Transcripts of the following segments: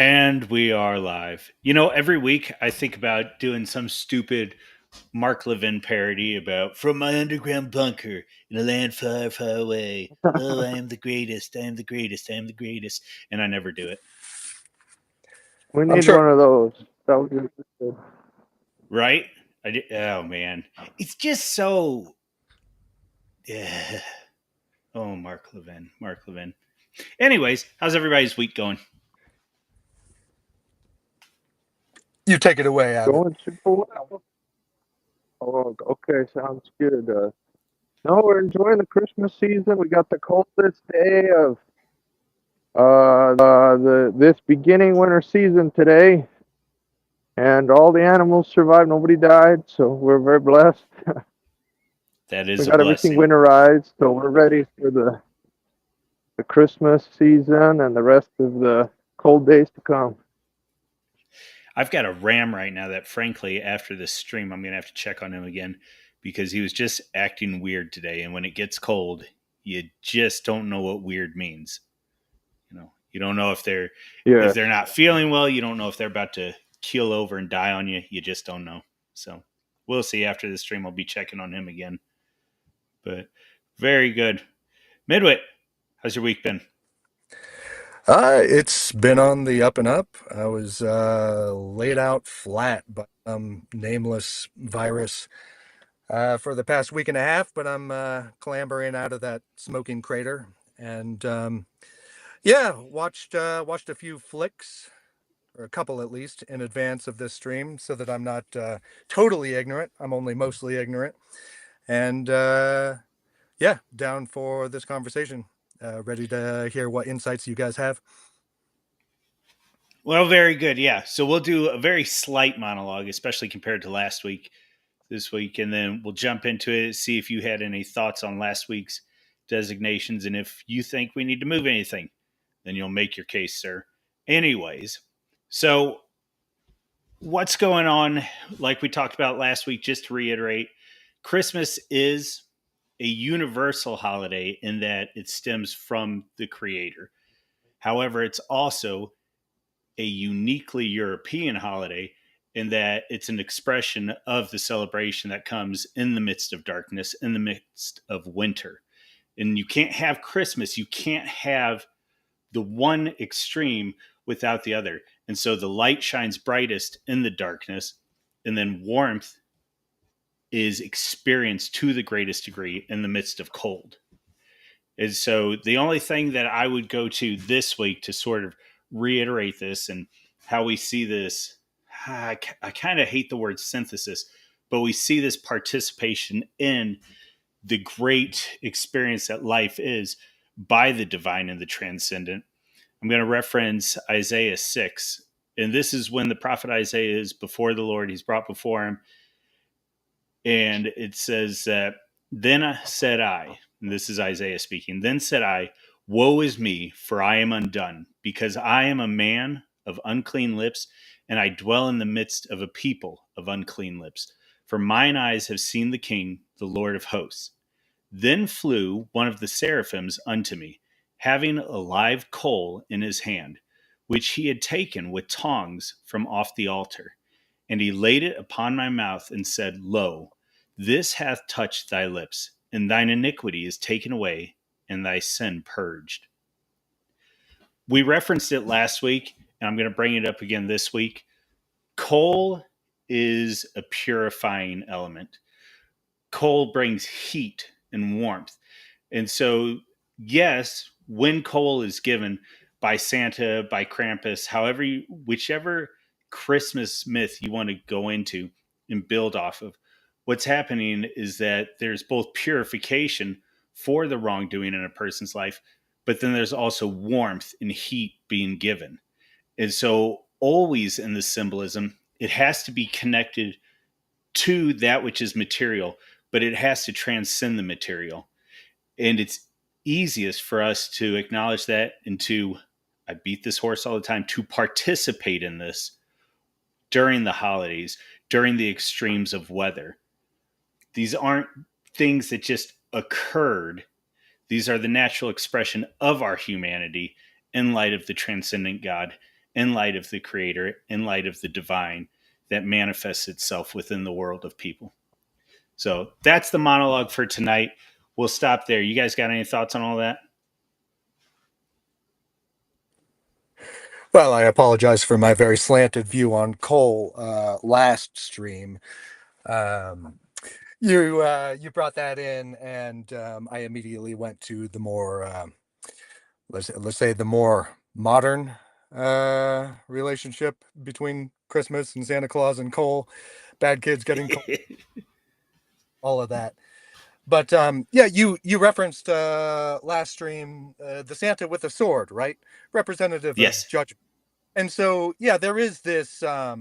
And we are live. You know, every week I think about doing some stupid Mark Levin parody about from my underground bunker in a land far, far away. Oh, I am the greatest. I am the greatest. I am the greatest. And I never do it. We I'm need sure. one of those. That would be good. Right? Oh, man. It's just so. Yeah. Oh, Mark Levin. Mark Levin. Anyways, how's everybody's week going? You take it away, Abbott. Going super well. Oh, okay, sounds good. No, we're enjoying the Christmas season. We got the coldest day of the this beginning winter season today, and all the animals survived. Nobody died, so we're very blessed. That We is a got everything blessing. winterized, so we're ready for the Christmas season and the rest of the cold days to come. I've got a Ram right now that, frankly, after this stream, I'm going to have to check on him again because he was just acting weird today. And when it gets cold, you just don't know what weird means. You know, you don't know if Yes. they're not feeling well. You don't know if they're about to keel over and die on you. You just don't know. So we'll see after the stream. I'll be checking on him again. But very good. Midwit, how's your week been? It's been on the up and up. I was laid out flat by nameless virus for the past week and a half, but I'm clambering out of that smoking crater. And yeah, watched a few flicks, or a couple at least, in advance of this stream, so that I'm not totally ignorant. I'm only mostly ignorant. And yeah, down for this conversation. Ready to hear what insights you guys have. Well, very good. Yeah. So we'll do a very slight monologue, especially compared to last week, this week, and then we'll jump into it, see if you had any thoughts on last week's designations. And if you think we need to move anything, then you'll make your case, sir. Anyways, so what's going on? Like we talked about last week, just to reiterate, Christmas is a universal holiday in that it stems from the Creator. However, it's also a uniquely European holiday in that it's an expression of the celebration that comes in the midst of darkness, in the midst of winter. And you can't have Christmas, you can't have the one extreme without the other. And so the light shines brightest in the darkness, and then warmth is experienced to the greatest degree in the midst of cold. And so the only thing that I would go to this week to sort of reiterate this and how we see this, I kind of hate the word synthesis, but we see this participation in the great experience that life is by the divine and the transcendent. I'm going to reference Isaiah 6. And this is when the prophet Isaiah is before the Lord. He's brought before him. And it says that, then said I, and this is Isaiah speaking, then said I, woe is me, for I am undone, because I am a man of unclean lips, and I dwell in the midst of a people of unclean lips. For mine eyes have seen the King, the Lord of hosts. Then flew one of the seraphims unto me, having a live coal in his hand, which he had taken with tongs from off the altar. And he laid it upon my mouth and said, Lo, this hath touched thy lips, and thine iniquity is taken away, and thy sin purged. We referenced it last week, and I'm going to bring it up again this week. Coal is a purifying element. Coal brings heat and warmth. And so, yes, when coal is given by Santa, by Krampus, whichever Christmas myth you want to go into and build off of, what's happening is that there's both purification for the wrongdoing in a person's life, but then there's also warmth and heat being given. And so, always in the symbolism, it has to be connected to that which is material, but it has to transcend the material. And it's easiest for us to acknowledge that and to, I beat this horse all the time, to participate in this during the holidays, during the extremes of weather. These aren't things that just occurred. These are the natural expression of our humanity in light of the transcendent God. in light of the Creator, in light of the divine that manifests itself within the world of people. So that's the monologue for tonight. We'll stop there. You guys got any thoughts on all that? Well, I apologize for my very slanted view on Cole last stream. Um, you brought that in, and I immediately went to the more let's say the more modern relationship between Christmas and Santa Claus and Cole, bad kids getting Cole, all of that. But yeah, you referenced last stream the Santa with a sword, right? Representative of Yes. judgment. And so yeah, there is this uh,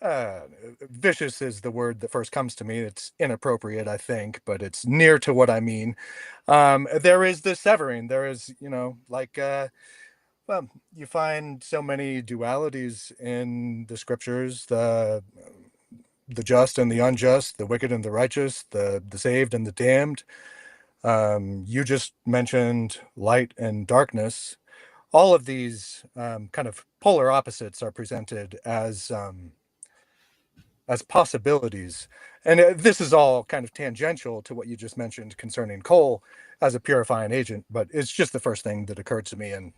vicious is the word that first comes to me. It's inappropriate, I think, but it's near to what I mean. There is the severing. There is, like well, you find so many dualities in the scriptures, the just and the unjust, the wicked and the righteous, the saved and the damned. You just mentioned light and darkness. All of these kind of polar opposites are presented as possibilities. And this is all kind of tangential to what you just mentioned concerning coal as a purifying agent, but it's just the first thing that occurred to me. And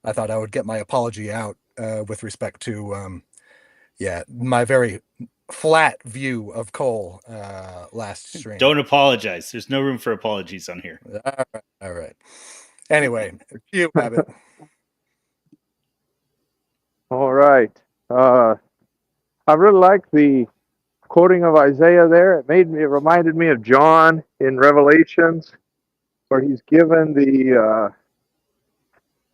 I thought I would get my apology out with respect to, yeah, my very flat view of coal last stream. Don't apologize. There's no room for apologies on here. All right. Anyway, you have it. All right. I really like the quoting of Isaiah there. It reminded me of John in Revelations, where he's given the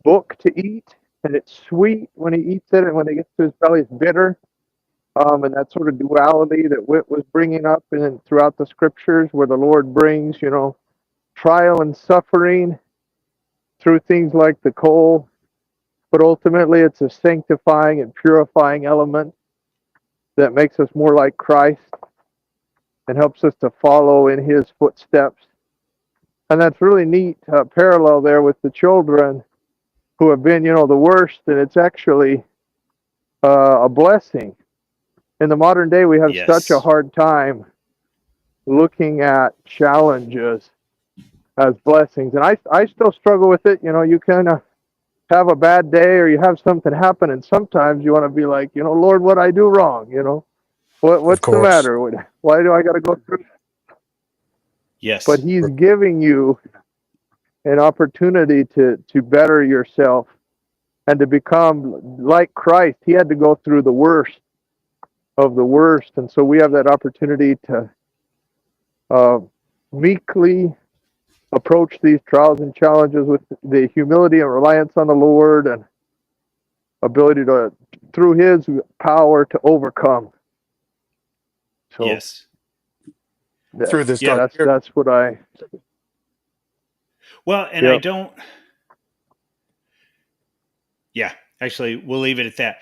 book to eat, and it's sweet when he eats it, and when it gets to his belly, it's bitter. And that sort of duality that Whit was bringing up and throughout the scriptures, where the Lord brings, trial and suffering through things like the coal, but ultimately it's a sanctifying and purifying element that makes us more like Christ and helps us to follow in his footsteps. And that's really neat parallel there with the children who have been, the worst, and it's actually a blessing. In the modern day, we have such a hard time looking at challenges as blessings. And I still struggle with it. You kind of have a bad day or you have something happen, and sometimes you want to be like, Lord, what I do wrong? What's the matter? Why do I got to go through? Yes. But he's giving you an opportunity to better yourself and to become like Christ. He had to go through the worst of the worst, and so we have that opportunity to meekly approach these trials and challenges with the humility and reliance on the Lord and ability to, through his power, to overcome. So yes. Through this, that's what I. Well, and I don't. Yeah, actually, we'll leave it at that.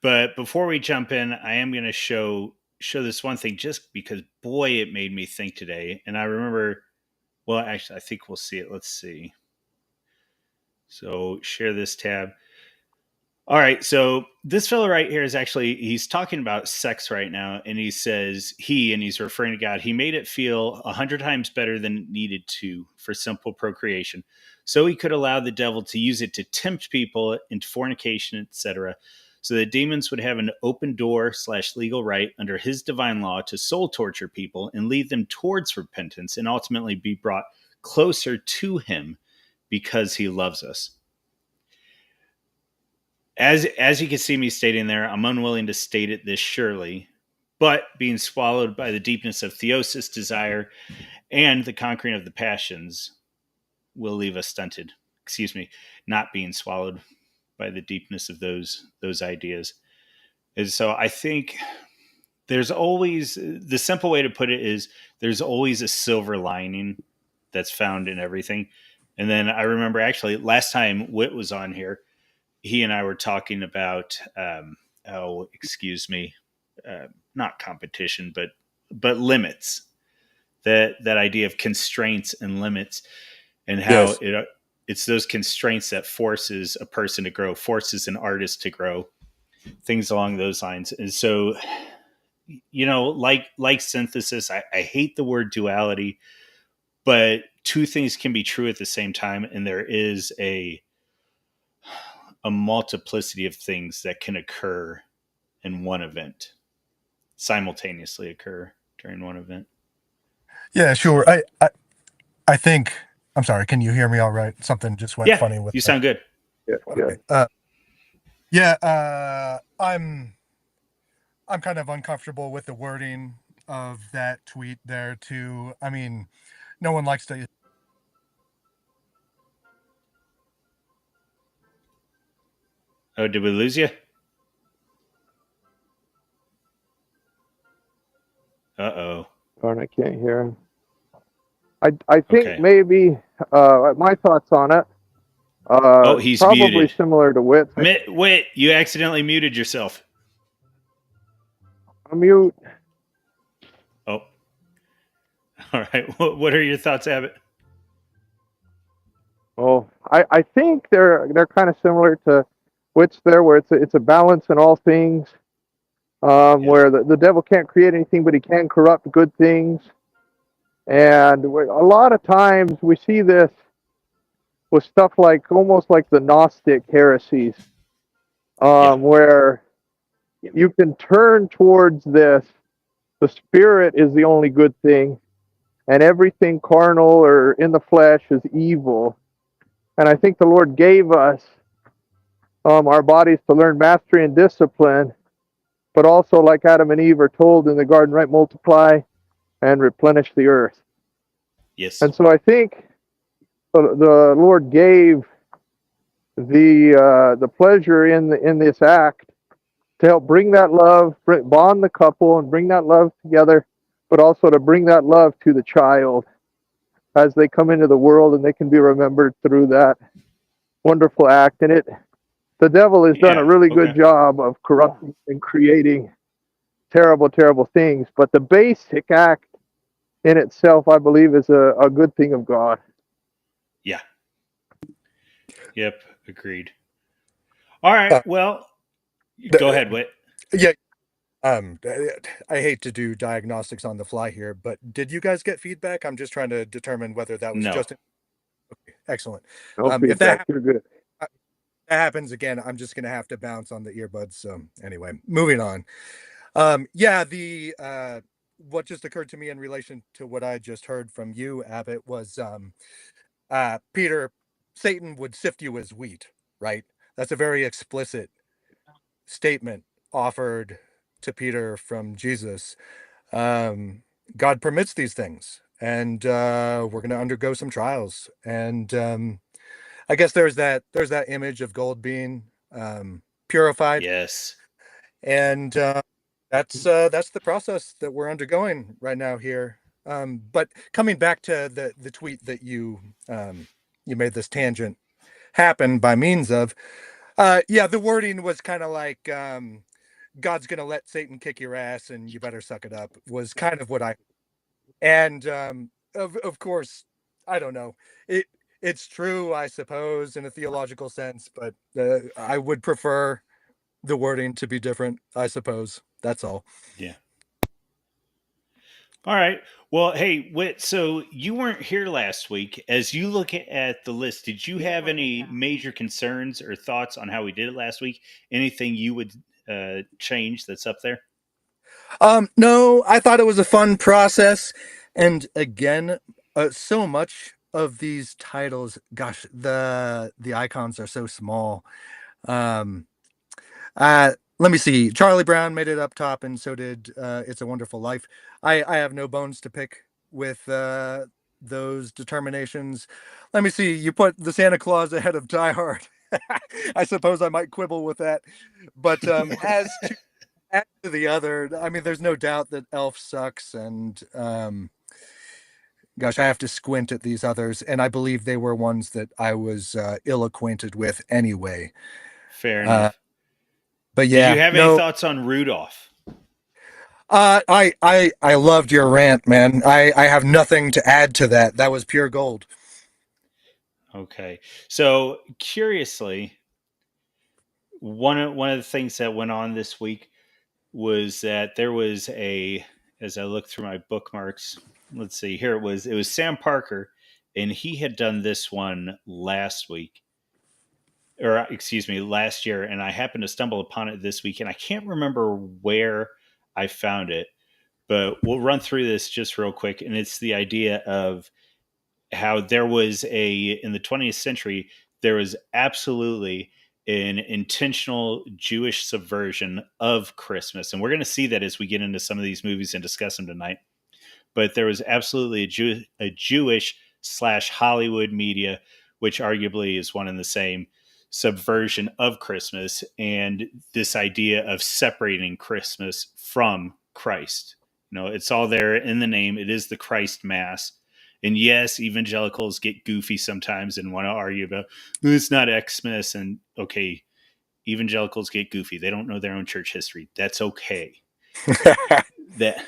But before we jump in, I am going to show this one thing, just because, boy, it made me think today. And I remember, well, actually, I think we'll see it. Let's see. So share this tab. All right, so this fellow right here is actually, he's talking about sex right now, and he says and he's referring to God, he made it feel 100 times better than it needed to for simple procreation. So he could allow the devil to use it to tempt people into fornication, etc., so that demons would have an open door / legal right under his divine law to soul torture people and lead them towards repentance and ultimately be brought closer to him because he loves us. As you can see me stating there, I'm unwilling to state it this surely, but being swallowed by the deepness of theosis, desire, and the conquering of the passions will leave us stunted. Excuse me, not being swallowed by the deepness of those ideas. And so I think there's always, the simple way to put it is, there's always a silver lining that's found in everything. And then I remember actually last time Whit was on here, he and I were talking about, not competition, but limits. That idea of constraints and limits, and how It's those constraints that forces a person to grow, forces an artist to grow, things along those lines. And so, like synthesis, I hate the word duality, but two things can be true at the same time, and there is a multiplicity of things that can occur in one event, simultaneously occur during one event. Yeah, sure. I think, I'm sorry, can you hear me all right? Something just went funny with you sound good. Yeah. Okay. I'm kind of uncomfortable with the wording of that tweet there too. I mean, no one likes to. Oh, did we lose you? Uh-oh. Darn, I can't hear him. I think Okay. maybe my thoughts on it. He's probably muted. similar to Whit. Wait, you accidentally muted yourself. Mute. Oh. All right. What are your thoughts, Abbott? Oh, I think they're kind of similar to Whit's there, where it's a balance in all things. Where the devil can't create anything, but he can corrupt good things. And a lot of times we see this with stuff like almost like the Gnostic heresies, where you can turn towards this. The spirit is the only good thing, and everything carnal or in the flesh is evil. And I think the Lord gave us our bodies to learn mastery and discipline, but also, like Adam and Eve are told in the garden, right, multiply and replenish the earth. Yes. And so I think the Lord gave the pleasure in this act to help bring that love, bond the couple, and bring that love together, but also to bring that love to the child as they come into the world, and they can be remembered through that wonderful act. And the devil has done a really good job of corrupting and creating terrible, terrible things. But the basic act in itself, I believe, is a good thing of God. Yeah. Yep. Agreed. All right. Well, go ahead, Whit. Yeah. I hate to do diagnostics on the fly here, but did you guys get feedback? I'm just trying to determine whether that was just. Okay, excellent. If that happens again, I'm just going to have to bounce on the earbuds. So anyway, moving on. What just occurred to me in relation to what I just heard from you, Abbott, was Peter, Satan would sift you as wheat, right? That's a very explicit statement offered to Peter from Jesus. God permits these things, and we're going to undergo some trials. And I guess there's that image of gold being purified. Yes. And that's the process that we're undergoing right now here. But coming back to the tweet that you made this tangent happen by means of, the wording was kind of like God's gonna let Satan kick your ass and you better suck it up, was kind of what and of course, I don't know, it's true, I suppose, in a theological sense, but I would prefer the wording to be different, I suppose. That's all. Yeah. All right. Well, hey, Whit, so you weren't here last week. As you look at the list, did you have any major concerns or thoughts on how we did it last week? Anything you would change that's up there? No, I thought it was a fun process. And again, so much of these titles, gosh, the icons are so small. Let me see. Charlie Brown made it up top, and so did It's a Wonderful Life. I have no bones to pick with those determinations. Let me see. You put the Santa Claus ahead of Die Hard. I suppose I might quibble with that. But as to the other, I mean, there's no doubt that Elf sucks, and gosh, I have to squint at these others, and I believe they were ones that I was ill-acquainted with anyway. Fair enough. But yeah, did you have any thoughts on Rudolph? I loved your rant, man. I have nothing to add to that. That was pure gold. Okay. So curiously, one of the things that went on this week was that there was a, as I look through my bookmarks, let's see, here it was Sam Parker, and he had done this one last week, or excuse me, last year, and I happened to stumble upon it this week, and I can't remember where I found it, but we'll run through this just real quick, and it's the idea of how there was in the 20th century, there was absolutely an intentional Jewish subversion of Christmas. And we're going to see that as we get into some of these movies and discuss them tonight. But there was absolutely a Jewish slash Hollywood media, which arguably is one and the same, subversion of Christmas and this idea of separating Christmas from Christ. It's all there in the name. It is the Christ Mass. And yes, evangelicals get goofy sometimes and want to argue about it's not Xmas. And okay, evangelicals get goofy. They don't know their own church history. That's okay. That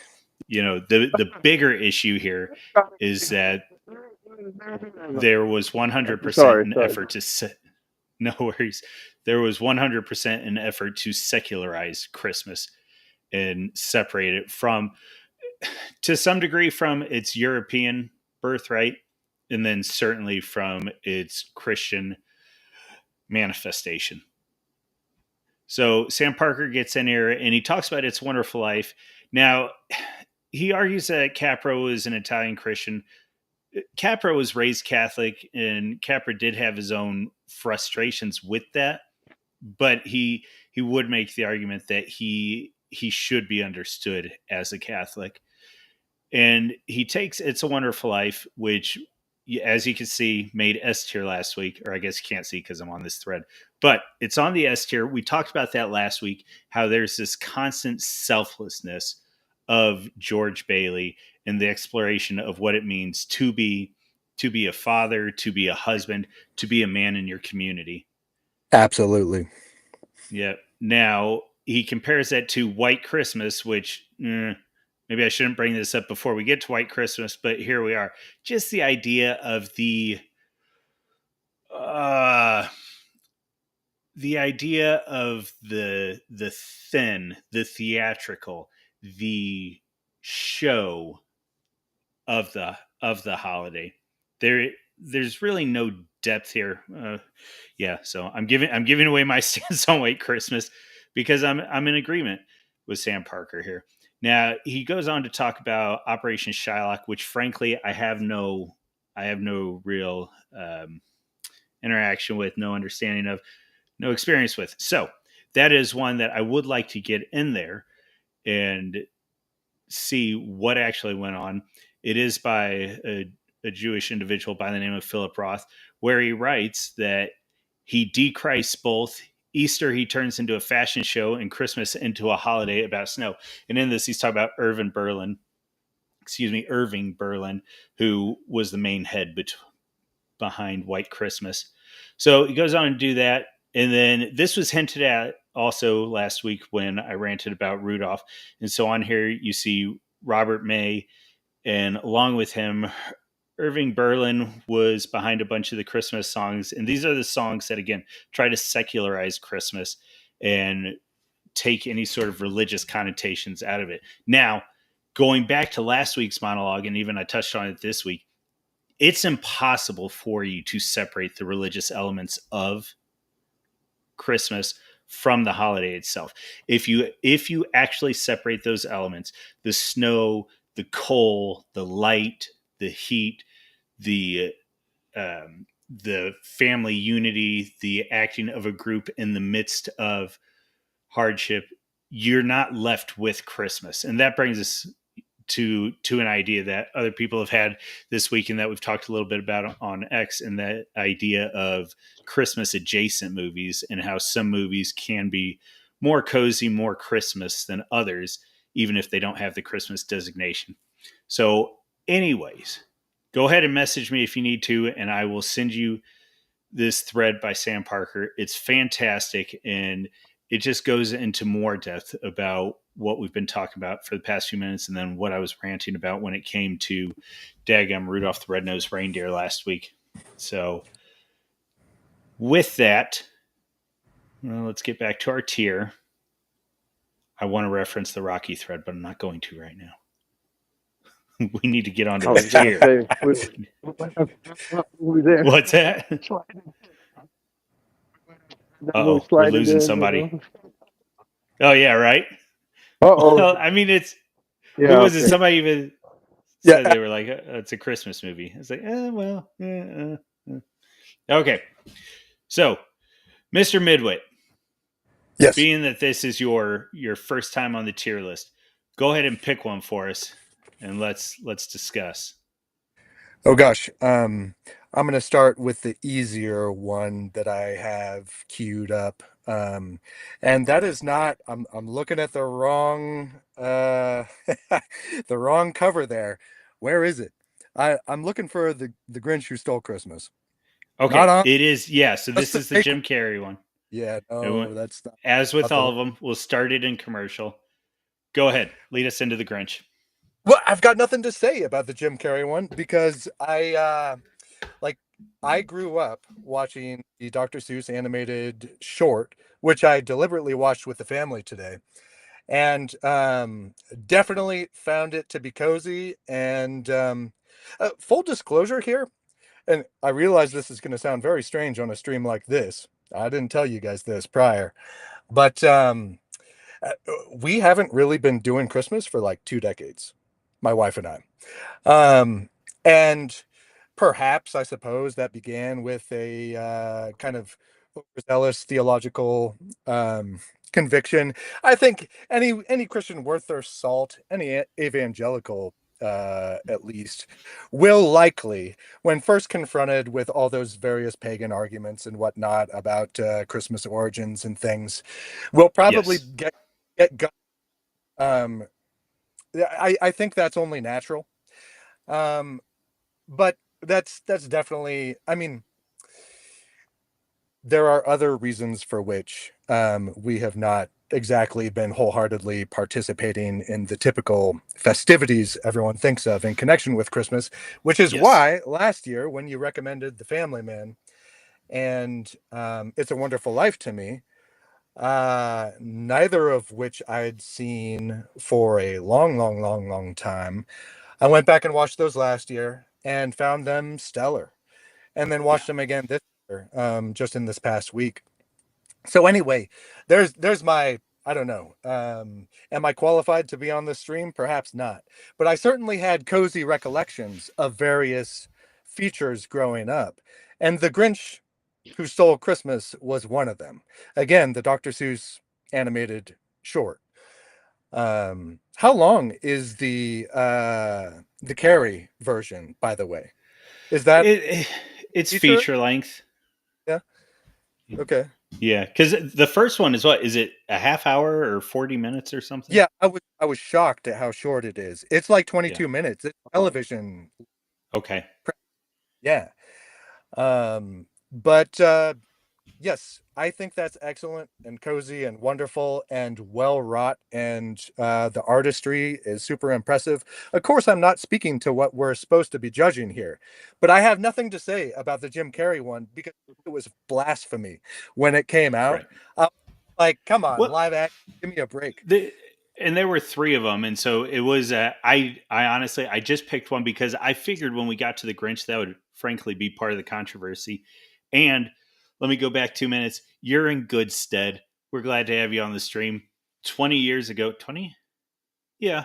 the bigger issue here is that there was 100% an effort to no worries. There was 100% an effort to secularize Christmas and separate it from, to some degree, from its European birthright, and then certainly from its Christian manifestation. So Sam Parker gets in here and he talks about It's a Wonderful Life. Now, he argues that Capra was an Italian Christian. Capra was raised Catholic, and Capra did have his own frustrations with that, but he would make the argument that he should be understood as a Catholic. And he takes It's a Wonderful Life, which, as you can see, made S tier last week, or I guess you can't see because I'm on this thread, but it's on the S tier. We talked about that last week, how there's this constant selflessness of George Bailey and the exploration of what it means to be a father, to be a husband, to be a man in your community. Absolutely. Yeah. Now he compares that to White Christmas, which maybe I shouldn't bring this up before we get to White Christmas, but here we are. Just the idea of the thin, the theatrical, the show of the holiday. There's really no depth here. So I'm giving away my stance on White Christmas because I'm in agreement with Sam Parker here. Now he goes on to talk about Operation Shylock, which frankly I have no real interaction with, no understanding of, no experience with. So that is one that I would like to get in there and see what actually went on. It is by a Jewish individual by the name of Philip Roth, where he writes that he decrists both. Easter he turns into a fashion show and Christmas into a holiday about snow. And in this, he's talking about Irving Berlin, who was the main head behind White Christmas. So he goes on to do that. And then this was hinted at also last week when I ranted about Rudolph. And so on here, you see Robert May, and along with him, Irving Berlin was behind a bunch of the Christmas songs. And these are the songs that, again, try to secularize Christmas and take any sort of religious connotations out of it. Now, going back to last week's monologue, and even I touched on it this week, it's impossible for you to separate the religious elements of Christmas from the holiday itself. If you actually separate those elements, the snow, the coal, the light, the heat, the family unity, the acting of a group in the midst of hardship, you're not left with Christmas. And that brings us to an idea that other people have had this week and that we've talked a little bit about on X, and that idea of Christmas adjacent movies and how some movies can be more cozy, more Christmas than others, even if they don't have the Christmas designation. So anyways, go ahead and message me if you need to, and I will send you this thread by Sam Parker. It's fantastic, and it just goes into more depth about what we've been talking about for the past few minutes, and then what I was ranting about when it came to Daggum Rudolph the Red-Nosed Reindeer last week. So with that, well, let's get back to our tier. I want to reference the Rocky thread, but I'm not going to right now. We need to get onto I the was going to tier. say, we there. What's that? Uh-oh, we're Slide it losing in, somebody. Oh, yeah, right? Uh-oh. Well, I mean, it's... Yeah, Who was it? okay. Somebody even said they were like, it's a Christmas movie. It's like, well. Okay. So, Mr. Midwit, Yes. being that this is your first time on the tier list, go ahead and pick one for us, and let's discuss. Oh gosh. I'm going to start with the easier one that I have queued up. And that is not, I'm looking at the wrong, the wrong cover there. Where is it? I'm looking for the Grinch Who Stole Christmas. Not Okay, on it is, yeah, so just this the is the fake. Jim Carrey one. Yeah, And no, that's as with not the all one. of them, we'll start it in commercial. Go ahead, lead us into the Grinch. Well, I've got nothing to say about the Jim Carrey one because like I grew up watching the Dr. Seuss animated short, which I deliberately watched with the family today, and definitely found it to be cozy. And full disclosure here, and I realize this is going to sound very strange on a stream like this. I didn't tell you guys this prior, but uh, we haven't really been doing Christmas for like 2 decades, my wife and I. And perhaps I suppose that began with a kind of overzealous theological conviction. I think any Christian worth their salt, any evangelical at least, will likely, when first confronted with all those various pagan arguments and whatnot about Christmas origins and things, will probably Yes. get um, I think that's only natural. Um, but that's definitely, I mean, there are other reasons for which we have not exactly been wholeheartedly participating in the typical festivities everyone thinks of in connection with Christmas, which is Yes. why last year when you recommended The Family Man and It's a Wonderful Life to me, neither of which I'd seen for a long time, I went back and watched those last year and found them stellar, and then Yeah. watched them again this year, just in this past week. So anyway, there's my, I don't know. Am I qualified to be on this stream? Perhaps not, but I certainly had cozy recollections of various features growing up, and The Grinch Who Stole Christmas was one of them. Again, the Dr. Seuss animated short. How long is the Carrie version, by the way? Is that It's feature? feature length. Yeah. Okay. Yeah, because the first one is what? Is it a half hour or 40 minutes or something? Yeah, I was shocked at how short it is. It's like Yeah. 22 minutes. It's television. Okay. Yeah. But yes, I think that's excellent and cozy and wonderful and well wrought, and the artistry is super impressive. Of course, I'm not speaking to what we're supposed to be judging here, but I have nothing to say about the Jim Carrey one because it was blasphemy when it came out. Right. Uh, like, come on, Well, live act, give me a break. and there were three of them, and so it was. I honestly I just picked one because I figured when we got to the Grinch that would frankly be part of the controversy. And let me go back 2 minutes. You're in good stead. We're glad to have you on the stream. 20 years ago, 20? Yeah,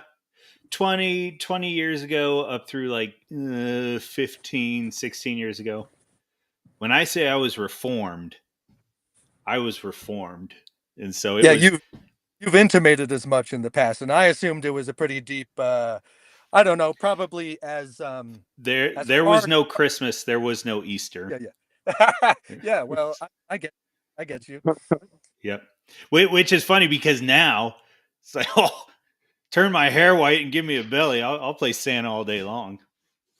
20 years ago, up through like 15, 16 years ago. When I say I was reformed, and so it Yeah, was you've intimated as much in the past, and I assumed it was a pretty deep. I don't know, probably there. as There was far. no Christmas. There was no Yeah, Easter. yeah, yeah. Well, I get you. Yep. Which is funny because now it's like, oh, turn my hair white and give me a belly. I'll play Santa all day long.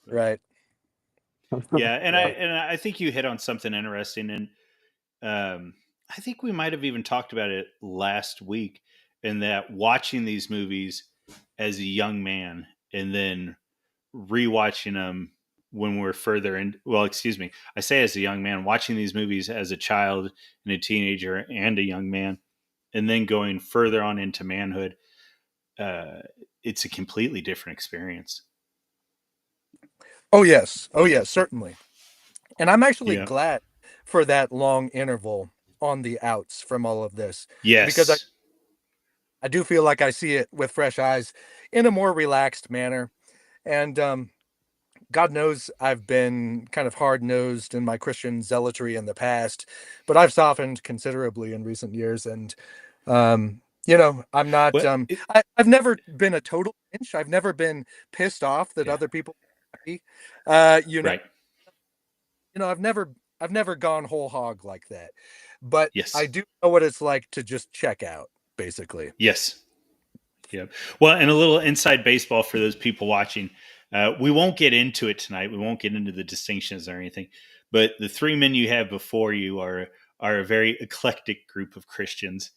Right. Yeah, and Yeah. I think you hit on something interesting, and I think we might have even talked about it last week. In that watching these movies as a young man and then rewatching them when we're further in. Well, excuse me, I say as a young man watching these movies as a child and a teenager and a young man, and then going further on into manhood. It's a completely different experience. Oh yes, certainly. And I'm actually Yeah. glad for that long interval on the outs from all of this, because Yes. I do feel like I see it with fresh eyes in a more relaxed manner. And God knows I've been kind of hard nosed in my Christian zealotry in the past, but I've softened considerably in recent years. And, I'm not, What? I've never been a total inch. I've never been pissed off that Yeah. other people are happy. Uh, you know, Right. I've never gone whole hog like that, but I Yes. do know what it's like to just check out, basically. Yes. Yeah. Well, and a little inside baseball for those people watching. We won't get into it tonight. We won't get into the distinctions or anything. But the three men you have before you are a very eclectic group of Christians,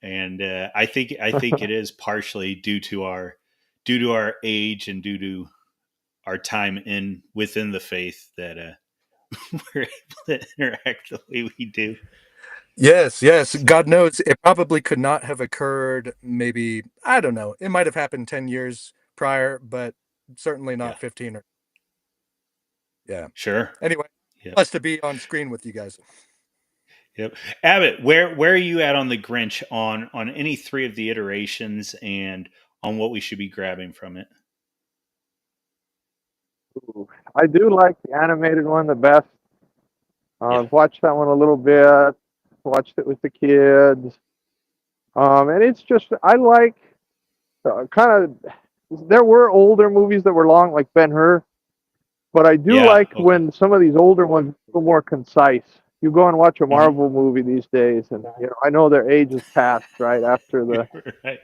and I think it is partially due to our age and due to our time in within the faith that we're able to interact the way we do. Yes, yes. God knows it probably could not have occurred. Maybe, I don't know. It might have happened 10 years prior, but certainly Yeah. not 15 or yeah. Sure. Anyway, Yeah. blessed to be on screen with you guys. Yep. Abbott, where are you at on the Grinch on any three of the iterations and on what we should be grabbing from it? Ooh, I do like the animated one the best. Yeah. I've watched that one a little bit. Watched it with the kids. And it's just I like kind of. There were older movies that were long, like Ben Hur, but I do Yeah. like Okay. when some of these older ones are a little more concise. You go and watch a Hmm. Marvel movie these days, and I know their age has passed right after the Right.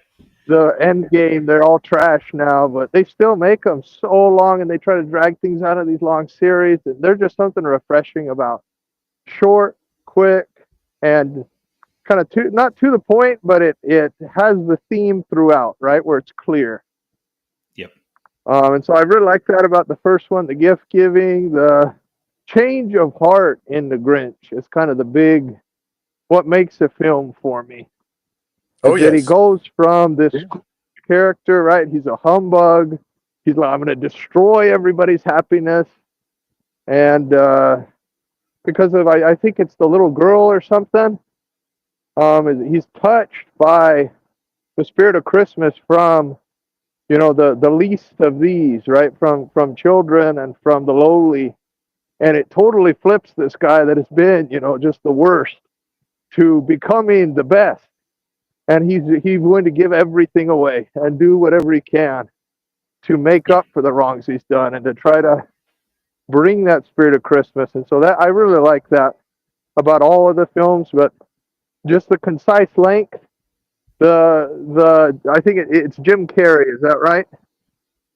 the end game. They're all trash now, but they still make them so long, and they try to drag things out of these long series. And there's just something refreshing about short, quick, and kind of not to the point, but it has the theme throughout, right, where it's clear. Yep. And so I really like that about the first one, the gift giving, the change of heart in the Grinch is kind of the big what makes a film for me. Oh, Is that he yes. goes from this character, right? He's a humbug. He's like, I'm going to destroy everybody's happiness, and because of I think it's the little girl or something. He's touched by the spirit of Christmas from the least of these, right? From children and from the lowly, and it totally flips this guy that has been just the worst to becoming the best, and he's going to give everything away and do whatever he can to make Yeah. up for the wrongs he's done and to try to bring that spirit of Christmas. And so that I really like that about all of the films, but just the concise length. The I think it's Jim Carrey. Is that right?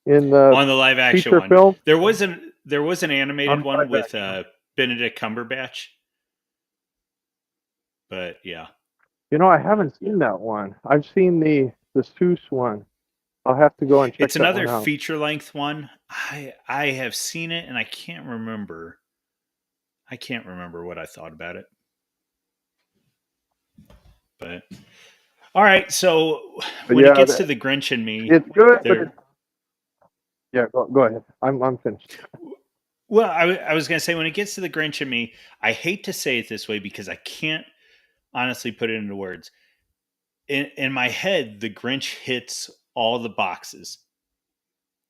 In the On the live action feature one, film. there was an animated On one live with action. Benedict Cumberbatch, but yeah. I haven't seen that one. I've seen the Seuss one. I'll have to go and check It's that another one out. feature length one. I have seen it and I can't remember. I can't remember what I thought about it. But all right, so But when it yeah, gets to the Grinch and me, it's good. But there. yeah, go ahead. I'm finished. Well, I was going to say when it gets to the Grinch and me, I hate to say it this way because I can't honestly put it into words. In my head, the Grinch hits all the boxes,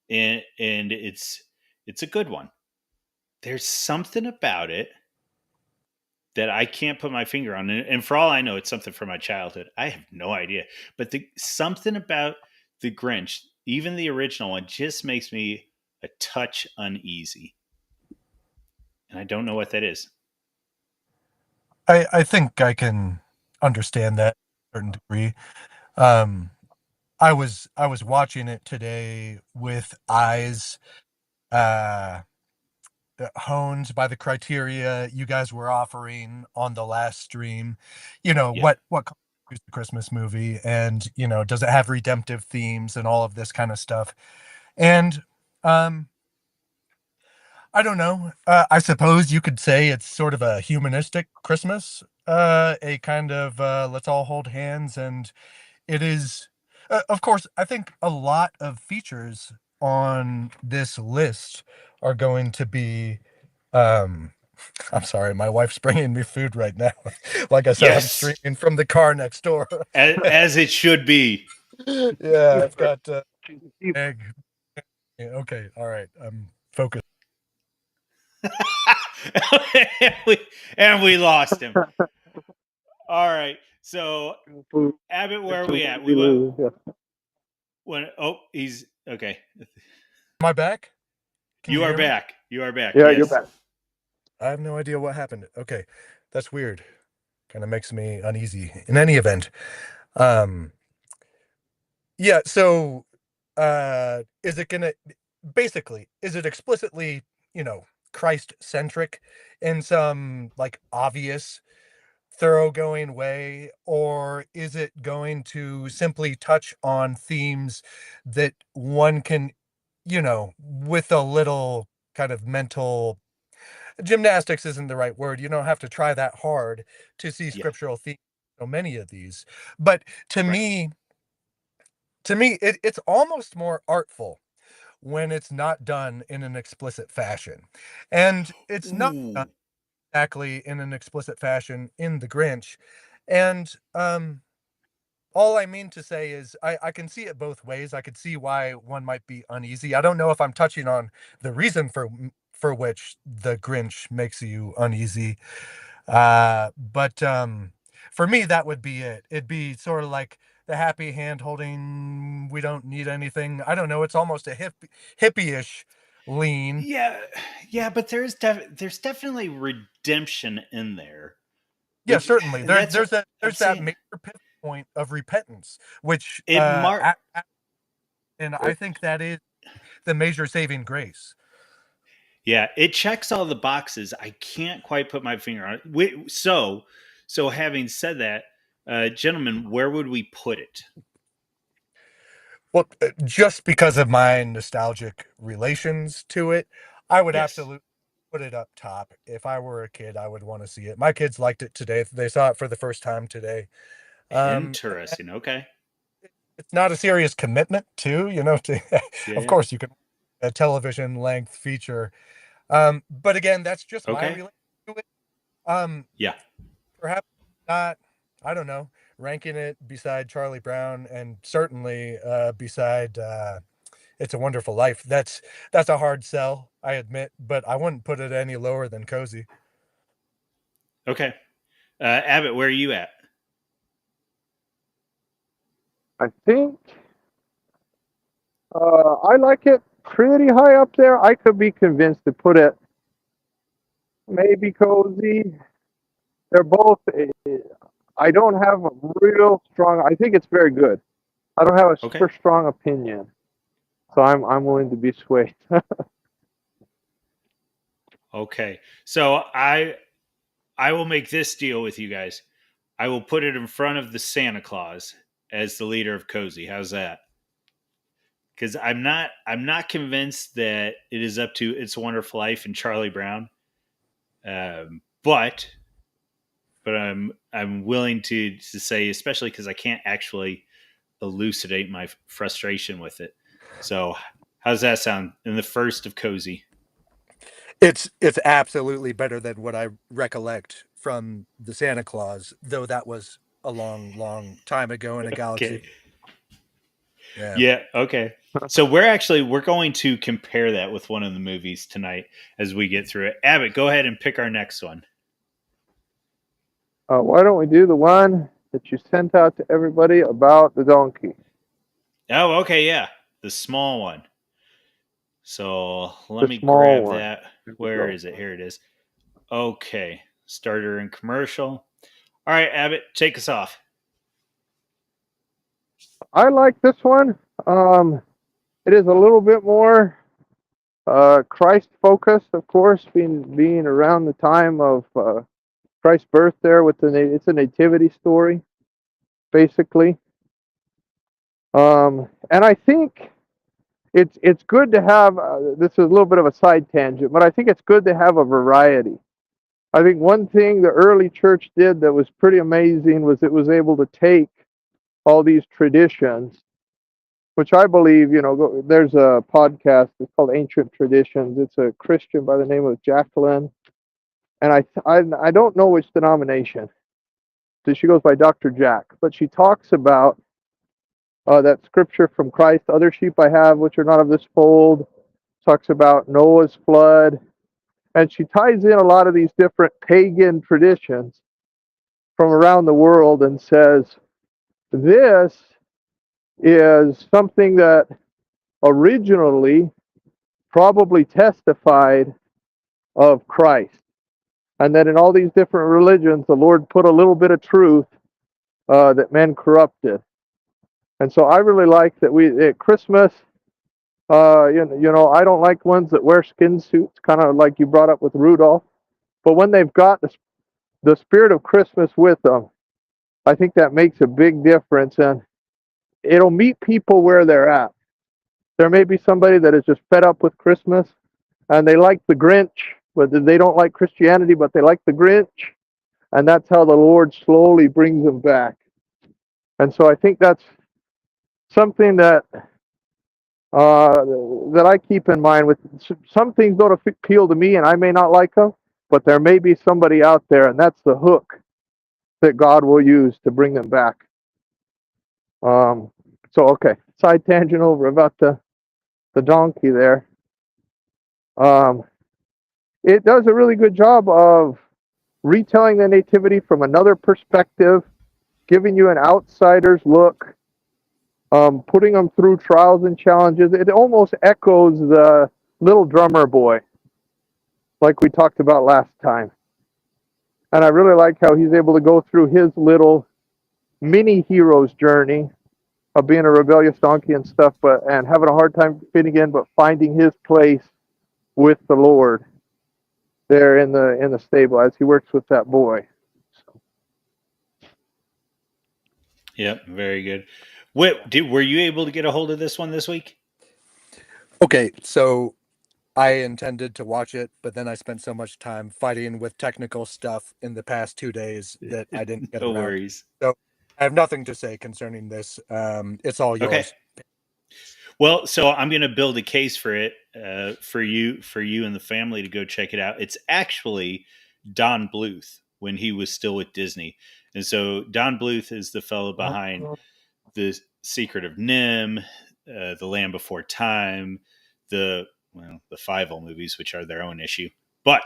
and it's a good one. There's something about it that I can't put my finger on, and for all I know, it's something from my childhood. I have no idea, but something about the Grinch, even the original one, just makes me a touch uneasy, and I don't know what that is. I think I can understand that to a certain degree. Um, I was watching it today with eyes uh honed by the criteria you guys were offering on the last stream. Yeah, What constitutes the Christmas movie, and does it have redemptive themes and all of this kind of stuff. And um I don't know. I suppose you could say it's sort of a humanistic Christmas, a kind of let's all hold hands, and it is. Of course, I think a lot of features on this list are going to be. Um, I'm sorry, my wife's bringing me food right now. Like I said, I'm Yes, streaming from the car next door. as it should be. Yeah, I've Keeper. got She's a keeper. egg. Yeah, okay, all right. I'm focused. and, we, and we lost him. All right. So Food. Abbott, where are So we at? we lose. Yeah. He's okay. Am I back? Can you You are hear me? back. You are back. Yeah, you're Yes. back. I have no idea what happened. Okay, that's weird. Kind of makes me uneasy. In any event, um, yeah. So, is it gonna basically? Is it explicitly, you know, Christ centric in some like obvious, thoroughgoing way, or is it going to simply touch on themes that one can, you know, with a little kind of mental gymnastics isn't the right word. You don't have to try that hard to see Yeah. scriptural themes. So many of these, but to Right. me, it's almost more artful when it's not done in an explicit fashion, and it's not done Ooh. exactly in an explicit fashion in The Grinch, and all I mean to say is I can see it both ways. I could see why one might be uneasy. I don't know if I'm touching on the reason for which The Grinch makes you uneasy. But for me, that would be it. It'd be sort of like the happy hand holding, we don't need anything. I don't know. It's almost a hippie-ish lean. Yeah. Yeah, but there's definitely redemption in there. Yeah, Which certainly. that's what I'm There's that saying. major pivot point of repentance, which It mar and I think that is the major saving grace. Yeah, it checks all the boxes. I can't quite put my finger on it. So having said that, gentlemen, where would we put it? Well, just because of my nostalgic relations to it, I would Yes. absolutely put it up top. If I were a kid, I would want to see it. My kids liked it today. They saw it for the first time today. Um, Interesting. Okay. it's not a serious commitment too, you know, to, Yeah. of Yeah. course you can a television length feature. But again, that's just my Okay. relation to it. Um, Yeah. Perhaps not, I don't know, ranking it beside Charlie Brown and certainly beside It's a Wonderful Life. That's a hard sell, I admit, but I wouldn't put it any lower than Cozy. Okay. Abbott, where are you at? I think I like it pretty high up there. I could be convinced to put it maybe cozy. They're both. I don't have a real strong. I think it's very good. I don't have a Okay. super strong opinion, so I'm willing to be swayed. Okay. So I will make this deal with you guys. I will put it in front of the Santa Claus as the leader of Cozy. How's that? Because I'm not convinced that it is up to It's a Wonderful Life and Charlie Brown. But I'm willing to say, especially because I can't actually elucidate my frustration with it. So how's that sound in the first of Cozy? It's absolutely better than what I recollect from the Santa Claus, though that was a long, long time ago in a galaxy. Okay. Yeah. Yeah. Okay. So we're going to compare that with one of the movies tonight as we get through it. Abbott, go ahead and pick our next one. Why don't we do the one that you sent out to everybody about the donkey? Oh, okay. Yeah, the small one. So let The me small grab one. that. There we Where go. is it? Here it is. Okay. Starter and commercial. All right, Abbott, take us off. I like this one. It is a little bit more Christ focused, of course, being around the time of Christ's birth. There with it's a nativity story, basically. And I think it's good to have. This is a little bit of a side tangent, but I think it's good to have a variety. I think one thing the early church did that was pretty amazing was it was able to take all these traditions, which I believe, there's a podcast. It's called Ancient Traditions. It's a Christian by the name of Jacqueline, and I don't know which denomination. So she goes by Dr. Jack, but she talks about that scripture from Christ, "Other sheep I have, which are not of this fold," talks about Noah's flood, and she ties in a lot of these different pagan traditions from around the world and says, this is something that originally probably testified of Christ. And that in all these different religions, the Lord put a little bit of truth that men corrupted. And so I really like that we at Christmas, I don't like ones that wear skin suits, kind of like you brought up with Rudolph. But when they've got the spirit of Christmas with them, I think that makes a big difference. And it'll meet people where they're at. There may be somebody that is just fed up with Christmas and they like the Grinch, but they don't like Christianity, but they like the Grinch. And that's how the Lord slowly brings them back. And so I think that's something that that I keep in mind. With some things don't appeal to me, and I may not like them, but there may be somebody out there, and that's the hook that God will use to bring them back. So okay, side tangent over about the donkey there. It does a really good job of retelling the nativity from another perspective, giving you an outsider's look, putting them through trials and challenges. It almost echoes the Little Drummer Boy, like we talked about last time. And I really like how he's able to go through his little mini hero's journey of being a rebellious donkey and stuff, and having a hard time fitting in, but finding his place with the Lord there in the stable as he works with that boy. So. Yep, very good. Were you able to get a hold of this one this week? Okay, so I intended to watch it, but then I spent so much time fighting with technical stuff in the past 2 days that I didn't get No around. worries. So I have nothing to say concerning this. It's all yours. Okay. Well, so I'm going to build a case for it for you and the family to go check it out. It's actually Don Bluth when he was still with Disney, and so Don Bluth is the fellow behind The Secret of Nim, The Land Before Time, the Fievel movies, which are their own issue, but.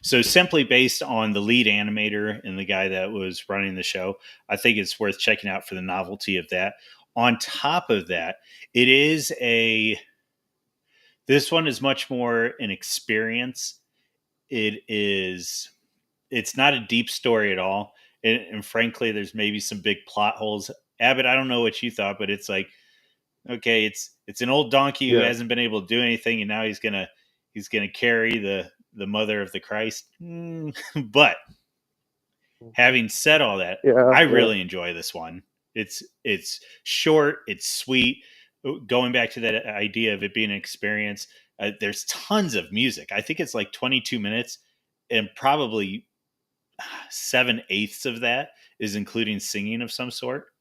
So simply based on the lead animator and the guy that was running the show, I think it's worth checking out for the novelty of that. On top of that, this one is much more an experience. It's not a deep story at all. And frankly, there's maybe some big plot holes. Abbott, I don't know what you thought, but it's like, okay, it's an old donkey who hasn't been able to do anything, and now he's gonna carry the mother of the Christ. But having said all that, I really enjoy this one. It's short, it's sweet. Going back to that idea of it being an experience, there's tons of music. I think it's like 22 minutes, and probably 7/8 of that is including singing of some sort.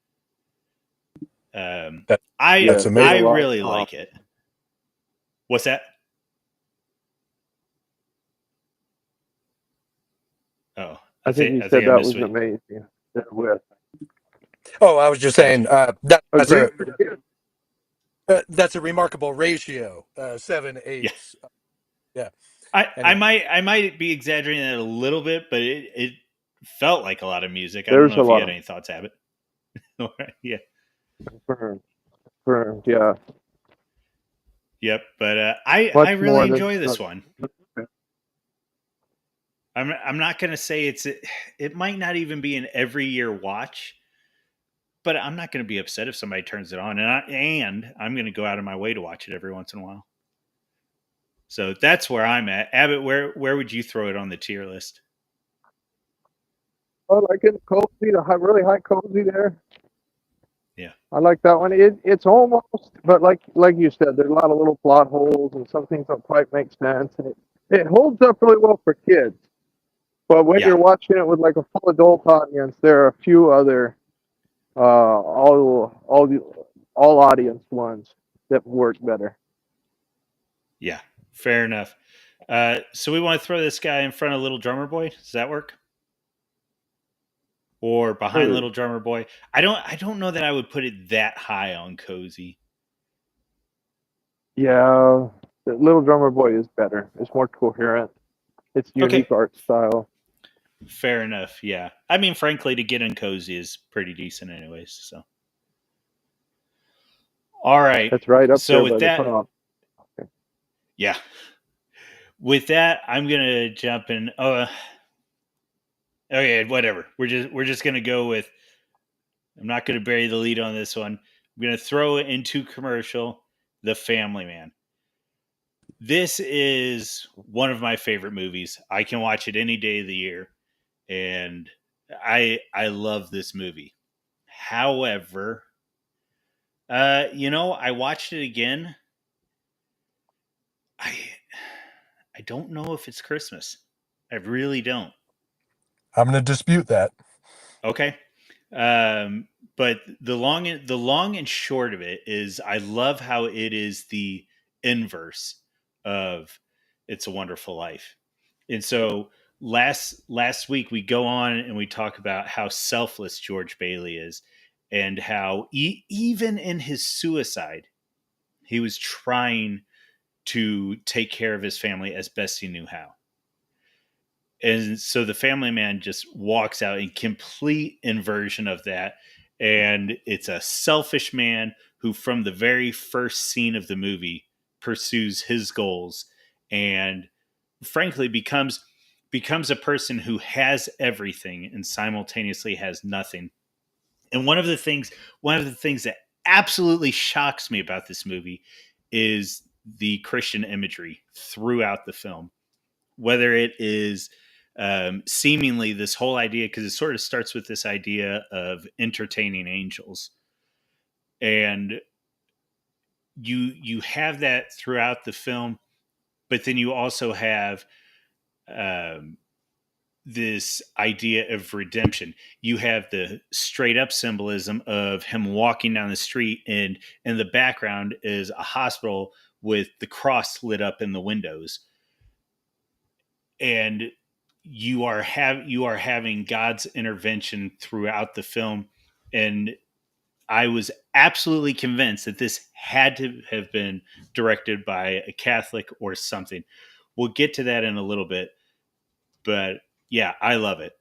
That's amazing. I really like it. What's that? Oh, I think you said that was amazing. Oh, I was just saying that's a remarkable ratio. 7/8. Yeah. I might be exaggerating that a little bit, but it felt like a lot of music. I don't know if you had any thoughts, Abbott. Yeah. Confirmed, yeah. Yep, but I really enjoy this one. I'm not going to say it might not even be an every year watch, but I'm not going to be upset if somebody turns it on, and I'm going to go out of my way to watch it every once in a while. So that's where I'm at. Abbott, where would you throw it on the tier list? Oh, like in cozy, the really high cozy there. I like that one. It's almost, but like you said, there's a lot of little plot holes, and some things don't quite make sense, and it holds up really well for kids. But when Yeah. you're watching it with like a full adult audience, there are a few other all audience ones that work better. Yeah, fair enough. So we want to throw this guy in front of Little Drummer Boy. Does that work? Or behind Sure. Little Drummer Boy? I don't know that I would put it that high on Cozy. Yeah, the Little Drummer Boy is better. It's more coherent. It's Okay, unique art style. fair enough. Yeah, I mean, frankly, to get in Cozy is pretty decent, anyways. So, all right. That's right up So there with by the that, top. yeah, with that, I'm gonna jump in. Oh, okay, whatever. We're just gonna go with. I'm not gonna bury the lead on this one. I'm gonna throw it into commercial. The Family Man. This is one of my favorite movies. I can watch it any day of the year, and I love this movie. However, I watched it again. I I don't know if it's Christmas. I really don't. I'm going to dispute that. Okay. But the long and short of it is I love how it is the inverse of It's a Wonderful Life. And so last week we go on and we talk about how selfless George Bailey is, and how even in his suicide he was trying to take care of his family as best he knew how. And so the family man just walks out in complete inversion of that. And it's a selfish man who, from the very first scene of the movie, pursues his goals and frankly becomes a person who has everything and simultaneously has nothing. And one of the things that absolutely shocks me about this movie is the Christian imagery throughout the film, whether it is seemingly this whole idea, because it sort of starts with this idea of entertaining angels, and you have that throughout the film, but then you also have um, this idea of redemption. You have the straight up symbolism of him walking down the street, and in the background is a hospital with the cross lit up in the windows, and you are having God's intervention throughout the film. And I was absolutely convinced that this had to have been directed by a Catholic or something. We'll get to that in a little bit, but yeah, I love it.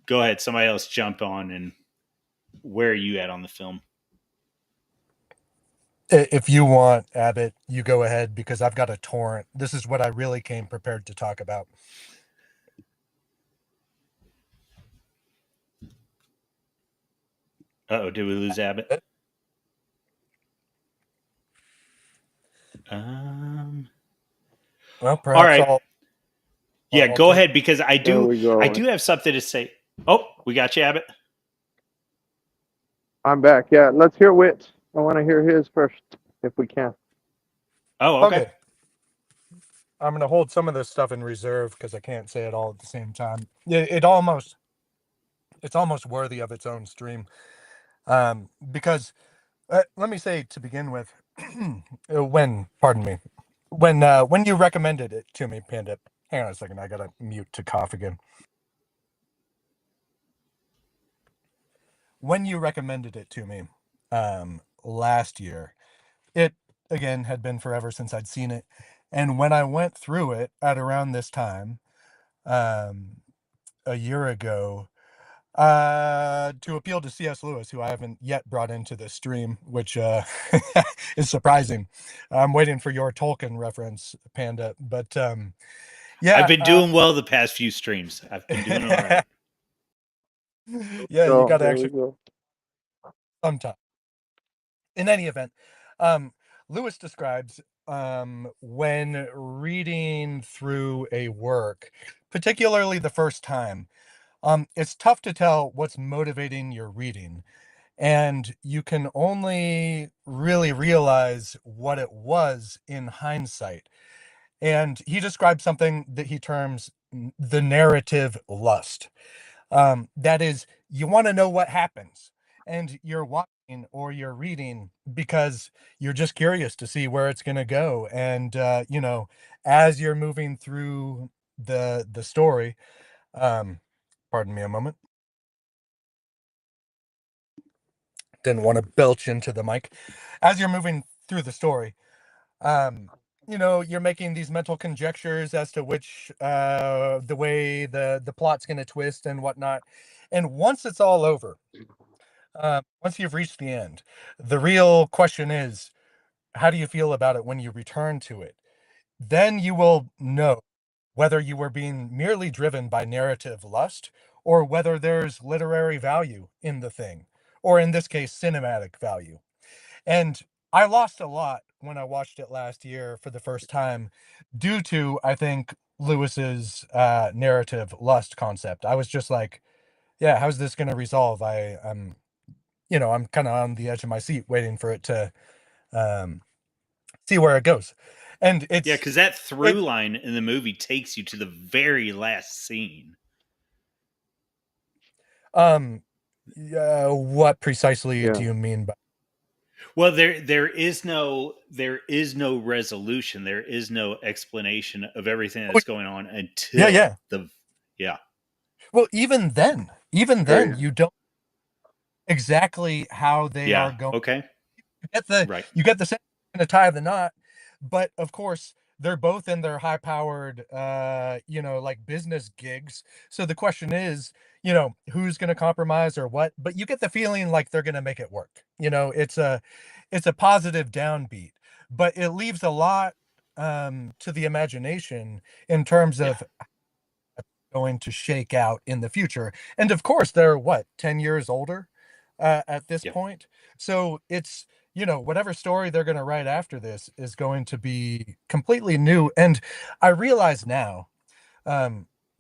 Go ahead, somebody else jump on. And where are you at on the film? If you want, Abbott, you go ahead because I've got a torrent. This is what I really came prepared to talk about. Oh, did we lose Abbott? Well, All perhaps right. I'll Yeah, I'll go take. ahead, because I There do we I go. do have something to say. Oh, we got you, Abbott. I'm back. Yeah, let's hear Witt's. I want to hear his first, if we can. Oh, okay. Okay, I'm going to hold some of this stuff in reserve because I can't say it all at the same time. It's almost worthy of its own stream. Because let me say to begin with, pardon me, when you recommended it to me, Panda. Hang on a second, I gotta mute to cough again. When you recommended it to me, last year, it again had been forever since I'd seen it, and when I went through it at around this time, um, a year ago, to appeal to C.S. Lewis, who I haven't yet brought into the stream, which is surprising. I'm waiting for your Tolkien reference, Panda. But I've yeah, been doing well the past few streams. I've been doing all right. yeah, you So got to there we actually go. sometime. In any event, um, Lewis describes when reading through a work, particularly the first time, it's tough to tell what's motivating your reading. and you can only really realize what it was in hindsight. And he describes something that he terms the narrative lust. That is, you want to know what happens, and you're watching or you're reading because you're just curious to see where it's going to go. And as you're moving through the story, um, pardon me a moment. Didn't want to belch into the mic. As you're moving through the story, um, you're making these mental conjectures as to which the way the plot's going to twist and whatnot. And once it's all over, once you've reached the end, the real question is, how do you feel about it when you return to it? Then you will know whether you were being merely driven by narrative lust or whether there's literary value in the thing, or in this case, cinematic value. And I lost a lot when I watched it last year for the first time due to, I think, Lewis's narrative lust concept. I was just like, yeah, how's this going to resolve? I'm kind of on the edge of my seat waiting for it to um, see where it goes. And Yeah, it's because that it through line in the movie takes you to the very last scene. what precisely do Yeah. you mean by? Well, there is no resolution. There is no explanation of everything Oh, that's going on yeah, until yeah. the yeah. Well, even then, Very. you don't exactly how they are Yeah. going. Okay. You get the Right. you get the sense to tie the knot, but of course they're both in their high-powered, like business gigs. So the question is, who's going to compromise or what? But you get the feeling like they're going to make it work. It's a positive downbeat, but it leaves a lot to the imagination in terms Yeah. of going to shake out in the future. And of course, they're what, 10 years older at this Yeah. point. So it's, whatever story they're going to write after this is going to be completely new. And I realize now,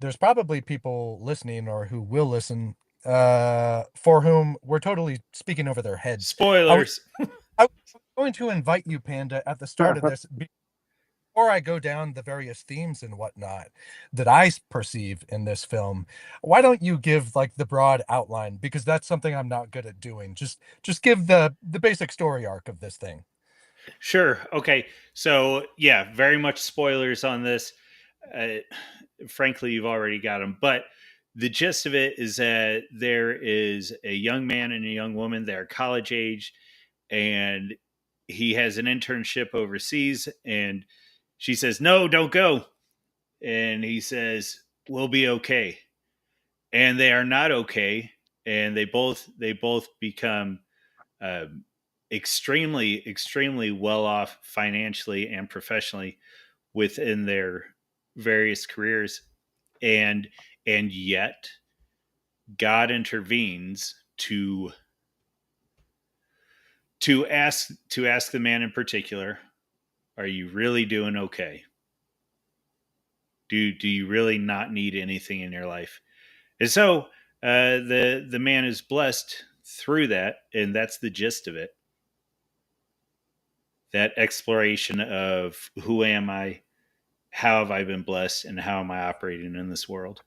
there's probably people listening or who will listen for whom we're totally speaking over their heads. I was, Spoilers. I was going to invite you, Panda, at the start of this before I go down the various themes and whatnot that I perceive in this film. Why don't you give like the broad outline, because that's something I'm not good at doing. Just give the basic story arc of this thing. Sure. Okay. So yeah, very much spoilers on this. Uh, Frankly, you've already got them, but the gist of it is that there is a young man and a young woman. They're college age, and he has an internship overseas. And she says, "No, don't go." And he says, "We'll be okay." And they are not okay, and they both become um, extremely well off financially and professionally within their various careers, and yet God intervenes to ask the man in particular, "Are you really doing okay? Do you really not need anything in your life?" And so the man is blessed through that, and that's the gist of it. That exploration of who am I, how have I been blessed, and how am I operating in this world?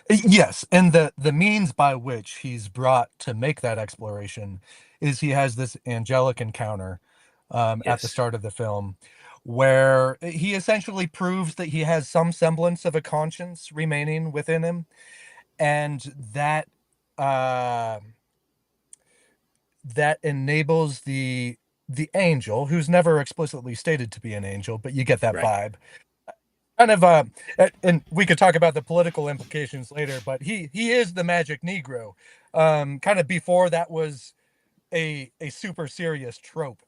Yes, and the means by which he's brought to make that exploration is he has this angelic encounter at the Yes. start of the film where he essentially proves that he has some semblance of a conscience remaining within him, and uh, that enables the angel, who's never explicitly stated to be an angel, but you get that Right. vibe. Kind of and we could talk about the political implications later, but he is the magic Negro. Kind of before that was a super serious trope.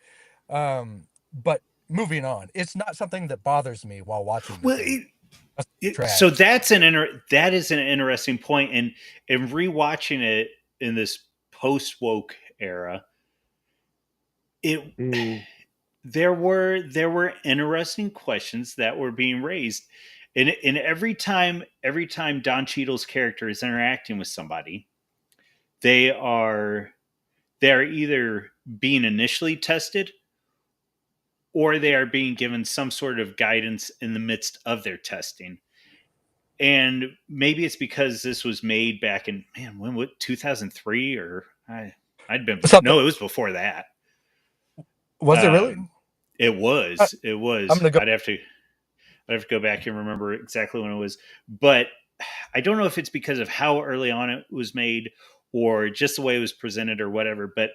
But moving on, it's not something that bothers me while watching the Well, thing. so Tracks. that is an interesting point, and rewatching it in this post woke era, it Mm. there were interesting questions that were being raised, and every time Don Cheadle's character is interacting with somebody, they are either being initially tested or they are being given some sort of guidance in the midst of their testing. And maybe it's because this was made back in, man, when, what, 2003, or I'd been, Something. no, it was before that. Was it really? It was. I'm gonna go. I'd have to go back and remember exactly when it was. But I don't know if it's because of how early on it was made or just the way it was presented or whatever. But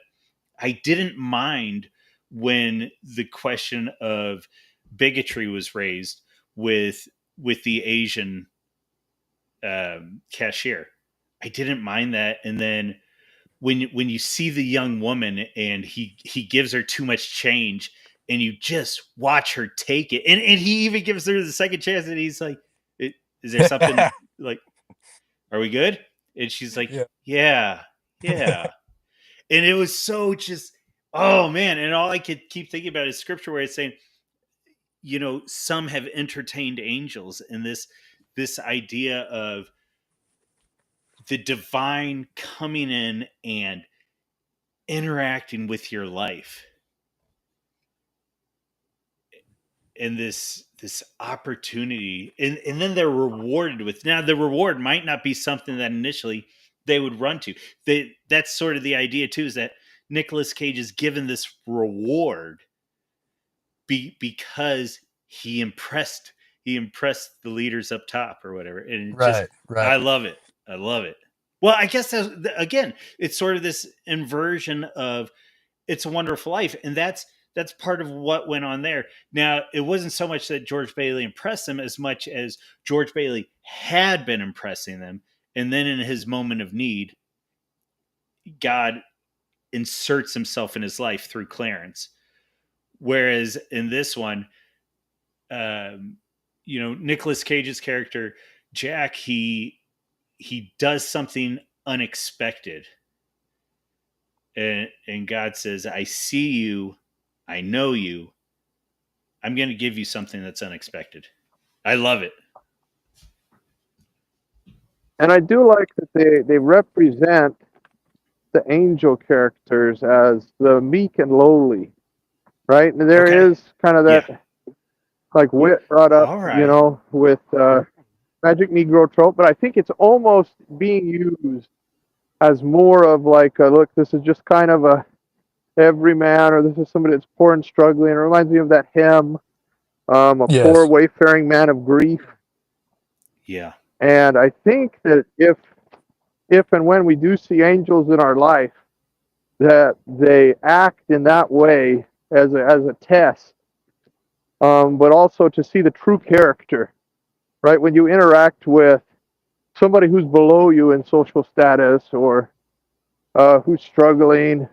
I didn't mind when the question of bigotry was raised with the Asian cashier. I didn't mind that. And then when you see the young woman and he gives her too much change and you just watch her take it, and he even gives her the second chance, and he's like, is there something, like, are we good? And she's like, yeah. And it was so just, oh man. And all I could keep thinking about is scripture where it's saying, some have entertained angels, and this idea of the divine coming in and interacting with your life, and this opportunity, and then they're rewarded with, now the reward might not be something that initially they would run to. That's sort of the idea too, is that Nicolas Cage is given this reward because he impressed the leaders up top or whatever. And right. I love it. Well, I guess again, it's sort of this inversion of It's a Wonderful Life, and that's part of what went on there. Now, it wasn't so much that George Bailey impressed them as much as George Bailey had been impressing them, and then in his moment of need, God inserts himself in his life through Clarence. Whereas in this one, Nicolas Cage's character Jack, he does something unexpected, and God says, "I see you, I know you. I'm going to give you something that's unexpected." I love it. And I do like that they represent the angel characters as the meek and lowly, right? And there is kind of that, like Wit brought up, with Magic Negro trope, but I think it's almost being used as more of like, look, this is just kind of a everyman, or this is somebody that's poor and struggling. It reminds me of that hymn, poor wayfaring man of grief. Yeah. And I think that if and when we do see angels in our life, that they act in that way as a test, but also to see the true character, right? When you interact with somebody who's below you in social status, or who's struggling,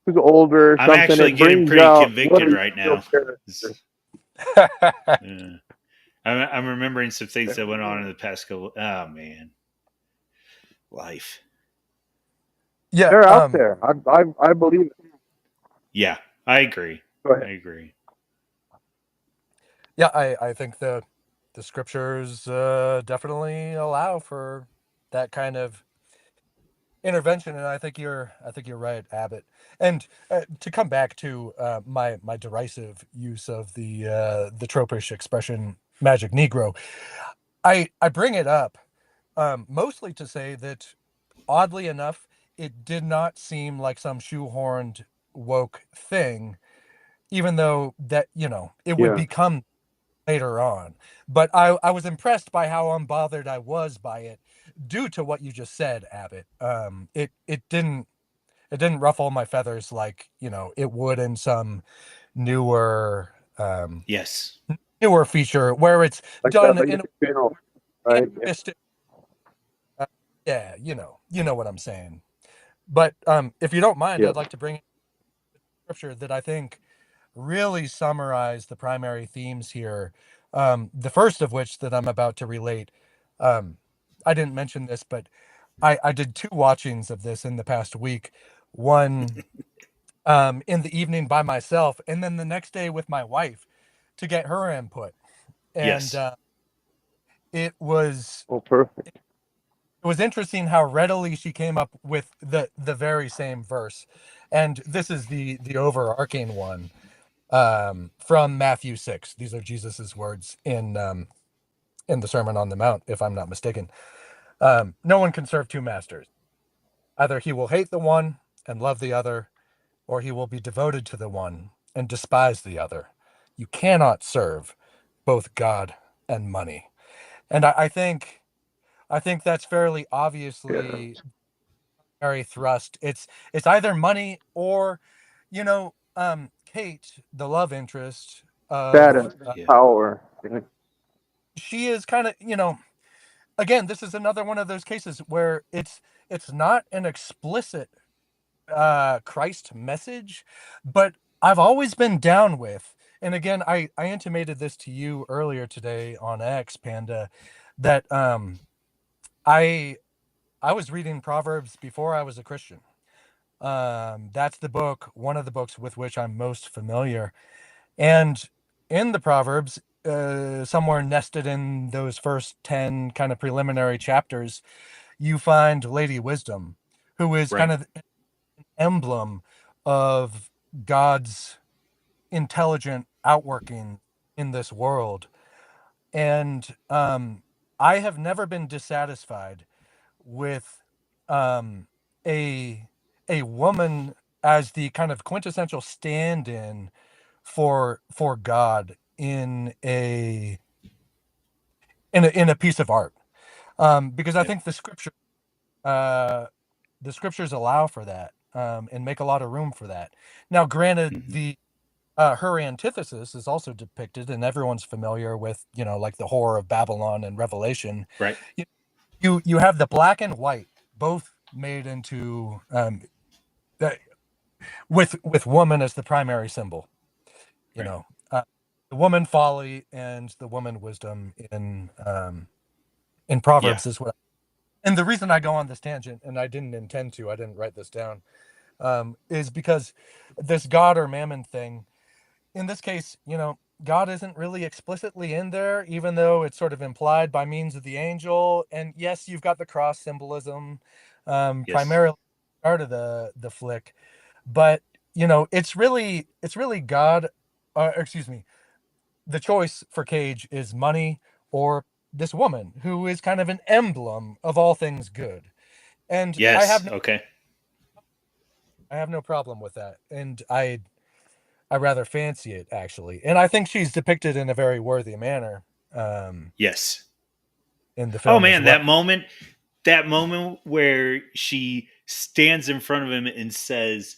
who's older, or I'm something, actually getting pretty convicted right now. Yeah. I'm remembering some things that went on in the past couple. Oh man, life. Yeah, they're out there. I believe it. Yeah, I agree. Go ahead. I agree. Yeah, I think the scriptures definitely allow for that kind of intervention, and I think you're right, Abbott. And to come back to my derisive use of the tropish expression "magic Negro," I bring it up mostly to say that, oddly enough, it did not seem like some shoehorned woke thing, even though that it would become later on. But I was impressed by how unbothered I was by it, due to what you just said, Abbott. It didn't ruffle my feathers like it would in some newer newer feature where it's like done in a right? Yeah, you know what I'm saying. But if you don't mind, I'd like to bring scripture that I think really summarize the primary themes here. The first of which that I'm about to relate. I didn't mention this, but I did 2 watchings of this in the past week. One in the evening by myself, and then the next day with my wife to get her input. And it was perfect. it was interesting how readily she came up with the very same verse, and this is the overarching one from Matthew 6. These are Jesus's words in the Sermon on the Mount, if I'm not mistaken. No one can serve two masters. Either he will hate the one and love the other, or he will be devoted to the one and despise the other. You cannot serve both God and money. And I think that's fairly Yeah. obviously very thrust. It's either money or, Kate, the love interest of Status, Yeah. power. she is kind of, again, this is another one of those cases where it's not an explicit Christ message, but I've always been down with, and again, I intimated this to you earlier today on X, Panda, that I I was reading Proverbs before I was a Christian. That's the book, one of the books with which I'm most familiar. And in the Proverbs, somewhere nested in those first 10 kind of preliminary chapters, you find Lady Wisdom, who is kind Right. of an emblem of God's intelligent outworking in this world. And I have never been dissatisfied with um, a a woman as the kind of quintessential stand-in for God in a piece of art, because I Yeah. think uh, the scriptures allow for that, and make a lot of room for that. Now, granted, Hmm. the her antithesis is also depicted, and everyone's familiar with, like the horror of Babylon and Revelation. Right. You you have the black and white both made into the, with woman as the primary symbol. You Right. know, the woman folly and the woman wisdom in Yeah. Proverbs is what. And the reason I go on this tangent, and I didn't intend to, I didn't write this down, is because this God or mammon thing, in this case, God isn't really explicitly in there, even though it's sort of implied by means of the angel. And yes, you've got the cross symbolism, Yes. primarily part of the flick, but it's really God. Excuse me. The choice for Cage is money or this woman who is kind of an emblem of all things good. And Yes. Okay. I have no problem with that. And I rather fancy it, actually. And I think she's depicted in a very worthy manner Yes. in the Oh film as man, well. that moment where she stands in front of him and says,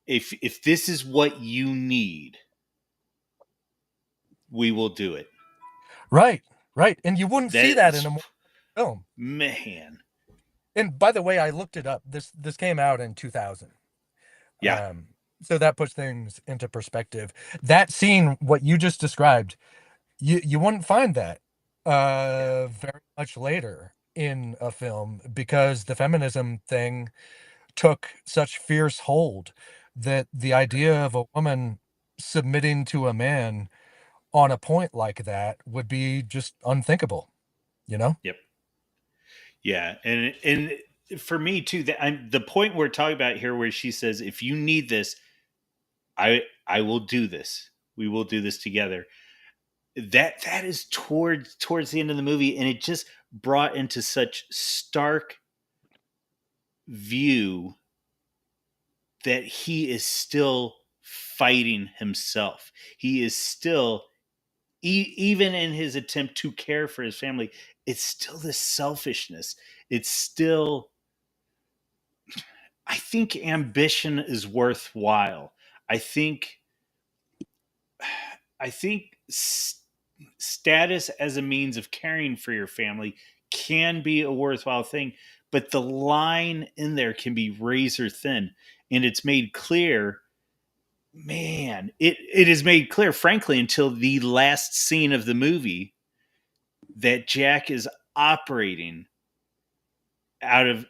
if this is what you need, we will do it." Right, right. And you wouldn't see that in That's a film. man. And by the way, I looked it up. This came out in 2000. Yeah. So that puts things into perspective. That scene, what you just described, you wouldn't find that Yeah. very much later in a film, because the feminism thing took such fierce hold that the idea of a woman submitting to a man on a point like that would be just unthinkable, you know? Yep. Yeah. And for me too, the point we're talking about here where she says, if you need this, I will do this. We will do this together. That is towards the end of the movie, and it just brought into such stark view that he is still fighting himself. He is still, even in his attempt to care for his family, it's still this selfishness. It's still, I think ambition is worthwhile. I think I think status as a means of caring for your family can be a worthwhile thing, but the line in there can be razor thin, and it's made clear. Man, it is made clear, frankly, until the last scene of the movie, that Jack is operating out of.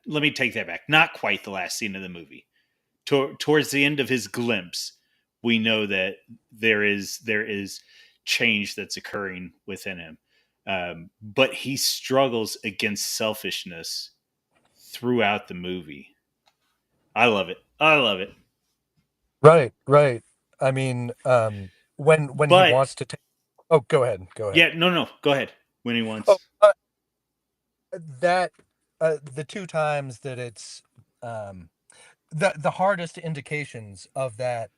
Let me take that back. Not quite the last scene of the movie. Towards the end of his glimpse, we know that there is change that's occurring within him. but he struggles against selfishness throughout the movie. I love it. I love it. Right, right. I mean, when he But wants to take. Oh, go ahead. Go ahead. yeah, no. Go ahead. When he Oh, wants. that the two times that it's um the hardest indications of that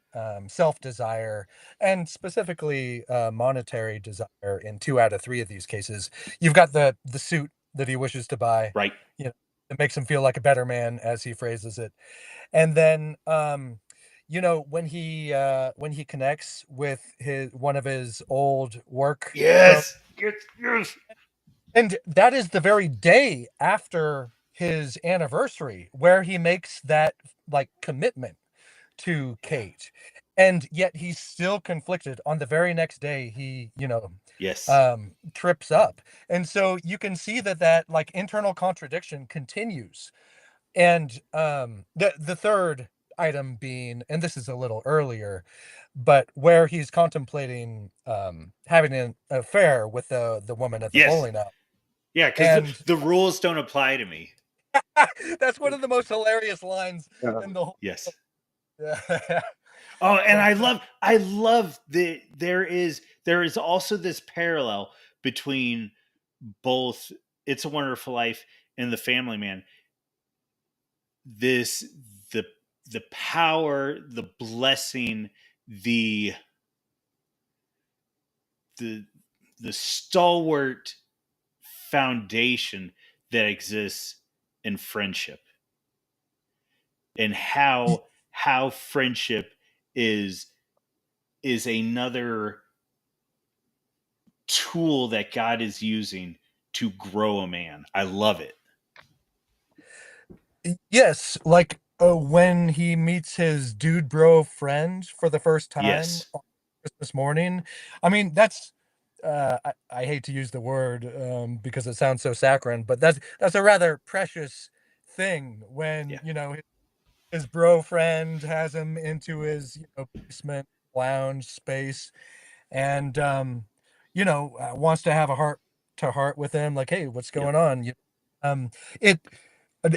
self desire, and specifically monetary desire, in two out of three of these cases. You've got the suit that he wishes to buy, Right. you know, it makes him feel like a better man, as he phrases it. And then when he connects with his one of his old work bro. Yes. Yes. Yes. And that is the very day after his anniversary where he makes that, like, commitment to Yeah. Kate. And yet he's still conflicted. On the very next day, he, Yes. trips up. And so you can see that like internal contradiction continues. And the third item being, and this is a little earlier, but where he's contemplating having an affair with the woman at the Yes. bowling alley. Yeah, because And the rules don't apply to me. that's one of the most hilarious lines Yeah. in the whole. Yes. Yeah. Oh, and But I love that there is also this parallel between both It's a Wonderful Life and The Family Man. This the the power, the blessing, the the the stalwart foundation that exists in friendship, and how friendship is another tool that God is using to grow a man. I love it. yes, like when he meets his dude bro friend for the first time Yes. on Christmas morning. I mean, that's I hate to use the word because it sounds so saccharine, but that's a rather precious thing when Yeah. his bro friend has him into his basement lounge space, and wants to have a heart to heart with him, like, hey, what's Yep. going on? Um, it uh,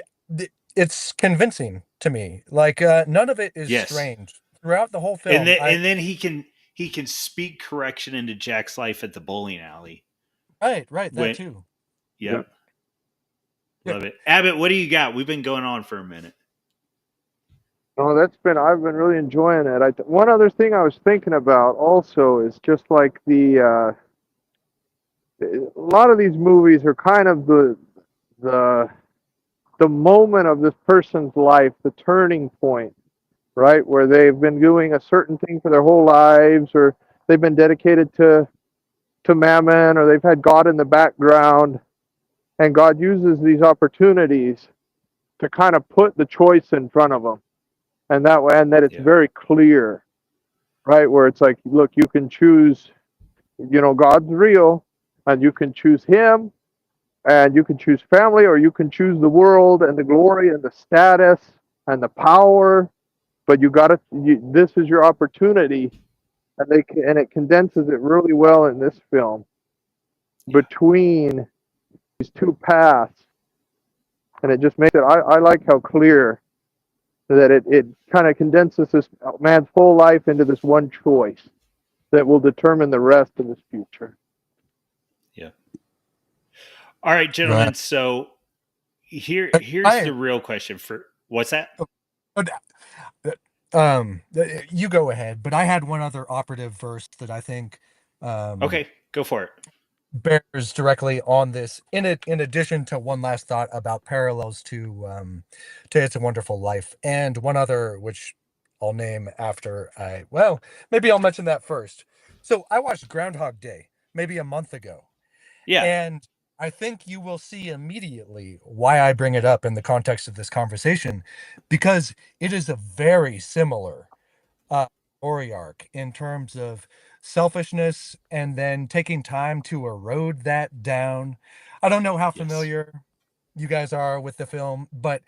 it's convincing to me. Like, none of it is Yes. strange throughout the whole film. And then he can speak correction into Jack's life at the bowling alley. Right, that When too. Yeah. Yep. Love it. Abbott, what do you got? We've been going on for a minute. No, I've been really enjoying it. One other thing I was thinking about also is just like a lot of these movies are kind of the the moment of this person's life, the turning point, right? Where they've been doing a certain thing for their whole lives, or they've been dedicated to mammon, or they've had God in the background, and God uses these opportunities to kind of put the choice in front of them, and that way, and that it's Yeah. very clear, right? Where it's like, look, you can choose, God's real, and you can choose Him, and you can choose family, or you can choose the world and the glory and the status and the power. But this is your opportunity, and it condenses it really well in this film Yeah. between these two paths, and it just makes it. I like how clear that it kind of condenses this man's whole life into this one choice that will determine the rest of his future. Yeah. All right, Right. gentlemen. So here's I the real question for what's that? uh, you go ahead, but I had one other operative verse that I think um Okay, go for it. bears directly on this, in addition to one last thought about parallels to It's a Wonderful Life, and one other which I'll name after maybe I'll mention that first. So I watched Groundhog Day maybe a month ago, Yeah. and I think you will see immediately why I bring it up in the context of this conversation, because it is a very similar uh, story arc in terms of selfishness and then taking time to erode that down. I don't know how Yes. familiar you guys are with the film, but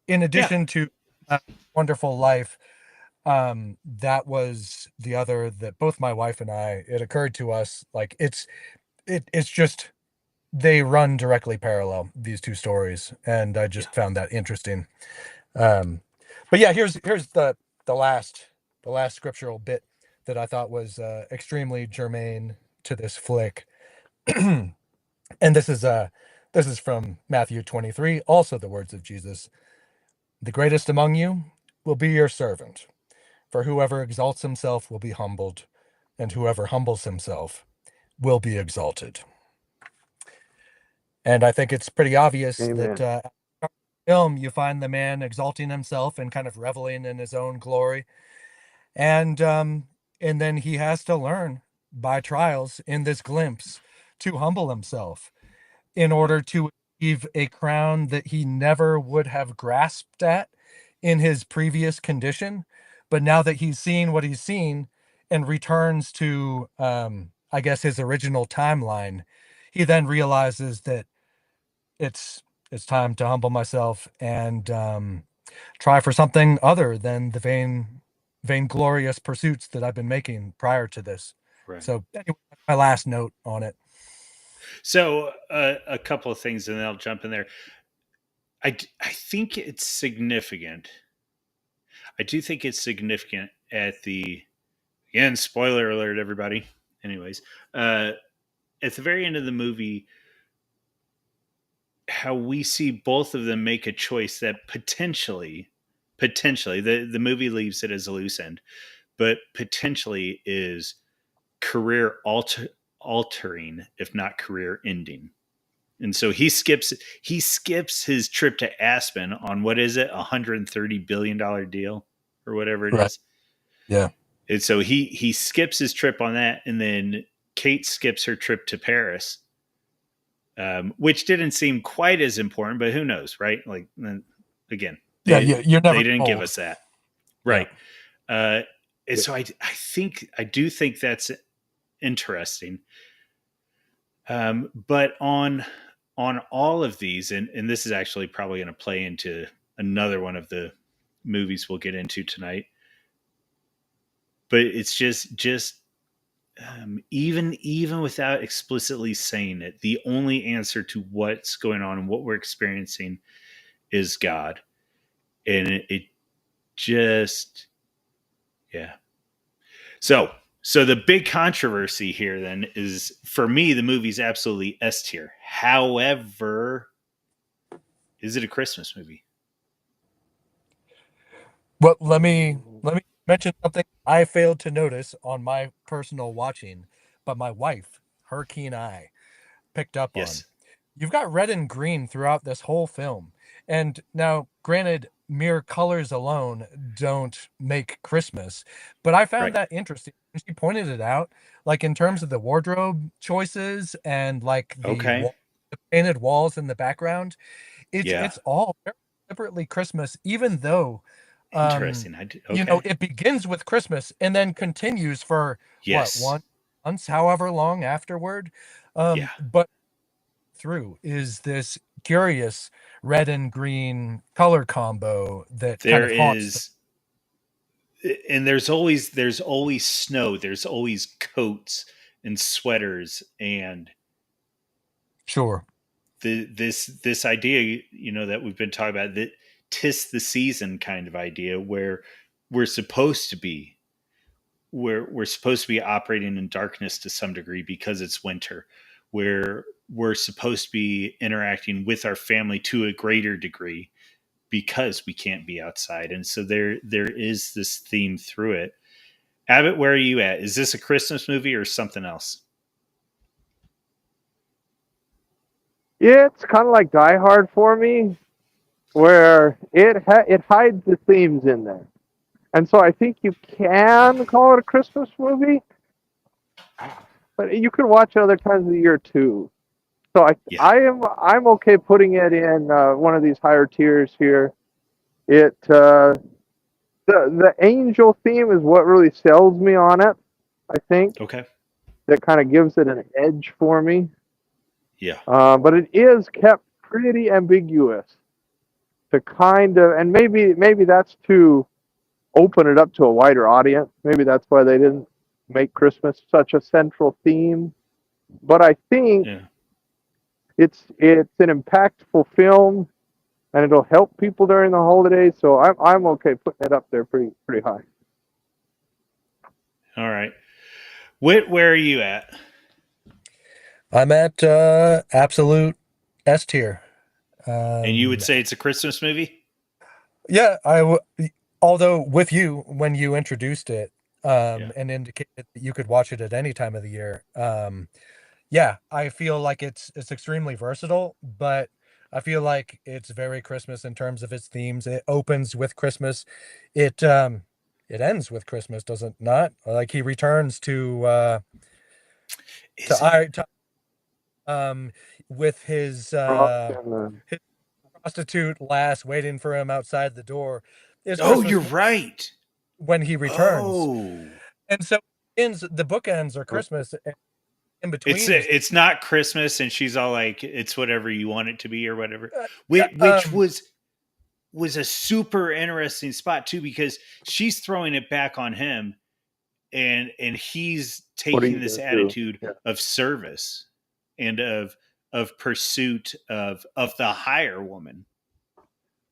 in Yeah. addition to uh, Wonderful Life, that was the other that both my wife and I, it occurred to us, like, it's just they run directly parallel, these two stories, and I just found that interesting. But yeah, here's the last the last scriptural bit that I thought was extremely germane to this flick. And this is from Matthew 23, also the words of Jesus. The greatest among you will be your servant, for whoever exalts himself will be humbled, and whoever humbles himself will be exalted. And I think it's pretty obvious that Amen. film you find the man exalting himself and kind of reveling in his own glory, and then he has to learn by trials in this glimpse to humble himself in order to achieve a crown that he never would have grasped at in his previous condition. But now that he's seen what he's seen and returns to, I guess, his original timeline, he then realizes that it's it's time to humble myself and try for something other than the vainglorious pursuits that I've been making prior to this. Right. So anyway, my last note on it. So a couple of things, and then I'll jump in there. I think it's significant. I do think it's significant at the, again, spoiler alert, everybody. Anyways, at the very end of the movie, how we see both of them make a choice that potentially, the movie leaves it as a loose end, but potentially is career altering, if not career ending. And so he skips his trip to Aspen on, what is it, $130 billion deal or whatever it Right. is. Yeah. And so he skips his trip on that, and then Kate skips her trip to Paris, which didn't seem quite as important, but who knows, right? Like, again, Yeah, you're never they didn't give told. us that, right? Yeah. And so I do think that's interesting. But on all of these, and this is actually probably going to play into another one of the movies we'll get into tonight. But it's just even without explicitly saying it, the only answer to what's going on and what we're experiencing is God, and it just, yeah. So the big controversy here then is, for me, the movie's absolutely S tier. However, is it a Christmas movie? Well, let me mention something I failed to notice on my personal watching, but my wife, her keen eye, picked up on. Yes. You've got red and green throughout this whole film. And now, granted, mere colors alone don't make Christmas, but I found Right. that interesting. She pointed it out, like in terms of the wardrobe choices and like Okay. the painted walls in the background. Yeah. It's all very deliberately Christmas, even though Interesting. Okay. it begins with Christmas and then continues for what, Yes. months, however long afterward. Yeah. But through is this curious red and green color combo that kind There of haunts the is, and there's always snow. There's always coats and sweaters, and sure. this idea, that we've been talking about, that 'tis the season kind of idea, where we're supposed to be we're supposed to be operating in darkness to some degree because it's winter, where we're supposed to be interacting with our family to a greater degree because we can't be outside. And so there is this theme through it. Abbott, where are you at? Is this a Christmas movie or something else? Yeah, it's kind of like Die Hard for me, where it hides the themes in there, and so I think you can call it a Christmas movie, but you could watch it other times of the year too. So Yeah. I'm okay putting it in one of these higher tiers here. It the angel theme is what really sells me on it. I think Okay. that kind of gives it an edge for me. Yeah. But it is kept pretty ambiguous to kind of, and maybe that's to open it up to a wider audience. Maybe that's why they didn't make Christmas such a central theme. But I think Yeah. it's an impactful film, and it'll help people during the holidays. So I'm okay putting it up there pretty high. All right. Whit, where are you at? I'm at absolute S tier. And you would say it's a Christmas movie? Yeah, although with you when you introduced it Yeah. and indicated that you could watch it at any time of the year. Yeah, I feel like it's extremely versatile, but I feel like it's very Christmas in terms of its themes. It opens with Christmas. It ends with Christmas, does it not? Like he returns Is to it? I to, with Rock and, his prostitute lass waiting for him outside the door. Is Oh, Christmas you're right. when he returns. Oh. And so ends the bookends are Christmas, and in between is It's not Christmas, and she's all like, "It's whatever you want it to be," or whatever. yeah, Which was a super interesting spot too, because she's throwing it back on him, and he's what are taking you this gonna do? attitude Yeah. of service and of pursuit of the higher woman.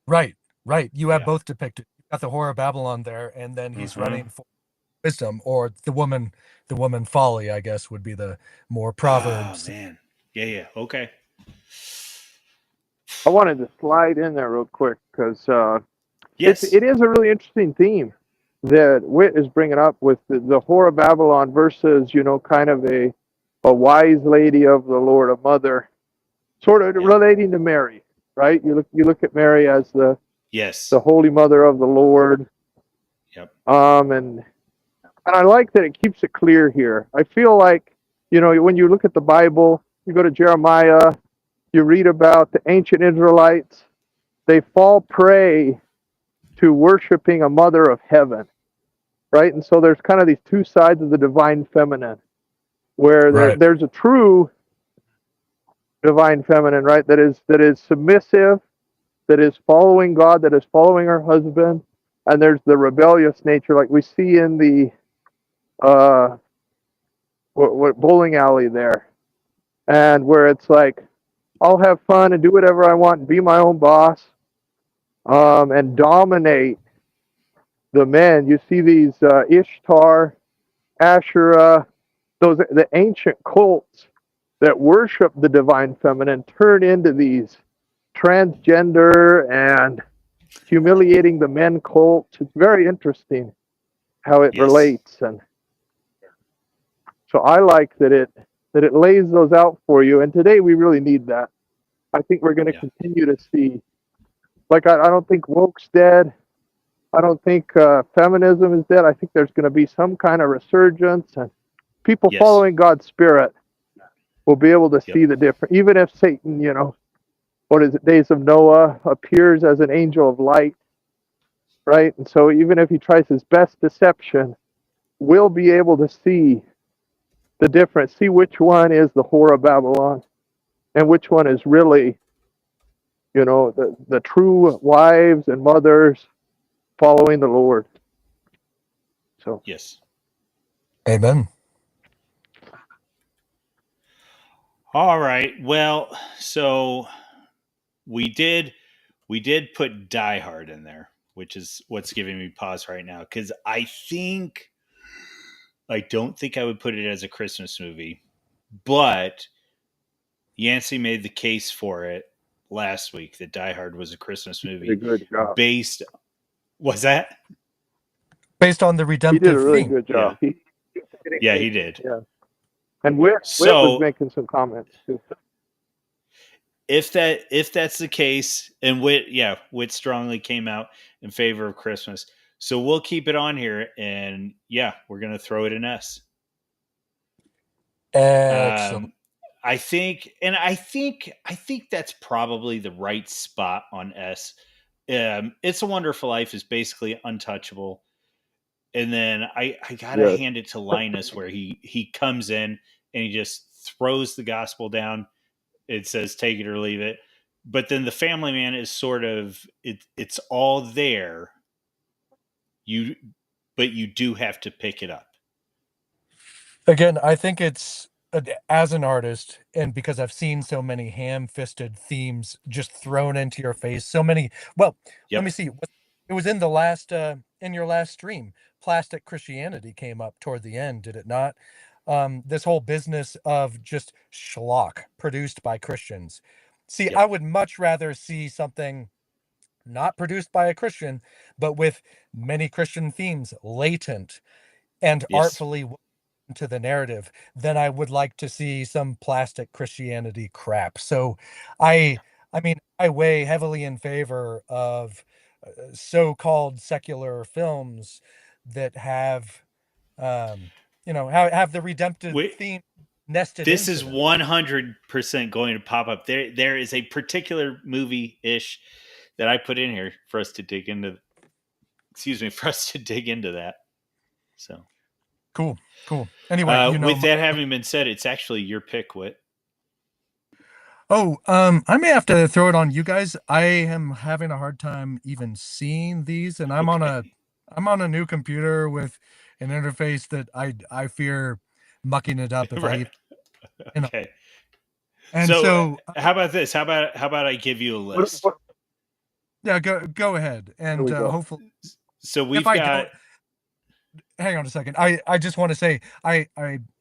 right, right. You have Yeah. both depicted. You got the horror of Babylon there, and then he's Uh-huh. running for wisdom, or the woman folly, I guess, would be the more Oh proverbs. man. Yeah, yeah. Okay. I wanted to slide in there real quick because Yes. it is a really interesting theme that Witt is bringing up with the whore of Babylon versus kind of a wise lady of the Lord, a mother, sort of Yep. relating to Mary, right? You look at Mary as the Yes. holy mother of the Lord, Yep. and I like that it keeps it clear here. I feel like when you look at the Bible, you go to Jeremiah, you read about the ancient Israelites, they fall prey to worshiping a mother of heaven, right? And so there's kind of these two sides of the divine feminine, where Right. there's a true divine feminine, right? That is submissive, that is following God, that is following her husband, and there's the rebellious nature, like we see in the what bowling alley there, and where it's like I'll have fun and do whatever I want, and be my own boss, and dominate the men. You see these Ishtar, Asherah, the ancient cults that worship the divine feminine turn into these transgender and humiliating the men cults. It's very interesting how it Yes. relates, and so I like that it lays those out for you. And today we really need that. I think we're going to Yeah. continue to see. Like I don't think woke's dead. I don't think feminism is dead. I think there's going to be some kind of resurgence, and people Yes. following God's spirit will be able to Yep. see the difference. Even if Satan, what is it, Days of Noah, appears as an angel of light, right? And so even if he tries his best deception, we'll be able to see the difference, see which one is the whore of Babylon and which one is really, the true wives and mothers following the Lord. So Yes. Amen. All right. Well, so we did put Die Hard in there, which is what's giving me pause right now, because I don't think I would put it as a Christmas movie, but Yancey made the case for it last week that Die Hard was a Christmas he did a movie good job. based. Was that? Based on the He did a redemptive really theme. good Yeah. job. He Yeah, he did. Yeah. And Whit was So making some comments too. if that's the case, and Whit strongly came out in favor of Christmas. So we'll keep it on here, and yeah, we're gonna throw it an S. Excellent. I think that's probably the right spot on S. It's a Wonderful Life is basically untouchable, and then I gotta Yes. hand it to Linus where he comes in and he just throws the gospel down. It says take it or leave it, but then the Family Man is sort of it's all there. But you do have to pick it up. Again, I think it's as an artist, and because I've seen so many ham-fisted themes just thrown into your face, so many. Well, let me Yep. see. It was in the last in your last stream. Plastic Christianity came up toward the end, did it not? This whole business of just schlock produced by Christians. See, I Yep. would much rather see something not produced by a Christian, but with many Christian themes latent and Yes. artfully into the narrative than I would like to see some plastic Christianity crap. So I I mean, I weigh heavily in favor of so-called secular films that have have the redemptive We, theme nested this into is them. 100% going to pop up. There is a particular movie ish that I put in here for us to dig into. Excuse me, for us to dig into that. So, Cool. Anyway, with that having been said, it's actually your pick, Whit. Oh, I may have to throw it on you guys. I am having a hard time even seeing these, and Okay. I'm on a new computer with an interface that I fear mucking it up if I Right. even, Okay. and So, so how about this? How about I give you a list? yeah, go ahead, There and we go. hopefully So if we've I got don't, hang on a second. I just want to say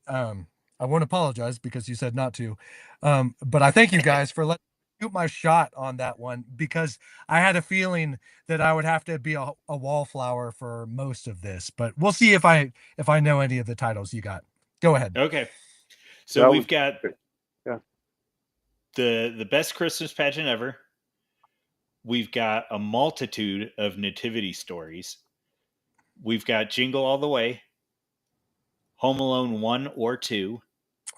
um I won't apologize because you said not to. But I thank you guys for letting me shoot my shot on that one because I had a feeling that I would have to be a wallflower for most of this. But we'll see if I know any of the titles you got. Go ahead. okay. So That was we've got good. Yeah. the best Christmas pageant ever. We've got a multitude of nativity stories. We've got Jingle All the Way, Home Alone 1 or 2,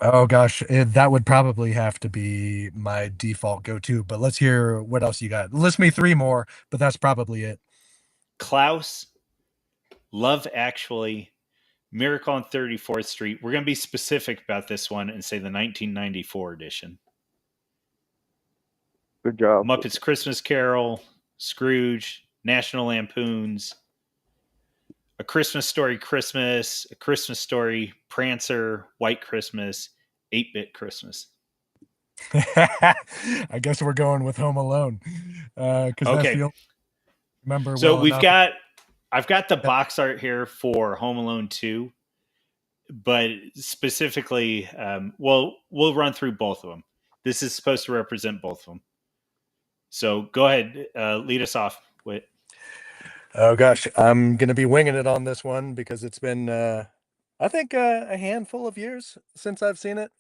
Oh gosh, that would probably have to be my default go-to. But let's hear what else you got. List me three more, but that's probably it. Klaus, Love Actually, Miracle on 34th Street. We're going to be specific about this one and say the 1994 edition. Good job. Muppets Christmas Carol, Scrooge, National Lampoons, A Christmas Story Christmas, A Christmas Story, Prancer, White Christmas, 8-Bit Christmas. I guess we're going with Home Alone because that's Okay. the only I remember So well enough. I've got the box art here for Home Alone 2, but specifically, we'll run through both of them. This is supposed to represent both of them. So go ahead, lead us off with. Oh gosh, I'm gonna be winging it on this one because it's been, I think, a handful of years since I've seen it.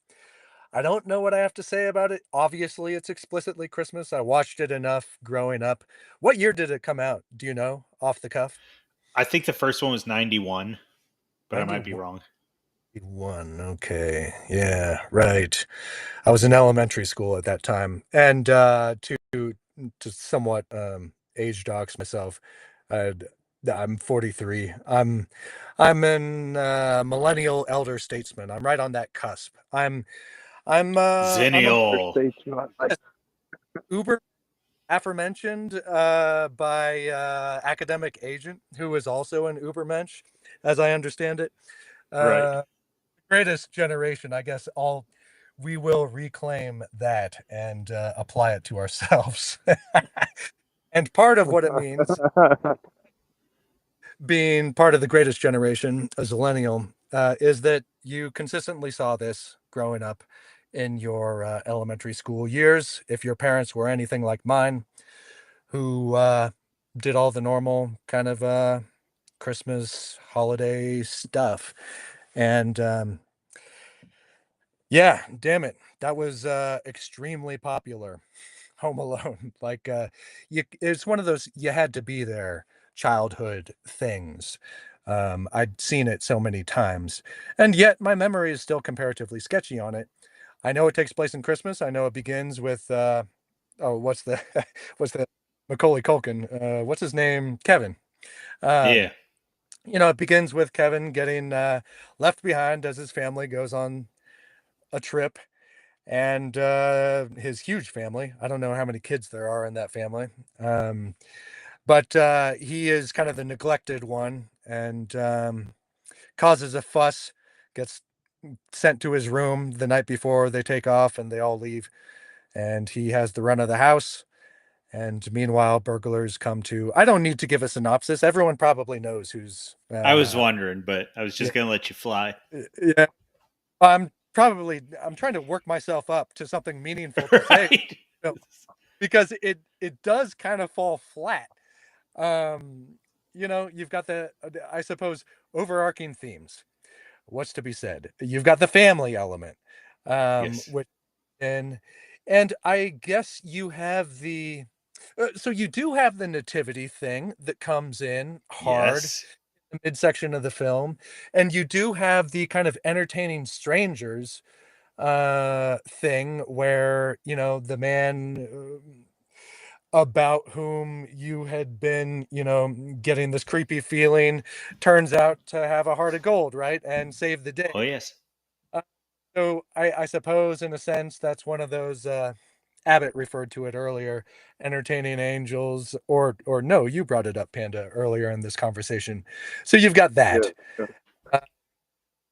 I don't know what I have to say about it. Obviously, it's explicitly Christmas. I watched it enough growing up. What year did it come out? Do you know off the cuff? I think the first one was 91, but I might be 91. wrong. Okay. Yeah, right. I was in elementary school at that time. And to somewhat age dox myself, I'd, I'm 43. I'm an millennial elder statesman. I'm right on that cusp. I'm a Zennial. Statesman. uber aforementioned by academic agent who is also an ubermensch, as I understand it. Right. Uh, Greatest generation, I guess. All we will reclaim that and apply it to ourselves. And part of what it means being part of the greatest generation as a millennial is that you consistently saw this growing up in your elementary school years. If your parents were anything like mine, who did all the normal kind of Christmas holiday stuff. And yeah, damn it. That was extremely popular. Home Alone. Like it's one of those you had to be there childhood things. I'd seen it so many times. And yet my memory is still comparatively sketchy on it. I know it takes place in Christmas. I know it begins with what's the what's the Macaulay Culkin? What's his name? Kevin. Um, Yeah. it begins with Kevin getting left behind as his family goes on a trip and his huge family. I don't know how many kids there are in that family. But he is kind of the neglected one and causes a fuss, gets sent to his room the night before they take off, and they all leave, and he has the run of the house. And meanwhile, burglars come to. I don't need to give a synopsis. Everyone probably knows who's. I was wondering, but I was Yeah, just going to let you fly. yeah. I'm trying to work myself up to something meaningful to say, Right? you know, because it does kind of fall flat. You've got I suppose, overarching themes. What's to be said? You've got the family element, Yes. which and I guess you have so you do have the nativity thing that comes in hard Yes. in the midsection of the film, and you do have the kind of entertaining strangers thing where the man about whom you had been getting this creepy feeling turns out to have a heart of gold, right, and save the Oh, day. yes. So I suppose in a sense that's one of those Abbott referred to it earlier, entertaining angels, or no, you brought it up, Panda, earlier in this conversation. So you've got Yeah. that. Yeah. uh,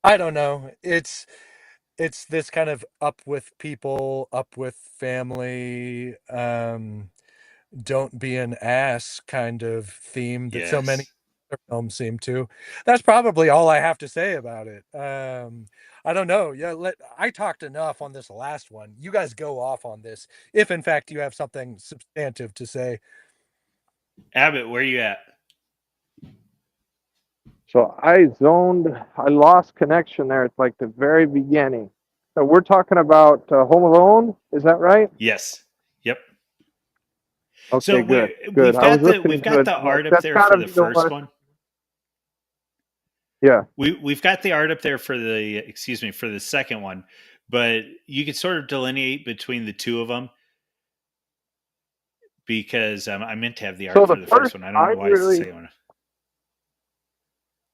I don't know, it's this kind of up with people, up with family, don't be an ass kind of theme that so many Yes. other films seem to. That's probably all I have to say about it. I don't know. Yeah, I talked enough on this last one. You guys go off on this, if in fact you have something substantive to say. Abbott, where you at? So I lost connection there at like the very beginning. So we're talking about Home Alone, is that right? Yes. Yep. So Okay, good, good. we've I was got listening to the it. I'm like, art up that's there got for to the be the first one. one. Yeah. We've got the art up there for for the second one, but you could sort of delineate between the two of them because I meant to have the So art the for the first first, one. I don't I know why it's the really, second one.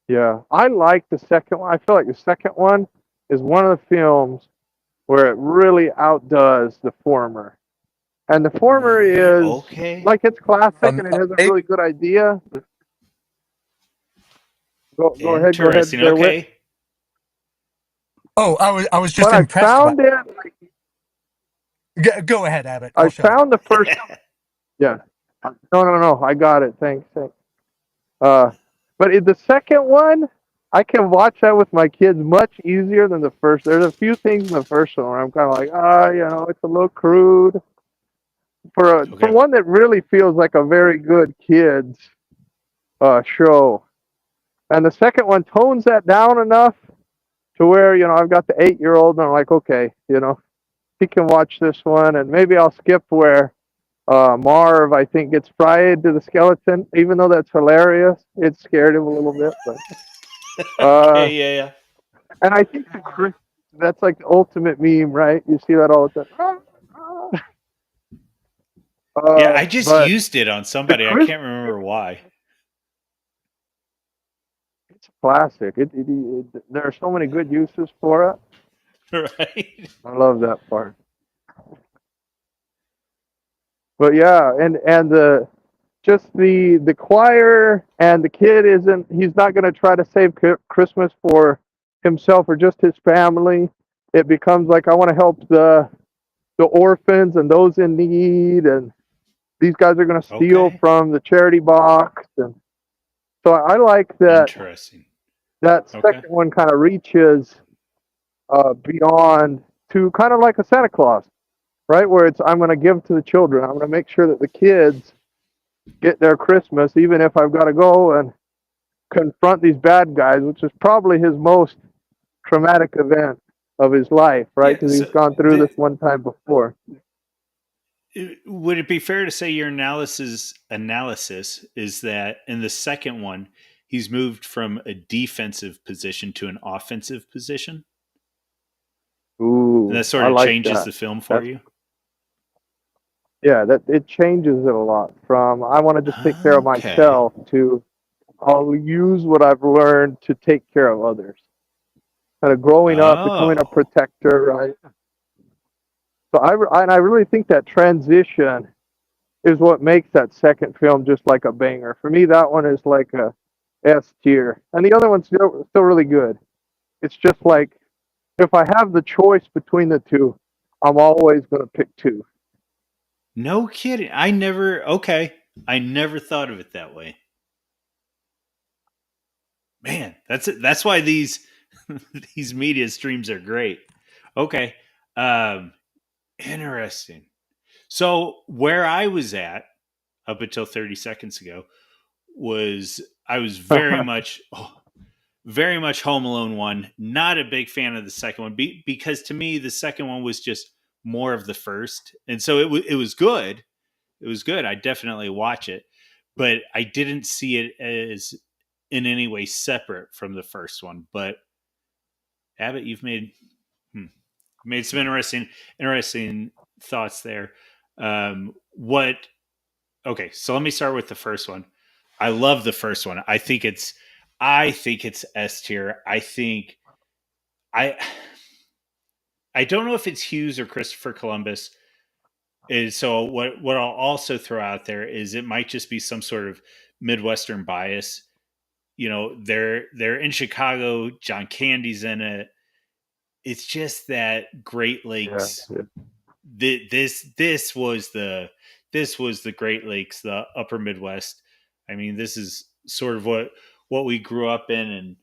yeah, I like the second one. I feel like the second one is one of the films where it really outdoes the former. And the former is Okay. like it's classic and it has a Maybe. really good idea. Go ahead, go ahead Interesting. there, Whit. Okay. Oh, I was just But I impressed by. found it. Go ahead, Abbott. I I'll shut up. found the first. Yeah. No. I got it. Thanks. Uh, but in the second one, I can watch that with my kids much easier than the first. There's a few things in the first one where I'm kind of like, it's a little crude for Okay. one that really feels like a very good kids show. And the second one tones that down enough to where I've got the 8-year-old and I'm like, okay, he can watch this one, and maybe I'll skip where Marv, I think, gets fried to the skeleton, even though that's hilarious. It scared him a little bit, but uh, Okay. Yeah. and I think that's like the ultimate meme, right? You see that all the time. Yeah. I just But used it on the somebody. I Chris, can't remember why. it's a classic. There are so many good uses for it. Right. I love that part. But yeah, and just the choir and the kid he's not going to try to save Christmas for himself or just his family. It becomes like, I want to help the orphans and those in need, and these guys are going to steal Okay. from the charity box. And so I like Interesting. that Okay. second one kind of reaches beyond to kind of like a Santa Claus, right, where it's, I'm going to give to the children, I'm going to make sure that the kids get their Christmas, even if I've got to go and confront these bad guys, which is probably his most traumatic event of his life, right? Yeah. Because So he's gone through this one time before. would it be fair to say your analysis is that in the second one he's moved from a defensive position to an offensive position, and that Ooh, sort I of like changes that. the film for That's you? Yeah, that it changes it a lot from I want to just take care of Okay. myself to I'll use what I've learned to take care of others. Kind of growing up, becoming a Oh. protector, right? So I really think that transition is what makes that second film just like a banger. For me, that one is like a S tier, and the other one's still really good. It's just like if I have the choice between the two, I'm always going to pick two. No kidding. I never thought of it that way. Man, that's it. That's why these these media streams are great. Okay. Um Interesting. So where I was at up until 30 seconds ago was I was very much Home Alone 1. Not a big fan of the second one because to me the second one was just more of the first. And so it was good. It was good. I definitely watch it, but I didn't see it as in any way separate from the first one. But Abbott, you've made some interesting thoughts there. What? Okay, so let me start with the first one. I love the first one. I think it's S tier. I I don't know if it's Hughes or Christopher Columbus. Is so what I'll also throw out there is it might just be some sort of Midwestern bias. You know, they're in Chicago. John Candy's in it. It's just that Great Lakes. Yeah. This was the Great Lakes, the Upper Midwest. I mean, this is sort of what we grew up in,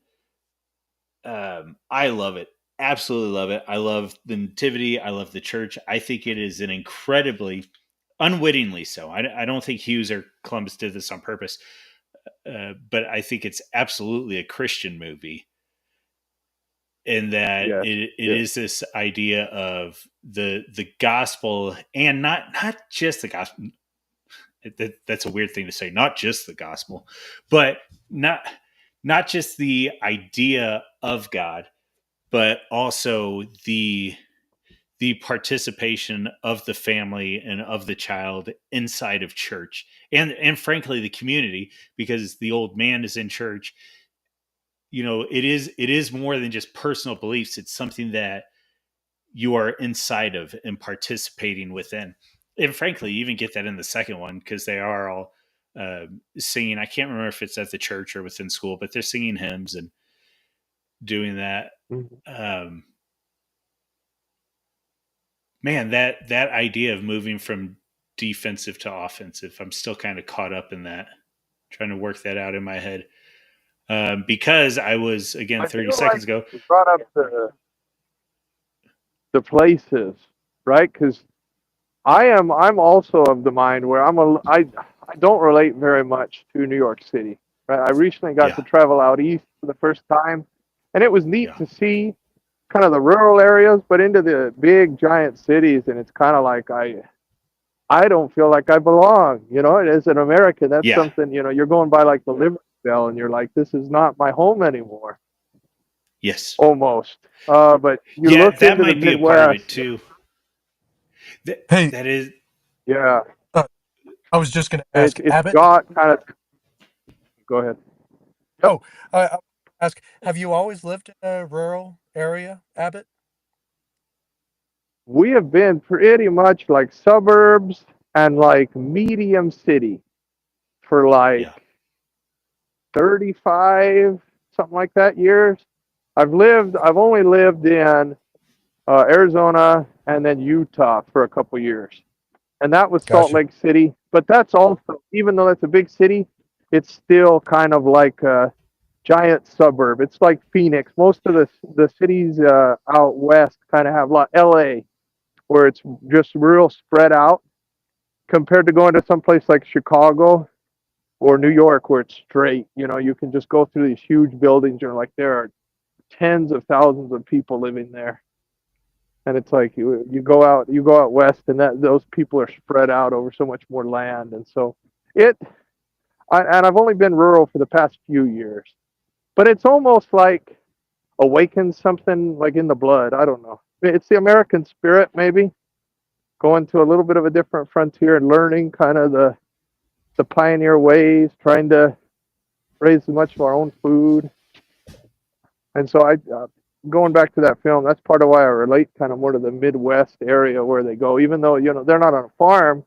and I love it. Absolutely love it. I love the nativity. I love the church. I think it is an incredibly, unwittingly so. I don't think Hughes or Columbus did this on purpose, but I think it's absolutely a Christian movie in that Yes. it is this idea of the gospel, and not just the gospel. That's a weird thing to say. Not just the gospel, but not just the idea of God, but also the participation of the family and of the child inside of church, and frankly the community, because the old man is in church. You know, it is more than just personal beliefs. It's something that you are inside of and participating within. And frankly, you even get that in the second one because they are all singing. I can't remember if it's at the church or within school, but they're singing hymns and doing that. Mhm. Man, that idea of moving from defensive to offensive, I'm still kind of caught up in that, trying to work that out in my head. Because I was, again, I 30 feel like seconds ago. you brought up the places, right? Because I'm also of the mind where I don't relate very much to New York City. Right? I recently got Yeah. to travel out east for the first time, and it was neat Yeah. to see kind of the rural areas, but into the big giant cities, and it's kind of like I don't feel like I belong. You know, as an American, that's Yeah. something. You know, you're going by like the Liberty Bell, and you're like, this is not my home anymore. Yes. Almost. But you Yeah, look that into the might be a part of Midwest. it too. Hey, That is, Yeah, I was just going to ask it's Abbott. got kind of. Go ahead. Oh, I ask, have you always lived in a rural area, Abbott? We have been pretty much like suburbs and like medium city for like yeah. 35, something like that years. I've only lived in Arizona and then Utah for a couple years. And that was Salt Gotcha. Lake City. But that's also, even though that's a big city, it's still kind of like a giant suburb. It's like Phoenix. Most of the cities out west kind of have like LA, where it's just real spread out compared to going to some place like Chicago or New York where it's straight. You know, you can just go through these huge buildings and like there are tens of thousands of people living there. And it's like you go out west and that those people are spread out over so much more land. And so it and I've only been rural for the past few years. But it's almost like awakens something like in the blood. I don't know. It's the American spirit maybe going to a little bit of a different frontier and learning kind of the pioneer ways, trying to raise as much of our own food. And so going back to that film, that's part of why I relate kind of more to the Midwest area where they go, even though, you know, they're not on a farm,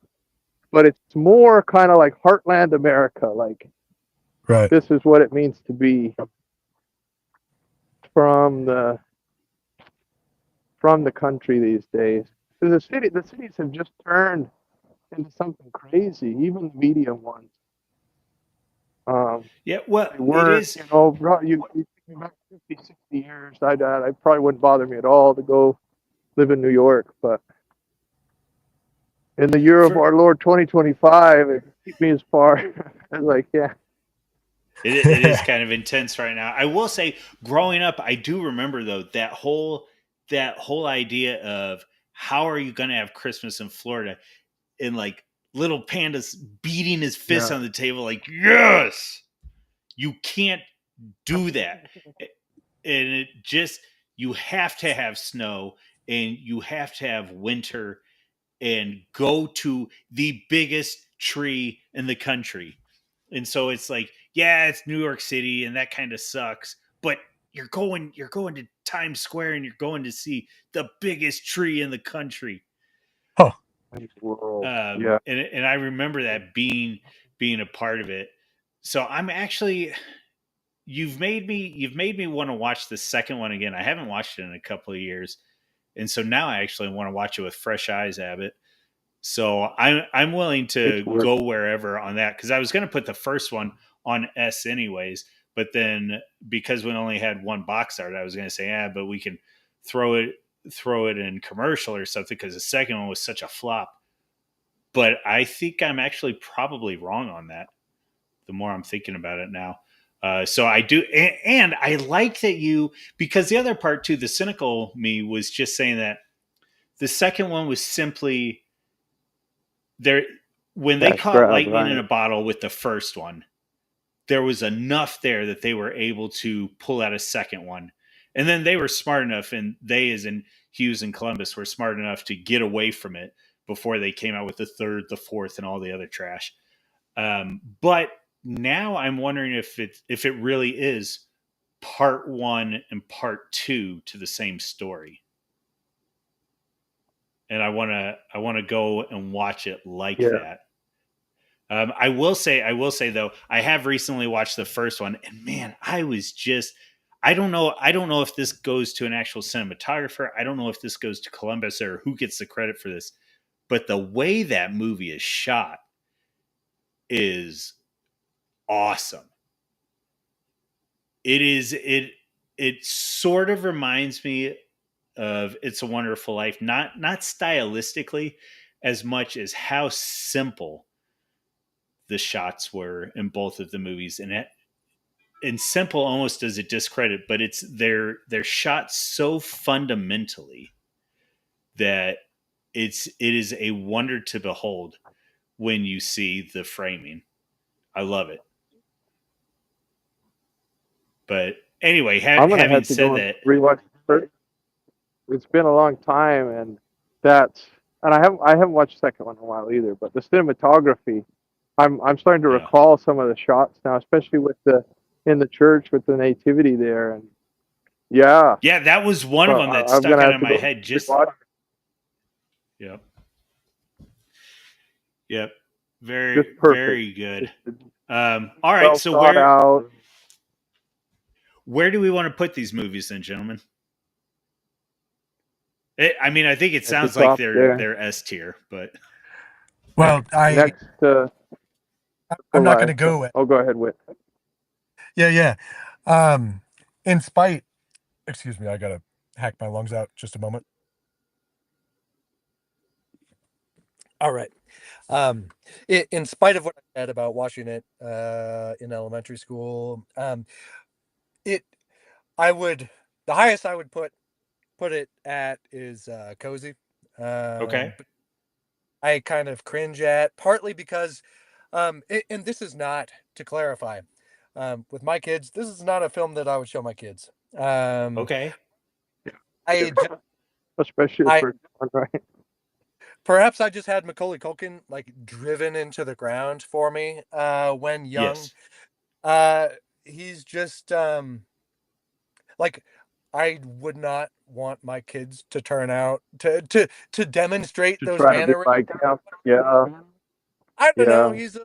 but it's more kind of like heartland America. Like Right. this is what it means to be from from the country these days. Because the cities have just turned into something crazy. Even the medium ones. Yeah, well, They it weren't, is. you take me back 50, 60 years. I probably wouldn't bother me at all to go live in New York, but in the year of For our Lord 2025, it keep me as far as I can. it is kind of intense right now. I will say, growing up, I do remember though that whole idea of how are you going to have Christmas in Florida, and like little Panda's beating his fist Yeah. on the table, like, yes, you can't do that. And it just, you have to have snow and you have to have winter and go to the biggest tree in the country. And so it's like, yeah, it's New York City and that kind of sucks, but you're going to Times Square and you're going to see the biggest tree in the country. Oh, World. Yeah. And I remember that being a part of it. So I'm actually, you've made me want to watch the second one again. I haven't watched it in a couple of years, and so now I actually want to watch it with fresh eyes, Abbott. So I'm willing It's to worth. go wherever on that, because I was going to put the first one on S anyways, but then because we only had one box art, I was going to say, yeah, but we can throw it in commercial or something, because the second one was such a flop. But I think I'm actually probably wrong on that. The more I'm thinking about it now. So I do, and I like that because the other part too, the cynical me was just saying that the second one was simply there. When they Cash caught grab, lightning in right? a bottle with the first one, there was enough there that they were able to pull out a second one. And then they were smart enough, and they, as in Hughes and Columbus, were smart enough to get away from it before they came out with the third, the fourth, and all the other trash. But now I'm wondering if it really is part one and part two to the same story. And I want to go and watch it like Yeah. that. I will say though, I have recently watched the first one, and man, I don't know if this goes to an actual cinematographer. I don't know if this goes to Columbus or who gets the credit for this, but the way that movie is shot is awesome. It sort of reminds me of It's a Wonderful Life, not stylistically as much as how simple the shots were in both of the movies. And simple almost does a discredit, but they're shot so fundamentally that it is a wonder to behold when you see the framing. I love it. But anyway, I'm gonna having have to said go and that, rewatch the first. It's been a long time, and I haven't watched the second one in a while either. But the cinematography, I'm starting to yeah. recall some of the shots now, especially with the in the church with the nativity there, and yeah. Yeah, that was one So of them that I'm stuck gonna out have in to my go head. Just rewatch. yep, yep, very Just perfect. very good. Just All right, well so thought out. where do we want to put these movies, then, gentlemen? I mean, I think it At the sounds like top there. they're S tier, but well, Next to I'm Full not going to Life. go with. Oh, go ahead, Whit. Yeah, yeah. Um, in spite, excuse me, I got to hack my lungs out just a moment. All right. Um, in spite of what I said about watching it in elementary school, it I would the highest I would put it at is cozy. okay. But I kind of cringe at partly because, and this is not to clarify, with my kids, this is not a film that I would show my kids. Okay. I just, Especially the I first one, right? perhaps I just had Macaulay Culkin like driven into the ground for me when young. Yes. Uh, he's just like I would not want my kids to turn out to demonstrate To those try to be mannerisms. like him. Yeah. I don't know. Yeah. He's a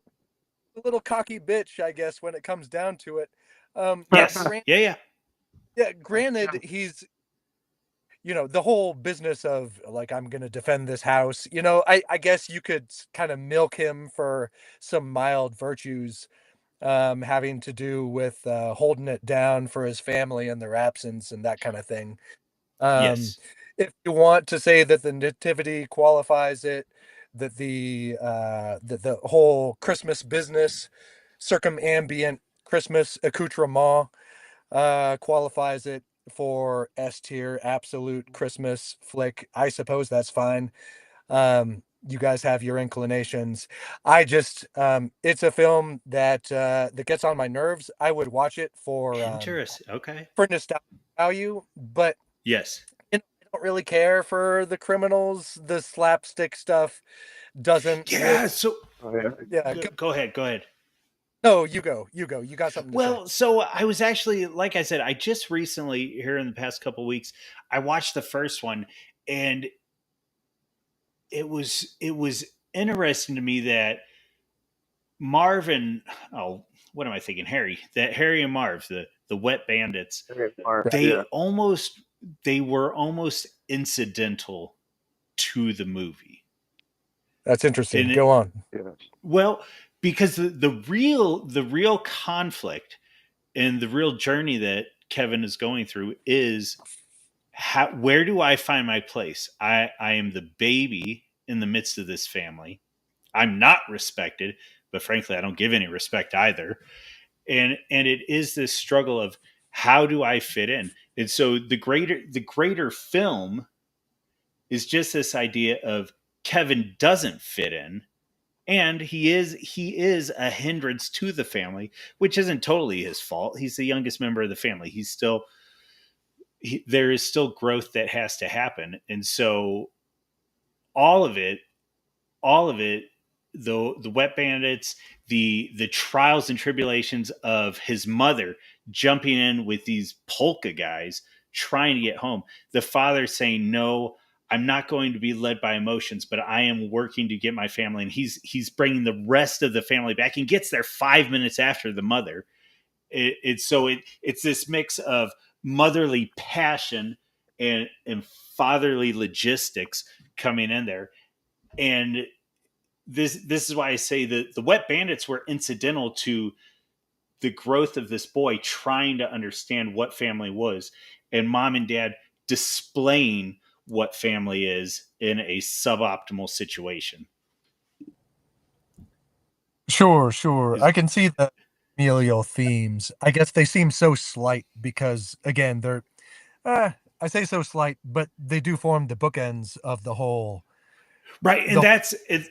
little cocky bitch, I guess, when it comes down to it. Yes. Yeah. Yeah. Yeah, granted, the whole business of like, I'm going to defend this house, I guess you could kind of milk him for some mild virtues, having to do with holding it down for his family in their absence and that kind of thing. Um, Yes. if you want to say that the nativity qualifies it, that the whole Christmas business, circumambient Christmas accoutrement, qualifies it for S tier absolute Christmas flick, I suppose that's fine. You guys have your inclinations. I just it's a film that gets on my nerves. I would watch it Interesting. Okay. for nostalgia value, but Yes. I don't really care for the criminals. The slapstick stuff doesn't Yeah. really. So Oh, yeah. Yeah, go ahead. Go ahead. no, you go. You got something to say. Well, so I was actually, like I said, I just recently, here in the past couple of weeks, I watched the first one, and it was interesting to me that Marvin, oh, what am I thinking? That Harry and Marv, the wet bandits, Very far. Right. they Yeah. almost they were almost incidental to the movie. That's interesting. And Go on. Yeah. well, because the real conflict and the real journey that Kevin is going through is where do I find my place? I am the baby in the midst of this family. I'm not respected, but frankly, I don't give any respect either. And it is this struggle of how do I fit in? And so the greater film is just this idea of Kevin doesn't fit in, and he is a hindrance to the family, which isn't totally his fault. He's the youngest member of the family. There is still growth that has to happen, and so all of it, all of it, the wet bandits, the trials and tribulations of his mother jumping in with these polka guys trying to get home, the father saying no, I'm not going to be led by emotions, but I am working to get my family. And he's bringing the rest of the family back and gets there 5 minutes after the mother. It's this mix of motherly passion and fatherly logistics coming in there. And this is why I say that the wet bandits were incidental to the growth of this boy trying to understand what family was, and mom and dad displaying what family is in a suboptimal situation. Sure. Is I can see the familial themes. I guess they seem so slight because, again, they're, I say so slight, but they do form the bookends of the whole. right, and The that's it.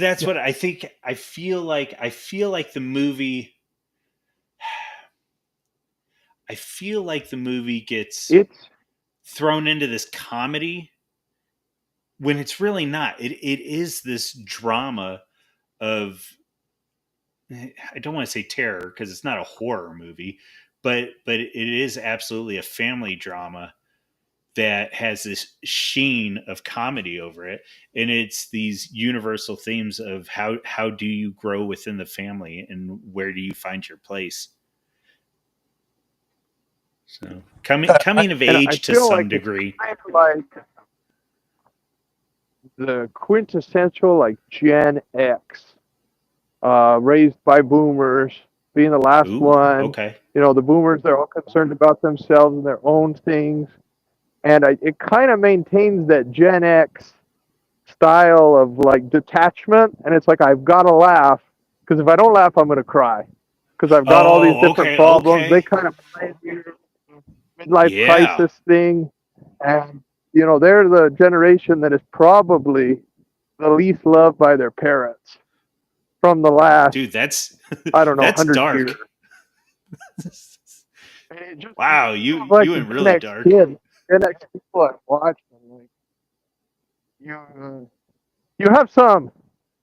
That's yeah, what I think. I feel like the movie. I feel like the movie gets It's thrown into this comedy when it's really not. It is this drama of, I don't want to say terror because it's not a horror movie, but it is absolutely a family drama that has this sheen of comedy over it, and it's these universal themes of how do you grow within the family and where do you find your place. So coming of and I age to feel some like it's degree. kind of like the quintessential like Gen X, raised by boomers, being the last Ooh, one. okay. The boomers, they're all concerned about themselves and their own things. And it kind of maintains that Gen X style of like detachment. And it's like, I've got to laugh because if I don't laugh, I'm going to cry because I've got all these Oh, different okay, problems. They okay. kind of play the midlife Yeah. crisis thing. And, they're the generation that is probably the least loved by their parents from the last, Dude, that's I don't know, that's 100 years. dark. And it just Wow, feels you like the went Gen really X dark. kids, Gen X people I watch them. Like, you have some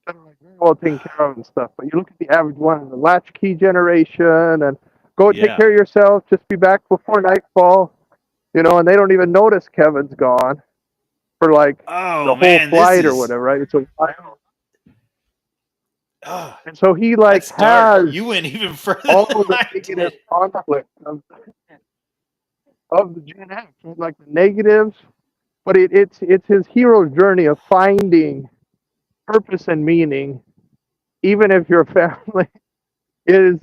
that are like very well taken care of and stuff, but you look at the average one, the latchkey generation, and go take Yeah. care of yourself, just be back before nightfall, and they don't even notice Kevin's gone for like the Oh whole man, this flight or is whatever, right? It's a while. oh, And so he like that's dark. has You went even further all than the I negative did. conflict of of the Gen X, like the negatives, but it's his hero's journey of finding purpose and meaning, even if your family is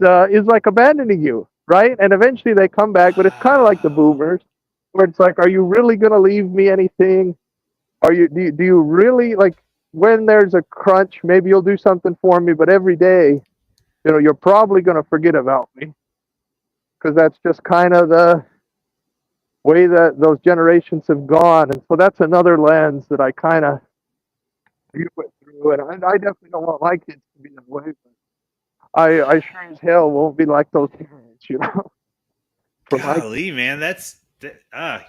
like abandoning you, right? And eventually they come back, but it's kind of like the Wow. boomers, where it's like, are you really gonna leave me anything? Are you do you really like when there's a crunch? Maybe you'll do something for me, but every day, you're probably gonna forget about me because that's just kind of the way that those generations have gone. And so that's another lens that I kind of view it through. And I definitely don't want my kids to be that way, but I sure as hell won't be like those parents. For my kids. Golly, man,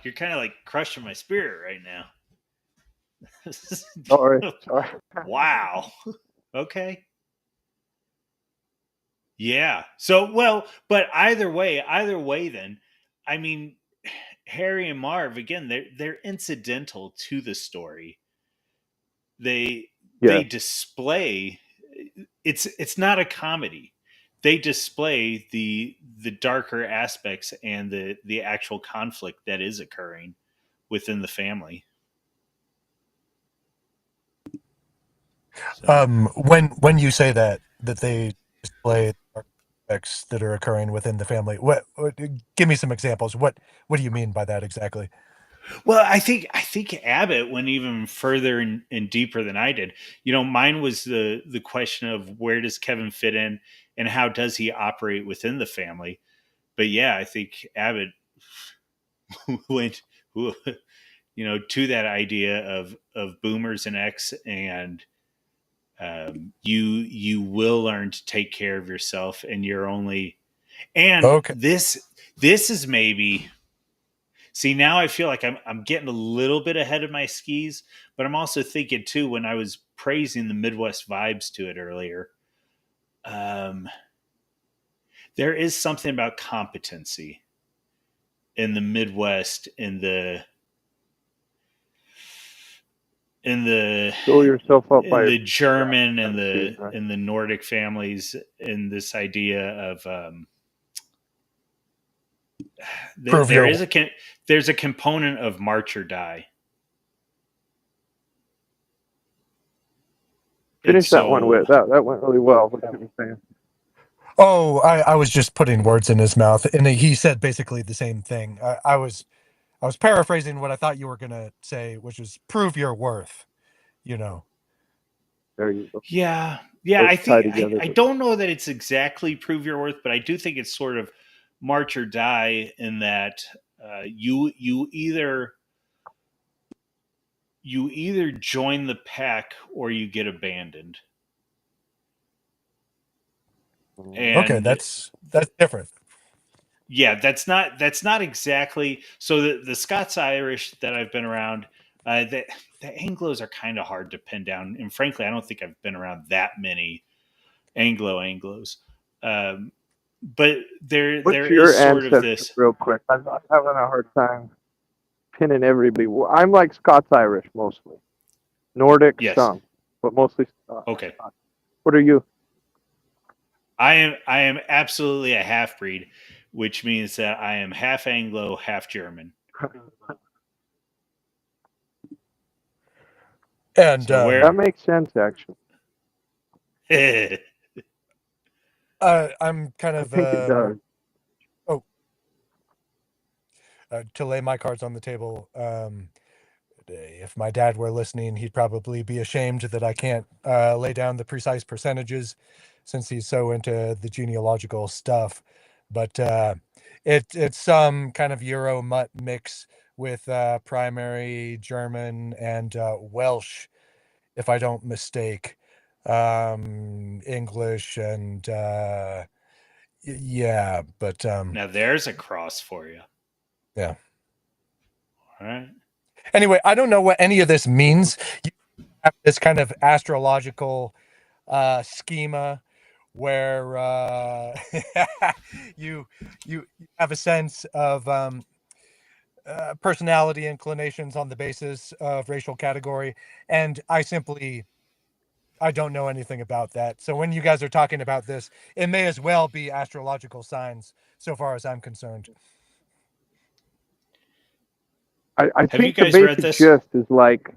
you're kind of like crushing my spirit right now. Sorry, sorry. Wow. Okay. Yeah. So, well, but either way, then, I mean, Harry and Marv again. They're incidental to the story. They Yes. display. It's not a comedy. They display the darker aspects and the actual conflict that is occurring within the family. So. When you say that they display aspects that are occurring within the family, what give me some examples. What do you mean by that exactly? Well, I think Abbott went even further and deeper than I did. Mine was the question of where does Kevin fit in and how does he operate within the family. But yeah, I think Abbott went, to that idea of boomers and X, and you will learn to take care of yourself, and you're only and Okay. this is maybe. See, now I feel like I'm getting a little bit ahead of my skis, but I'm also thinking too when I was praising the Midwest vibes to it earlier. Um, there is something about competency in the Midwest, in the Show yourself up by in your the German and bootstraps, the right? in the Nordic families, in this idea of Prove there your is there's a component of march or die, and Finish that one so with that went really well. What you were saying. Oh, I was just putting words in his mouth, and he said basically the same thing. I was paraphrasing what I thought you were gonna say, which was prove your worth. You know. There you go. yeah, yeah. Words I tie think together. I don't know that it's exactly prove your worth, but I do think it's sort of march or die in that you either join the pack or you get abandoned. Okay, And that's different. yeah, that's not exactly so. The Scots Irish that I've been around, the Anglos are kind of hard to pin down, and frankly, I don't think I've been around that many Anglos. Um, but there What's is your sort of ancestry, this. real quick? I'm having a hard time pinning everybody. I'm like Scots Irish mostly, Nordic Yes. some, but mostly Okay. Scots. What are you? I am absolutely a half breed, which means that I am half Anglo, half German. And So That makes sense, actually. I'm kind I of think it does. oh to lay my cards on the table. If my dad were listening, he'd probably be ashamed that I can't lay down the precise percentages since he's so into the genealogical stuff. But it's some kind of Euro mutt mix with primary German and Welsh, if I don't mistake. English and yeah, but Now there's a cross for you. yeah. All right. Anyway, I don't know what any of this means. You have this kind of astrological schema where you you have a sense of personality inclinations on the basis of racial category, and I don't know anything about that. So when you guys are talking about this, it may as well be astrological signs, so far as I'm concerned. I Have you think the guys read basic this? gist is like.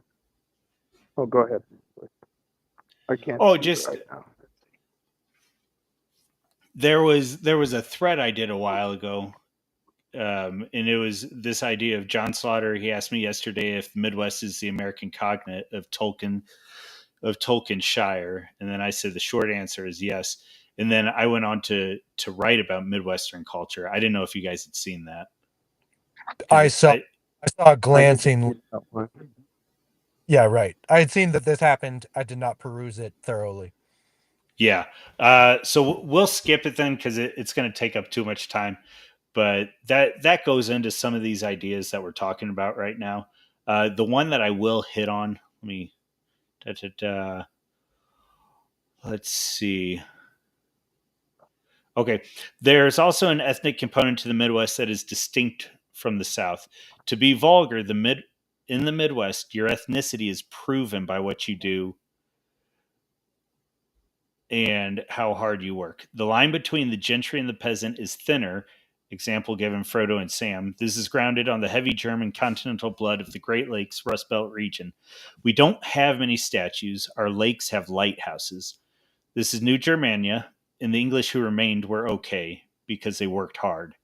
Oh, go ahead. I can't Oh, see it just right now. there was a thread I did a while ago, and it was this idea of John Slaughter. He asked me yesterday if the Midwest is the American cognate of Tolkien's Shire, and then I said the short answer is yes. And then I went on to write about Midwestern culture. I didn't know if you guys had seen that. I Because saw I didn't glancing. see that one. Yeah, right. I had seen that this happened. I did not peruse it thoroughly. yeah. So we'll skip it then because it's going to take up too much time. But that goes into some of these ideas that we're talking about right now. The one that I will hit on, let's see. Okay. There's also an ethnic component to the Midwest that is distinct from the South. To be vulgar, in the Midwest, your ethnicity is proven by what you do and how hard you work. The line between the gentry and the peasant is thinner. Example given Frodo and Sam. This is grounded on the heavy German continental blood of the Great Lakes Rust Belt region. We don't have many statues. Our lakes have lighthouses. This is New Germania, and the English who remained were okay because they worked hard.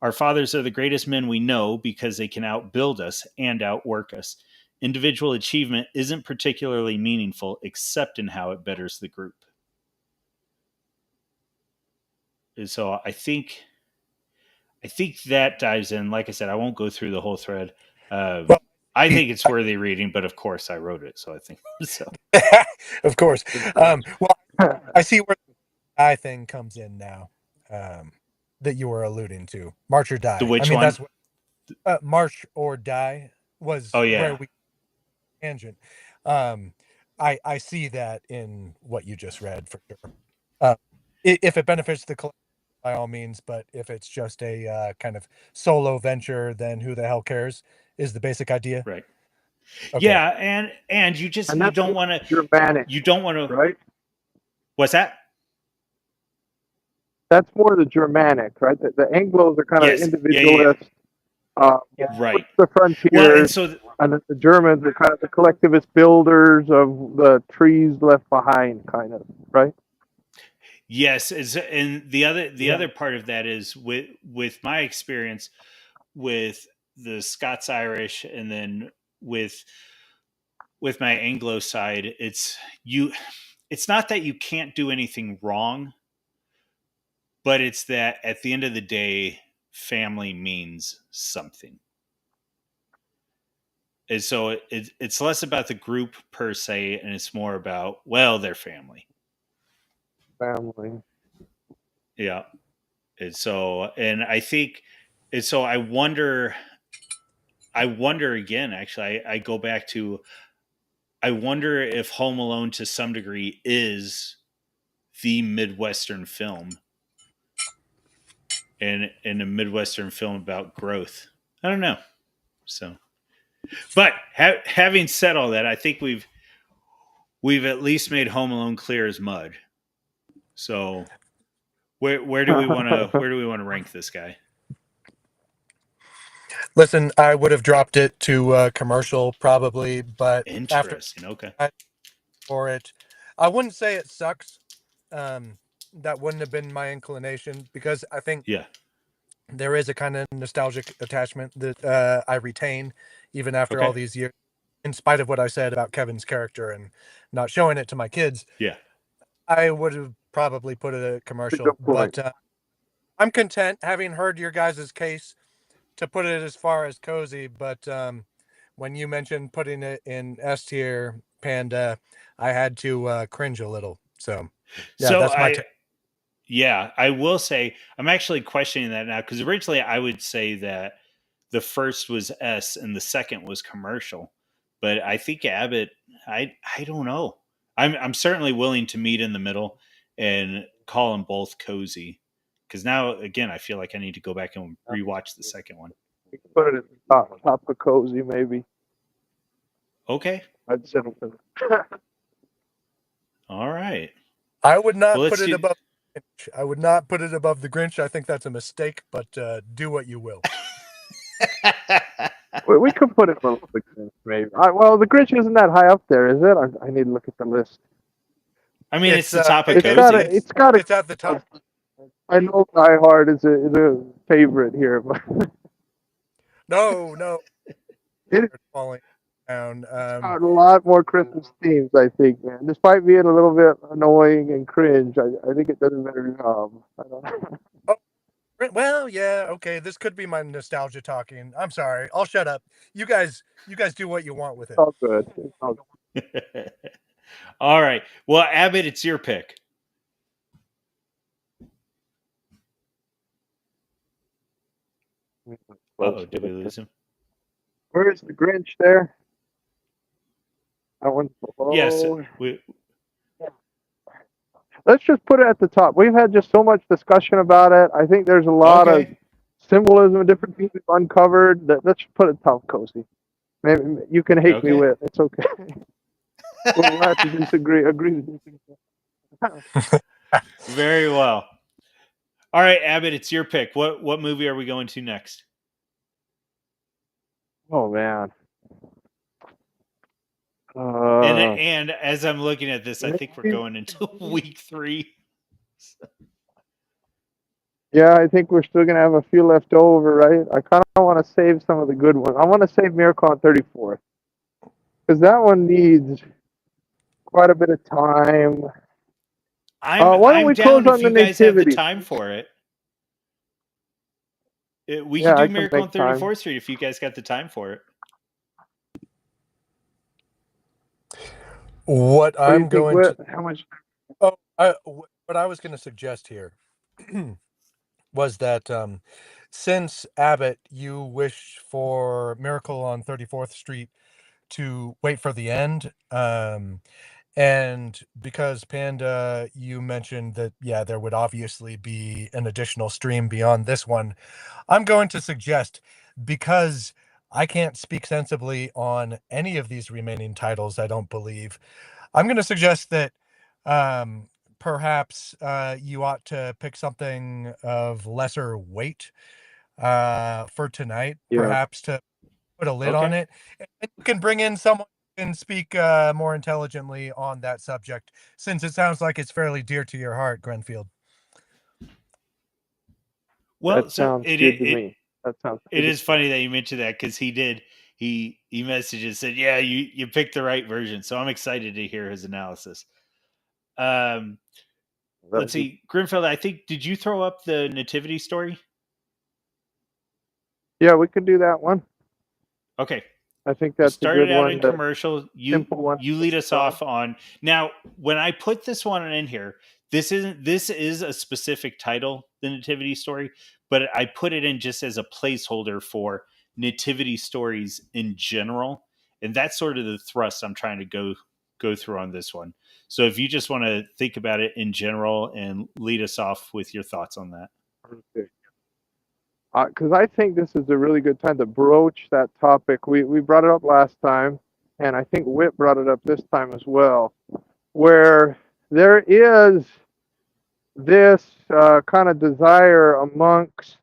Our fathers are the greatest men we know because they can outbuild us and outwork us. Individual achievement isn't particularly meaningful except in how it betters the group. And so I think that dives in. Like I said, I won't go through the whole thread. Well, I think it's worthy reading, but of course I wrote it, so I think so. of course. Well, I see where the die thing comes in now. That you were alluding to, March or The Die. I which mean, one? that's what March or Die was Oh where yeah, we tangent. Um, I see that in what you just read for sure. If it benefits the collective, by all means, but if it's just a kind of solo venture, then who the hell cares? Is the basic idea. right. Okay. Yeah, and And you that's don't more want to Germanic, you don't want to. right? What's that? That's more the Germanic, right? The Anglos are kind of Yes. Yeah. individualists, uh, Right. the Well, and frontiers, so and the Germans are kind of the collectivist builders of the trees left behind, kind of, right? yes, and the Yeah. other part of that is with my experience with the Scots Irish, and then with my Anglo side, it's not that you can't do anything wrong, but it's that at the end of the day, family means something. And so it's less about the group per se, and it's more about, well, their family. Family. Yeah. And so, and I think, and so I wonder again, actually, I go back to, I wonder if Home Alone to some degree is the Midwestern film, and a Midwestern film about growth. I don't know. So, but having said all that, I think we've at least made Home Alone clear as mud. So where do we want to rank this guy? Listen, I would have dropped it to commercial probably, but after Interesting. Okay. I for it, I wouldn't say it sucks. Um, that wouldn't have been my inclination because I think Yeah. there is a kind of nostalgic attachment that I retain even after all Okay. these years, in spite of what I said about Kevin's character and not showing it to my kids. Yeah. I would have probably put it a That's a commercial, good point. but I'm content having heard your guys' case to put it as far as cozy. But when you mentioned putting it in S tier Panda, I had to cringe a little. So yeah, So that's my take. yeah, I will say I'm actually questioning that now because originally I would say that the first was S and the second was commercial, but I think Abbott. I don't know. I'm certainly willing to meet in the middle and call them both cozy because now again I feel like I need to go back and rewatch the second one. We can put it at the top of cozy, maybe. Okay. I'd settle for All right. I would Well, not let's put it do. above. I would not put it above the Grinch. I think that's a mistake, but do what you will. We could put it below the Grinch, maybe. Well, the Grinch isn't that high up there, is it? I need to look at the list. I mean, it's the top of it- It's it- got a. cozy. it's It's got a. it's at the top. I know Die Hard is a favorite here, but No, it's falling down. got a lot more Christmas themes, I think, man. Despite being a little bit annoying and cringe, I think it does a better job. I don't know. Oh, well, yeah, okay. This could be my nostalgia talking. I'm sorry. I'll shut up. You guys do what you want with It's it. all good. It's all All right. Well, Abbott, it's your pick. good. Oh, did we lose him? Where is the Grinch there? That one's Yes. below. We, Let's just put it at the top. We've had just so much discussion about it. I think there's a lot of okay. symbolism and different things we've uncovered. Let's just put it top cozy. Maybe you can hate me Okay. with. It's okay. We'll have to disagree. Agree to disagree. Very well. All right, Abbott, it's your pick. What movie are we going to next? Oh man. And as I'm looking at this, I think we're going into week 3. Yeah, I think we're still gonna have a few left over, right? I kind of want to save some of the good ones. I want to save Miracle on 34th because that one needs quite a bit of time. Why don't I'm we close down if on the you guys have the Nativity? time for it. We can Yeah, I do can Miracle on make time. 34th Street if you guys got the time for it. What What do you I'm think, going Whit? to How much? what I was going to suggest here was that since Abbott, you wish for Miracle on 34th Street to wait for the end, and because Panda, you mentioned that, yeah, there would obviously be an additional stream beyond this one. I'm going to suggest, because I can't speak sensibly on any of these remaining titles, I don't believe. I'm going to suggest that perhaps you ought to pick something of lesser weight for tonight, Yeah. perhaps to put a lid on Okay. it. And you can bring in someone who can speak more intelligently on that subject, since it sounds like it's fairly dear to your heart, Grenfield. Well, That so sounds good to me. That sounds it good to is me. funny that you mentioned that because he messaged and said, "Yeah, you picked the right version." So I'm excited to hear his analysis. Um, let's see, Grimfield. I think did you throw up the nativity story? Yeah, we could do that one. Okay, I think we'll that's a start good it out one. in The commercial. simple one. You lead us off on now. When I put this one in here, this is a specific title, the nativity story, but I put it in just as a placeholder for nativity stories in general, and that's sort of the thrust I'm trying to go through on this one. So if you just want to think about it in general and lead us off with your thoughts on that. Because I think this is a really good time to broach that topic. We brought it up last time, and I think Whit brought it up this time as well, where there is this kind of desire amongst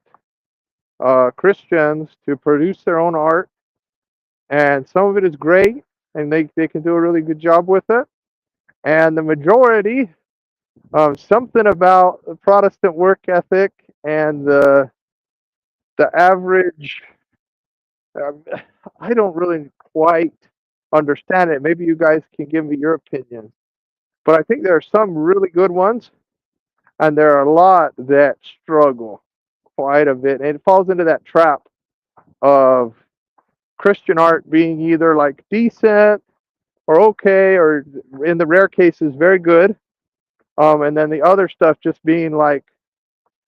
Christians to produce their own art, and some of it is great, and they can do a really good job with it. And the majority, something about the Protestant work ethic and the average, um, I don't really quite understand it. Maybe you guys can give me your opinion. But I think there are some really good ones, and there are a lot that struggle quite a bit. And it falls into that trap of Christian art being either like decent or okay, or in the rare cases, very good. And then the other stuff just being like,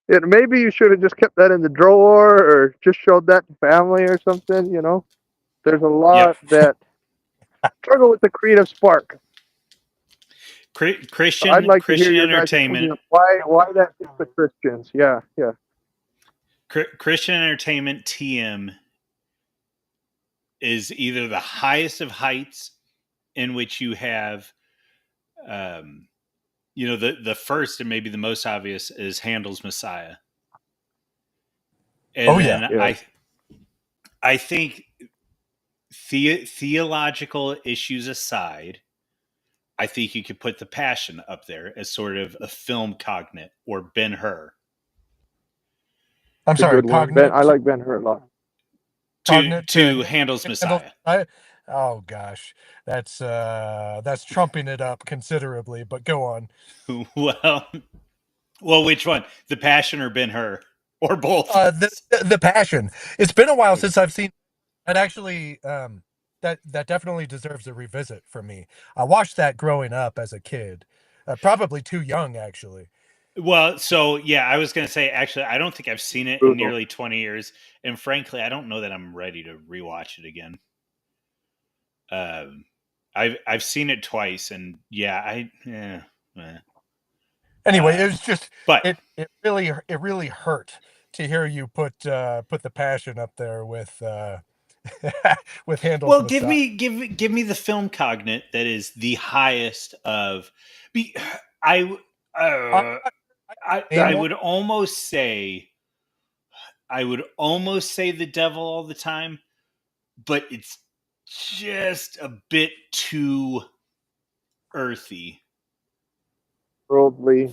maybe you should have just kept that in the drawer or just showed that to family or something, you know? There's a Yep. lot that struggle with the creative spark. I'd like to hear Christian your guys' entertainment. opinion. Why that hits the Christians? Yeah. Christian entertainment TM is either the highest of heights in which you have the first and maybe the most obvious is Handel's Messiah. And Oh, then yeah. Yeah. I think theological issues aside, I think you could put The Passion up there as sort of a film cognate or Ben-Hur. I'm It's a sorry, good one. Ben, I cognate like Ben Hur a lot. To Handel's handle. Messiah. Oh gosh, that's trumping it up considerably. But go on. well, which one? The Passion or Ben-Hur? Or both? The Passion. It's been a while since I've seen. That actually, that definitely deserves a revisit for me. I watched that growing up as a kid, probably too young actually. Well, so yeah, I was going to say, actually, I don't think I've seen it in Brutal. nearly 20 years. And frankly, I don't know that I'm ready to rewatch it again. I've seen it twice, and yeah, Anyway, it was just but it really hurt to hear you put the Passion up there with with Handel's well, give Messiah. me give me the film cognate that is the highest of. Be, I I, uh, I name one. would almost say the devil all the time, but it's just a bit too earthy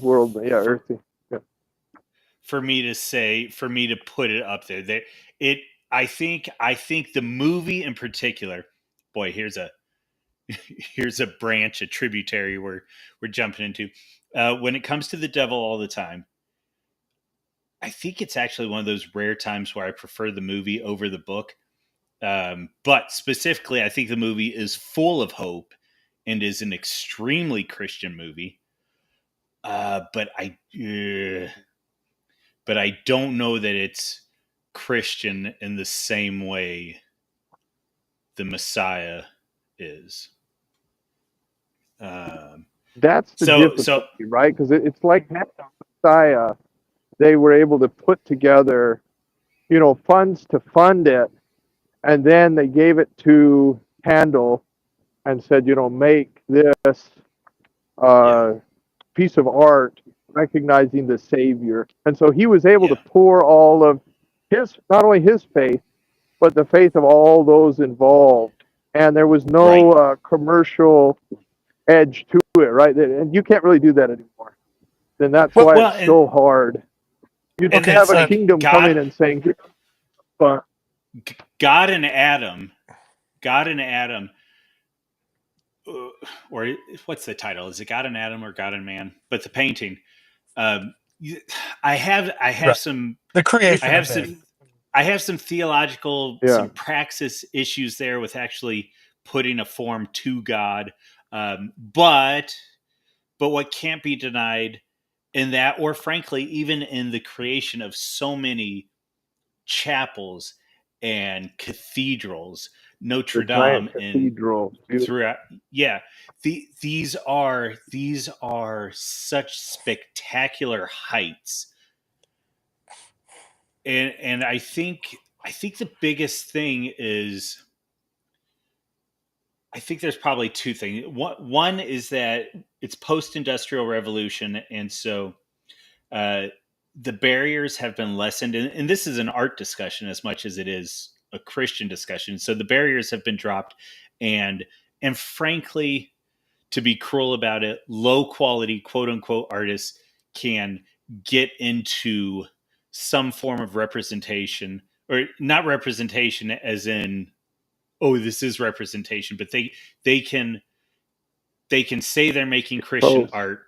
Worldly, yeah, for earthy. Yeah. me to put it up there. It I think the movie in particular, boy, here's a branch, a tributary we're jumping into. When it comes to the devil all the time, I think it's actually one of those rare times where I prefer the movie over the book. But specifically, I think the movie is full of hope and is an extremely Christian movie. But I don't know that it's Christian in the same way the Messiah is. That's the So difficulty, right? Because it's like Messiah, they were able to put together, funds to fund it, and then they gave it to Handel and said, make this yeah, piece of art recognizing the Savior. And so he was able to yeah, pour all of not only his faith, but the faith of all those involved. And there was no right. commercial edge to it, right? And you can't really do that anymore. Then that's Well, why Well, it's so hard. You don't and okay, have that's a like kingdom coming and saying, but God and Adam, God and Adam, or what's the title? Is it God and Adam or God and Man? But the painting, um, I have right. some, The I creation have of man. some, I have some theological, yeah, some praxis issues there with actually putting a form to God, but what can't be denied in that, or frankly, even in the creation of so many chapels and cathedrals, the Notre giant Dame and cathedral. throughout. Yeah, these are such spectacular heights, and I think the biggest thing is, I think there's probably two things. One is that it's post-industrial revolution, and so uh, the barriers have been lessened. And this is an art discussion as much as it is a Christian discussion. So the barriers have been dropped, and frankly, to be cruel about it, low quality quote unquote artists can get into some form of representation, or not representation as in, oh, this is representation, but they can say they're making Christian Close. art.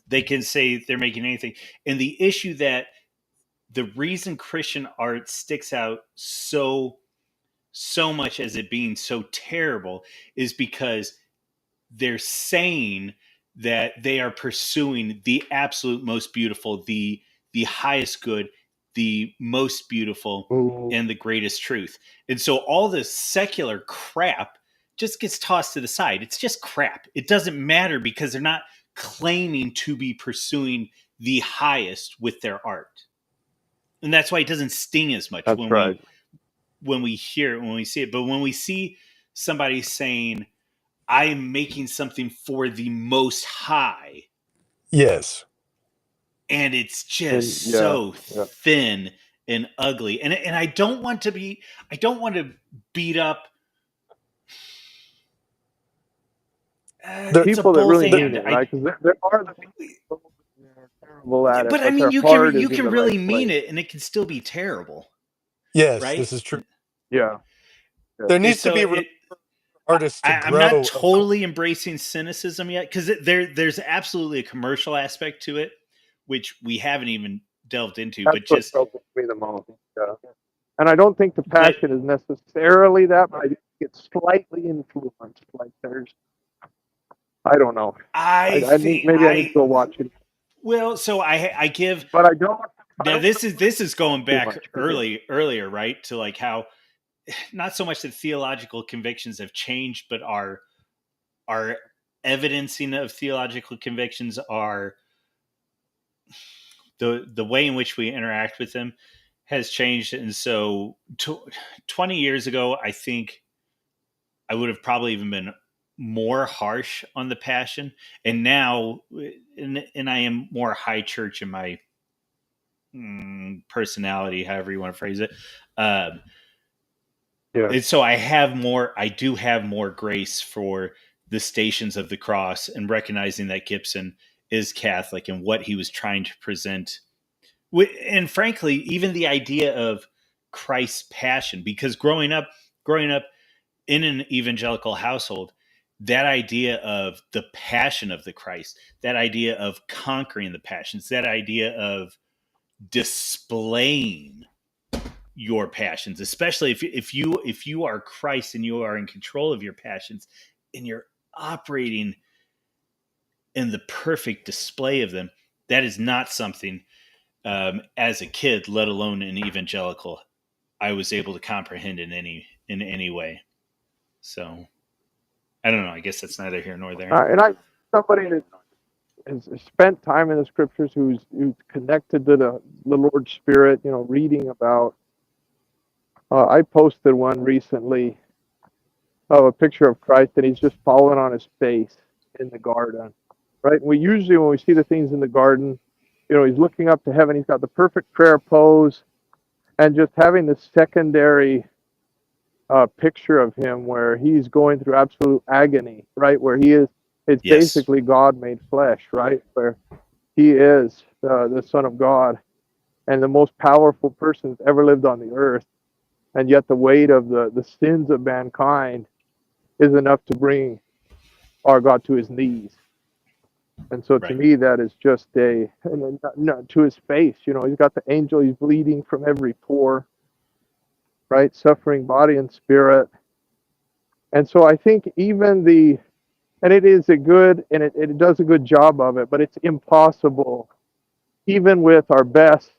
They can say they're making anything. And the issue that the reason Christian art sticks out so much as it being so terrible is because they're saying that they are pursuing the absolute most beautiful, the highest good, the most beautiful, Ooh, and the greatest truth. And so all this secular crap just gets tossed to the side. It's just crap. It doesn't matter because they're not claiming to be pursuing the highest with their art. And that's why it doesn't sting as much that's right. when we hear it, when we see it. But when we see somebody saying, I am making something for the most high, Yes. and it's just And yeah, so yeah. thin and ugly. And I don't want to beat up. It's a People that both really and. mean it, right? Because there are the people that are terrible at it, But I but mean, their you heart is in can the really right mean place. it, and it can still be terrible, Yes, right? this is true. Yeah. There needs to So be room for artists to I'm not grow. totally embracing cynicism yet, because there's absolutely a commercial aspect to it, which we haven't even delved into. That's But what just troubles me the most. Yeah. And I don't think the but passion is necessarily that, but I think it's slightly influenced. Like I don't know. I I need think maybe I need to go watch it, well, so I give but I don't. now this is going Too back much. earlier, right, to like how not so much that theological convictions have changed, but our evidencing of theological convictions are the way in which we interact with them has changed. And so 20 years ago, I think I would have probably even been more harsh on the passion. And now, and I am more high church in my personality, however you want to phrase it. Yeah. And so I do have more grace for the Stations of the Cross, and recognizing that Gibson is Catholic and what he was trying to present. And frankly, even the idea of Christ's passion, because growing up in an evangelical household, that idea of the passion of the Christ, that idea of conquering the passions, that idea of displaying your passions, especially if you are Christ and you are in control of your passions and you're operating in the perfect display of them, that is not something as a kid, let alone an evangelical, I was able to comprehend in any way. So I don't know. I guess that's neither here nor there. And somebody that has spent time in the scriptures, who's connected to the Lord's Spirit, reading about. I posted one recently of a picture of Christ, and he's just fallen on his face in the garden, right? We usually, when we see the things in the garden, he's looking up to heaven. He's got the perfect prayer pose, and just having this secondary picture of him where he's going through absolute agony, right? Where he is, it's Yes. basically God made flesh, right? Where he is the Son of God and the most powerful person that's ever lived on the earth. And yet the weight of the sins of mankind is enough to bring our God to his knees. And so to Right. me, that is just to his face. He's got the angel, he's bleeding from every pore, right? Suffering body and spirit. And so I think even and it is a good, and it does a good job of it, but it's impossible, even with our best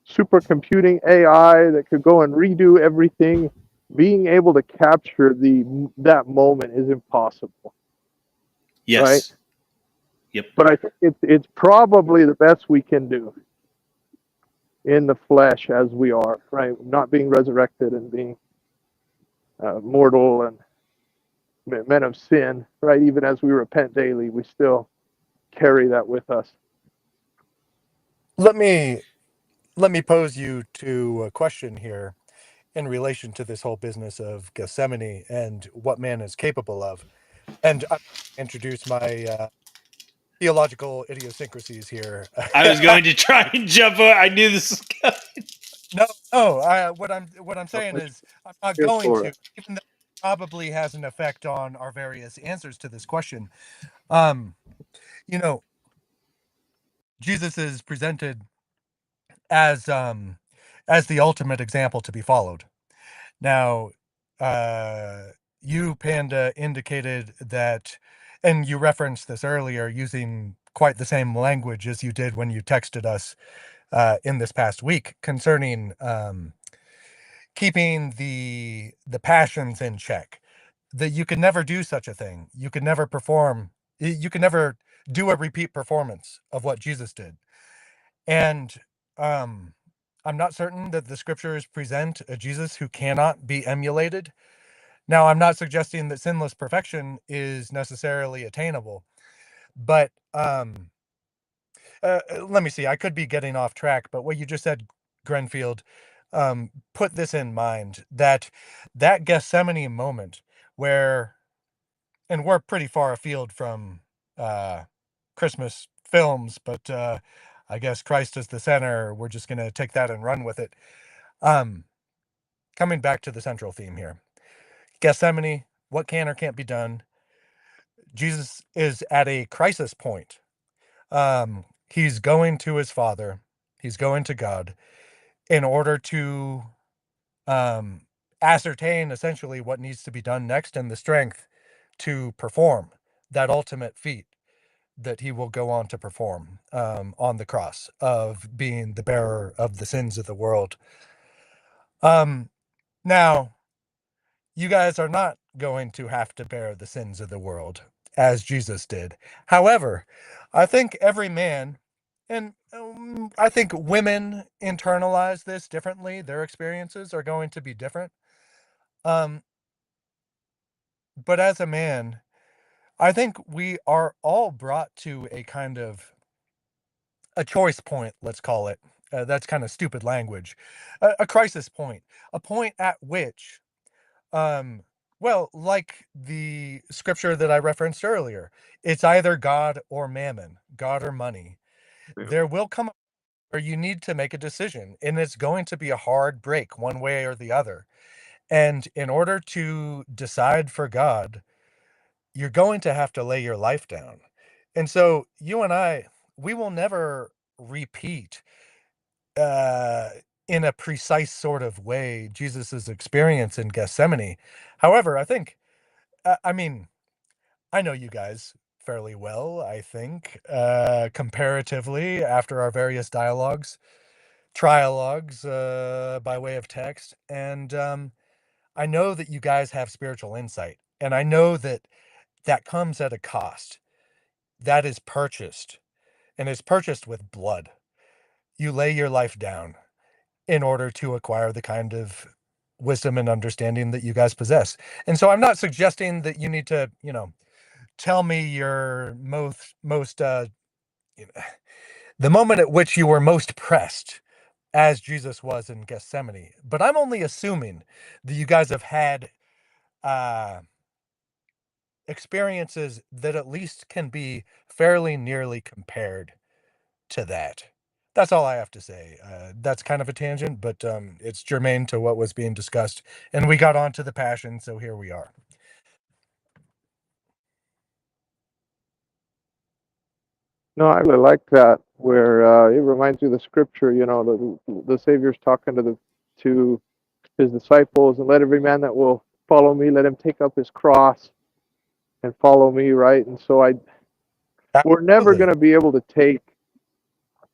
supercomputing AI that could go and redo everything, being able to capture that moment is impossible. Yes. Right? Yep. But I think it's probably the best we can do in the flesh as we are, right? Not being resurrected and being mortal and men of sin, right? Even as we repent daily, we still carry that with us. Let me pose you to a question here in relation to this whole business of Gethsemane and what man is capable of. And I introduce my theological idiosyncrasies here. I was going to try and jump on. I knew this was coming. No. What I'm saying is I'm not Here going for to, it. even though it probably has an effect on our various answers to this question. You know, Jesus is presented as the ultimate example to be followed. Now, you, Panda, indicated that, and you referenced this earlier, using quite the same language as you did when you texted us in this past week concerning keeping the passions in check. That you could never do such a thing. You could never perform. You could never do a repeat performance of what Jesus did. And um, I'm not certain that the scriptures present a Jesus who cannot be emulated. Now, I'm not suggesting that sinless perfection is necessarily attainable, but let me see. I could be getting off track, but what you just said Grenfield put this in mind, that Gethsemane moment where, and we're pretty far afield from Christmas films, but I guess Christ is the center. We're just going to take that and run with it. Coming back to the central theme here, Gethsemane, what can or can't be done? Jesus is at a crisis point. He's going to his Father, he's going to God in order to ascertain essentially what needs to be done next and the strength to perform that ultimate feat that he will go on to perform on the cross of being the bearer of the sins of the world. Now, you guys are not going to have to bear the sins of the world as Jesus did. However, I think every man, and I think women internalize this differently. Their experiences are going to be different. But as a man, I think we are all brought to a kind of a choice point, let's call it. That's kind of stupid language. A crisis point, a point at which, well, like the scripture that I referenced earlier, it's either God or mammon, God or money. Yeah. There will come a where you need to make a decision, and it's going to be a hard break one way or the other. And in order to decide for God, you're going to have to lay your life down. And so you and I, we will never repeat uh, in a precise sort of way Jesus's experience in Gethsemane. However, I think, I mean, I know you guys fairly well, I think, comparatively after our various dialogues, trialogues by way of text. And I know that you guys have spiritual insight. And I know that that comes at a cost. That is purchased, and is purchased with blood. You lay your life down in order to acquire the kind of wisdom and understanding that you guys possess. And so I'm not suggesting that you need to, tell me your most you know, the moment at which you were most pressed as Jesus was in Gethsemane. But I'm only assuming that you guys have had uh experiences that at least can be fairly nearly compared to that. That's all I have to say. That's kind of a tangent, but it's germane to what was being discussed. And we got onto the passion, so here we are. No, I really like that. Where it reminds me of the scripture. The Savior's talking to his disciples, and let every man that will follow me, let him take up his cross and follow me. Right, and so we're never Absolutely. going to be able to take.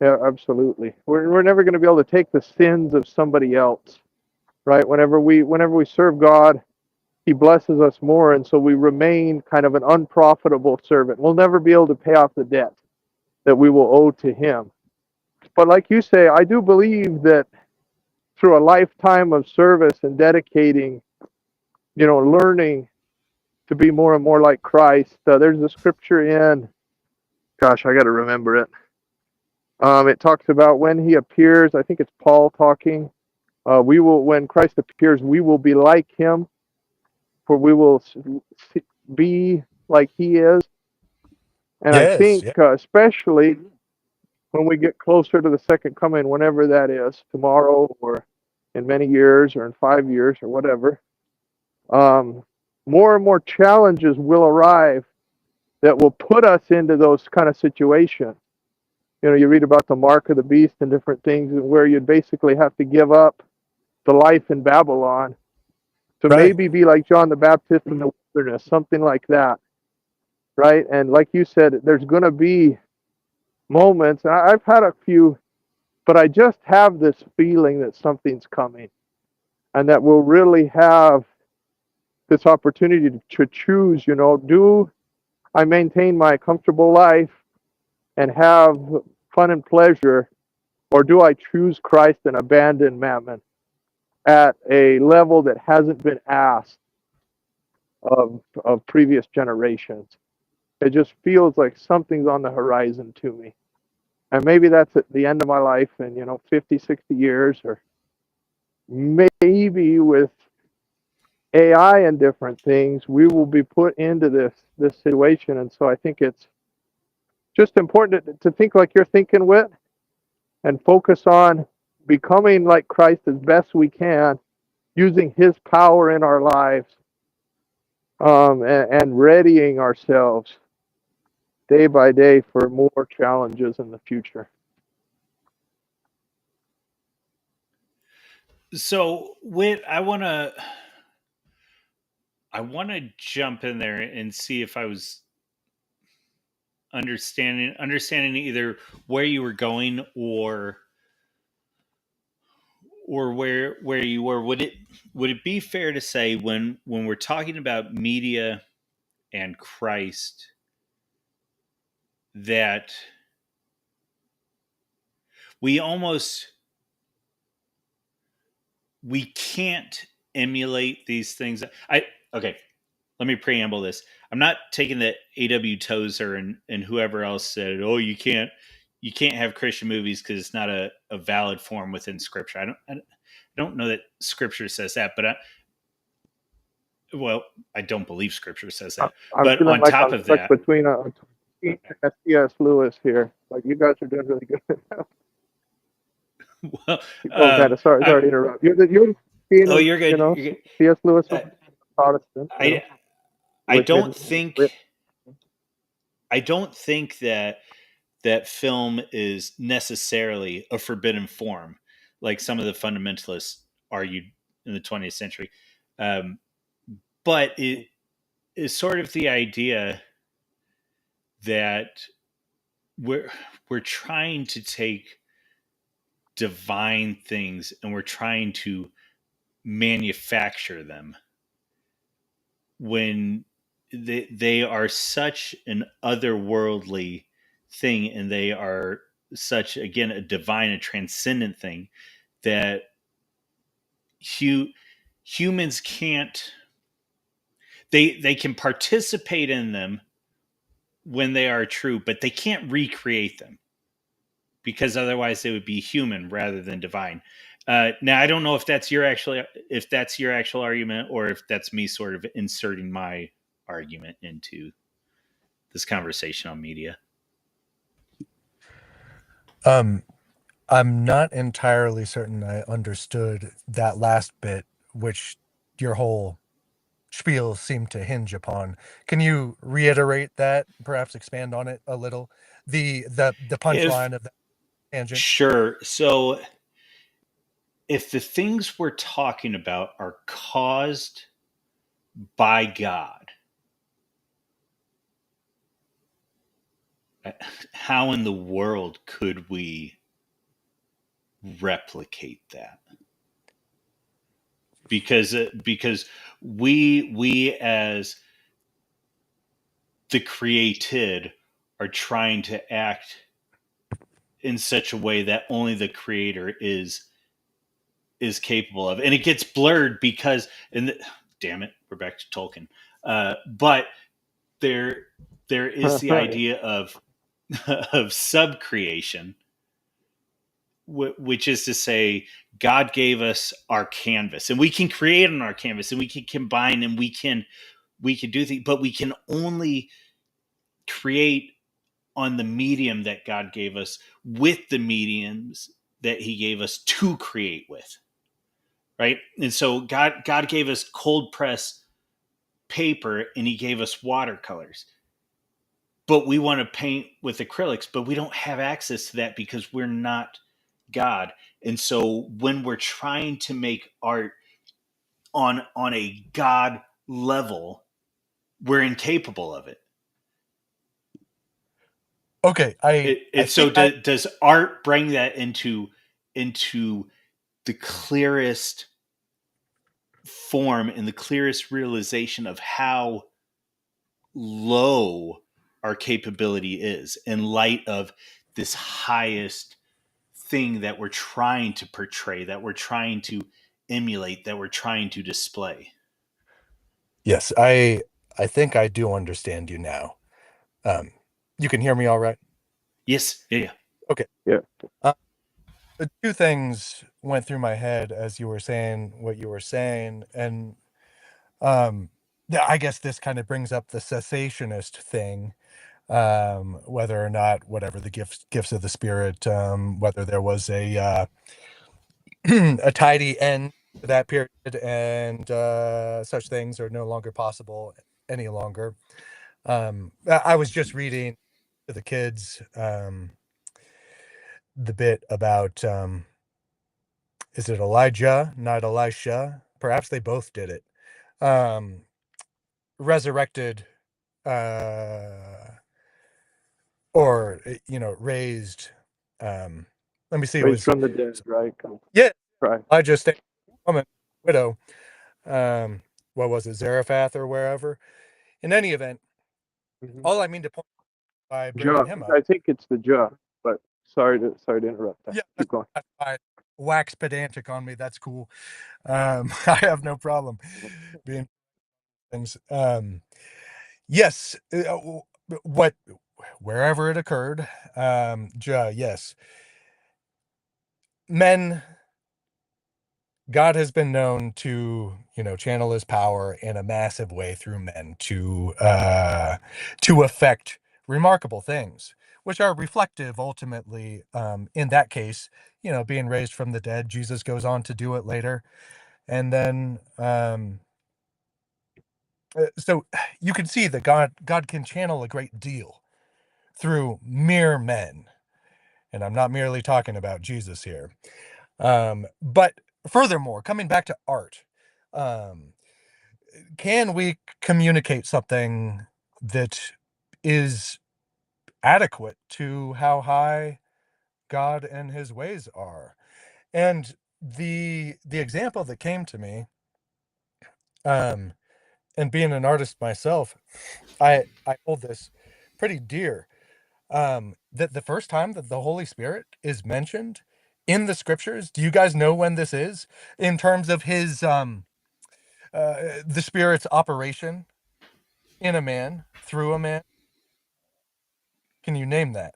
Yeah, absolutely. We're never going to be able to take the sins of somebody else. Right. Whenever we serve God, He blesses us more, and so we remain kind of an unprofitable servant. We'll never be able to pay off the debt that we will owe to Him. But like you say, I do believe that through a lifetime of service and dedicating, learning to be more and more like Christ, there's a scripture in, gosh, I got to remember it. It talks about when He appears. I think it's Paul talking. When Christ appears, we will be like Him, for we will be like He is. And I Yes. think, Yeah. especially when we get closer to the second coming, whenever that is, tomorrow or in many years or in 5 years or whatever, more and more challenges will arrive that will put us into those kind of situations. You read about the mark of the beast and different things where you'd basically have to give up the life in Babylon to Right. maybe be like John the Baptist in the wilderness, something like that, right? And like you said, there's going to be moments. I've had a few, but I just have this feeling that something's coming and that we'll really have this opportunity to choose, do I maintain my comfortable life and have fun and pleasure, or do I choose Christ and abandon mammon at a level that hasn't been asked of previous generations? It just feels like something's on the horizon to me. And maybe that's at the end of my life in, 50, 60 years, or maybe with AI and different things, we will be put into this situation. And so I think it's just important to think like you're thinking, Whit, and focus on becoming like Christ as best we can, using His power in our lives, and readying ourselves day by day for more challenges in the future. So, Whit, I want to jump in there and see if I was understanding either where you were going or where you were. Would it be fair to say when we're talking about media and Christ that we can't emulate these things? Okay, let me preamble this. I'm not taking that A.W. Tozer and whoever else said, "Oh, you can't have Christian movies because it's not a valid form within Scripture." I don't know that Scripture says that, but I don't believe Scripture says that. I'm But feeling on like top I'm of stuck that, between C.S. Lewis here. Like, you guys are doing really good. well, Keep going, kind of. Sorry to interrupt. You're being oh, you're good. You're good. C.S. Lewis, Protestant. I don't think that film is necessarily a forbidden form, like some of the fundamentalists argued in the 20th century. But it is sort of the idea that we're trying to take divine things and we're trying to manufacture them when they are such an otherworldly thing, and they are such, again, a divine, a transcendent thing that humans can't. They can participate in them when they are true, but they can't recreate them because otherwise they would be human rather than divine. Now, I don't know if that's your actual argument, or if that's me sort of inserting my argument into this conversation on media. I'm not entirely certain I understood that last bit, which your whole spiel seemed to hinge upon. Can you reiterate that? Perhaps expand on it a little. The punchline of that tangent. Sure. So, if the things we're talking about are caused by God, how in the world could we replicate that? Because we as the created are trying to act in such a way that only the creator is capable of, and it gets blurred because, damn it, we're back to Tolkien. But there is the idea of subcreation, which is to say, God gave us our canvas, and we can create on our canvas, and we can combine, and we can do things, but we can only create on the medium that God gave us, with the mediums that He gave us to create with, right? And so God gave us cold press paper, and He gave us watercolors. But we want to paint with acrylics, but we don't have access to that because we're not God. And so when we're trying to make art on a God level, we're incapable of it. Okay, does art bring that into the clearest form and the clearest realization of how low our capability is in light of this highest thing that we're trying to portray, that we're trying to emulate, that we're trying to display? Yes, I think I do understand you now. You can hear me all right? Yes. Yeah. Okay. Yeah. Two things went through my head as you were saying what you were saying, and I guess this kind of brings up the cessationist thing, whether or not whatever the gifts of the spirit, whether there was a a tidy end to that period, and such things are no longer possible any longer. I was just reading to the kids the bit about is it Elijah, not Elisha? Perhaps they both did it. Um, resurrected, uh, or raised. Um, let me see. It Raised was from the dead, right? yeah, Right. Elijah stayed woman, widow. Um, what was it, Zarephath or wherever? In any event, Mm-hmm. all I mean to point by bringing Ja. him up. I think it's the Ja, but sorry to interrupt that. Yeah, Keep going. that's fine. Wax pedantic on me. That's cool. I have no problem being things. Yes, what wherever it occurred, yes, men. God has been known to, channel his power in a massive way through men to affect remarkable things, which are reflective ultimately, in that case, being raised from the dead. Jesus goes on to do it later. And then so you can see that God can channel a great deal through mere men. And I'm not merely talking about Jesus here. But furthermore, coming back to art, um, can we communicate something that is adequate to how high God and his ways are? And the example that came to me, um, and being an artist myself, I hold this pretty dear. That the first time that the Holy Spirit is mentioned in the scriptures, do you guys know when this is in terms of his the Spirit's operation in a man through a man? Can you name that?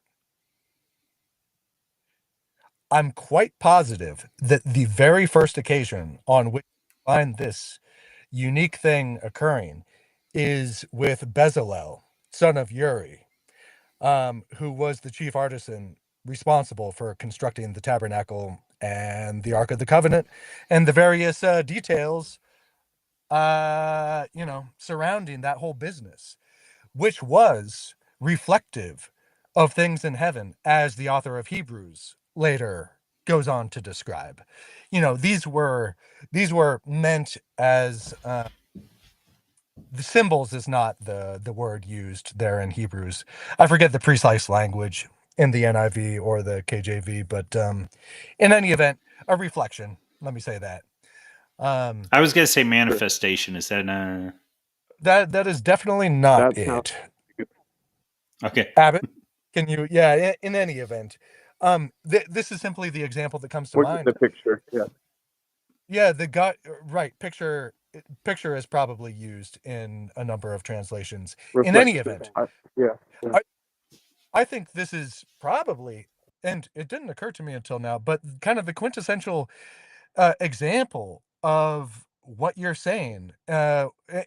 I'm quite positive that the very first occasion on which we find this unique thing occurring is with Bezalel, son of Uri, who was the chief artisan responsible for constructing the tabernacle and the Ark of the Covenant and the various details, surrounding that whole business, which was reflective of things in heaven, as the author of Hebrews later goes on to describe. These were meant as the symbols is not the word used there in Hebrews. I forget the precise language in the NIV or the KJV, but in any event, a reflection. Let me say that. Um, I was going to say manifestation. Is that that is definitely not That sounds it. good. okay? Abbott, can you? Yeah. In any event, this is simply the example that comes to We're getting mind. the picture. Yeah. Yeah, the God, right? Picture is probably used in a number of translations. In any Reflection. event, Yeah. Yeah. I, I think this is probably, and it didn't occur to me until now, but kind of the quintessential example of what you're saying.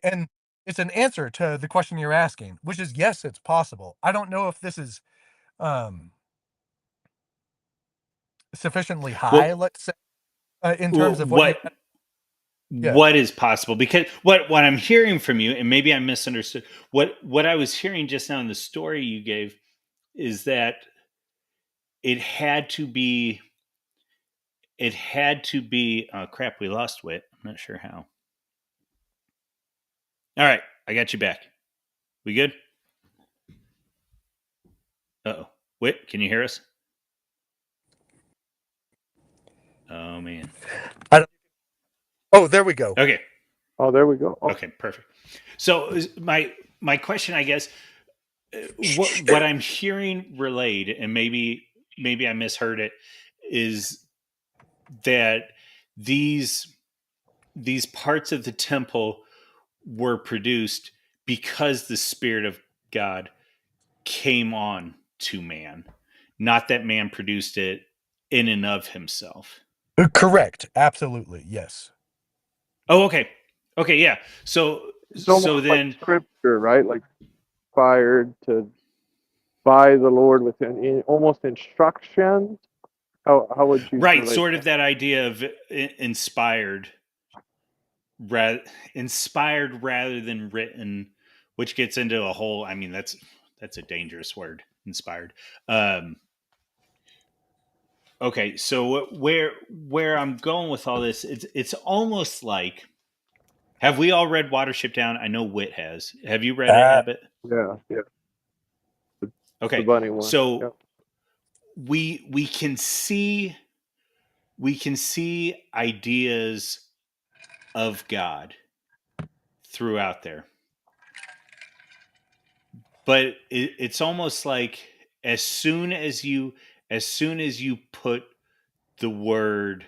And it's an answer to the question you're asking, which is yes, it's possible. I don't know if this is um, sufficiently high, Well, let's say, in terms well, of what you, yeah. what is possible? Because what I'm hearing from you, and maybe I misunderstood what I was hearing just now in the story you gave, is that it had to be oh crap, we lost Wit. I'm not sure how. All right, I got you back. We good? Uh-oh. Wit, can you hear us? Oh man. I don't, oh, there we go. Okay. Oh, there we go. Oh, Okay, perfect. So my question, I guess, what I'm hearing relayed, and maybe I misheard it, is that these these parts of the temple were produced because the Spirit of God came on to man. not that man produced it in and of himself. Correct. Absolutely. Yes. Oh, okay. Okay, yeah. So It's almost like then scripture, right? Like inspired by the Lord with almost instructions. How would you right, relate sort of that? that idea of inspired rather than written, which gets into a whole, I mean, that's a dangerous word, inspired. Okay, so where I'm going with all this, it's almost like, have we all read Watership Down? I know Wit has. Have you read it, Uh, Abbott? Yeah, yeah. The Okay, bunny one. so Yep. we can see ideas of God throughout there, but it's almost like as soon as you put the word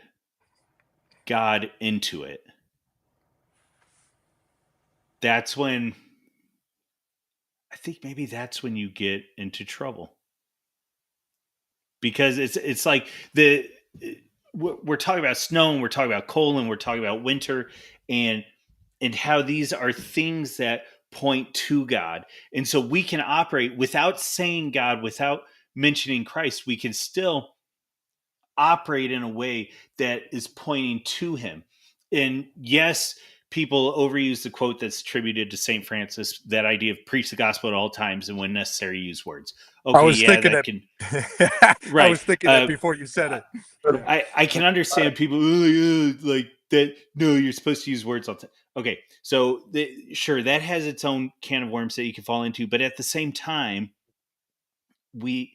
God into it, that's when I think maybe that's when you get into trouble, because it's like we're talking about snow, and we're talking about cold, and we're talking about winter, and how these are things that point to God. And so we can operate without saying God, without mentioning Christ. We can still operate in a way that is pointing to him. And yes, people overuse the quote that's attributed to St. Francis, that idea of preach the gospel at all times and when necessary use words. I Okay, was yeah, thinking that that. can, I right. was thinking that before you said it. I can understand people like that. No, you're supposed to use words all the time. Okay, so sure, that has its own can of worms that you can fall into, but at the same time, we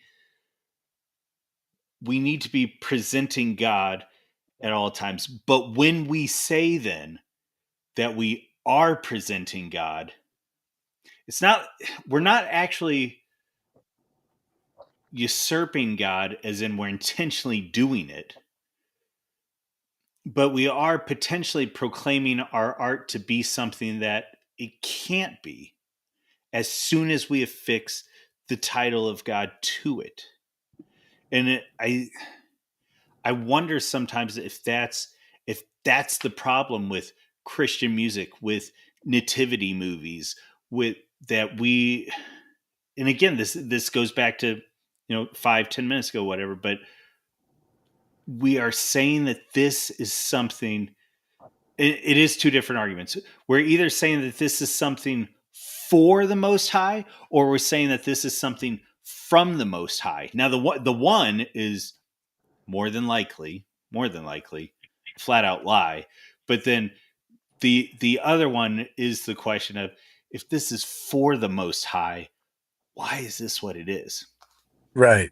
need to be presenting God at all times. But when we say then that we are presenting God, it's not, we're not actually usurping God, as in we're intentionally doing it, but we are potentially proclaiming our art to be something that it can't be, as soon as we affix the title of God to it. And I wonder sometimes if that's the problem with Christian music, with nativity movies, with that we, and again, this goes back to 5-10 minutes ago, whatever, but we are saying that this is something. It is two different arguments. We're either saying that this is something for the Most High, or we're saying that this is something from the Most High. Now, the one is more than likely, flat out lie. But then the other one is the question of, if this is for the Most High, why is this what it is? Right.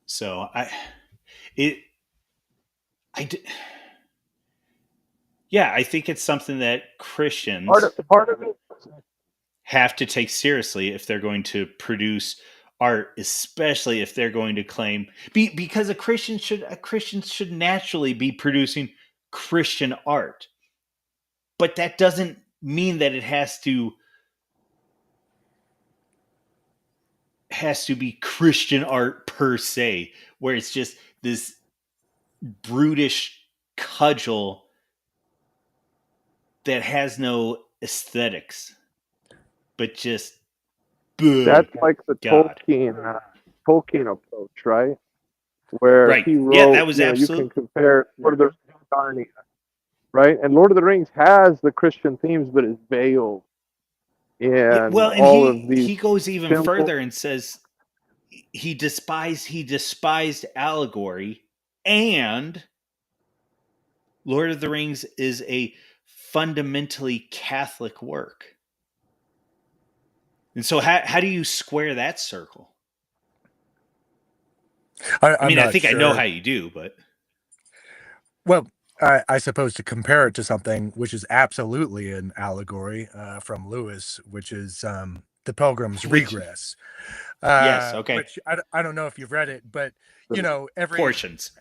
So yeah, I think it's something that Christians Part of it. have to take seriously if they're going to produce art, especially if they're going to claim, because a Christian should naturally be producing Christian art. But that doesn't mean that it has to be Christian art per se, where it's just this brutish cudgel that has no aesthetics, but just That's like the God. Tolkien approach, right? Where Right. he Yeah, that wrote, was you can absolute. compare Lord of the Rings, Narnia, right? And Lord of the Rings has the Christian themes, but it's veiled Yeah, in well, and all of these he goes even symbols. further and says he despised allegory, and Lord of the Rings is a fundamentally Catholic work. And so how do you square that circle? I I'm mean, I not think I know sure. how you do, but Well, I suppose to compare it to something which is absolutely an allegory from Lewis, which is The Pilgrim's which, Regress, yes, okay, which I don't know if you've read it, but portions.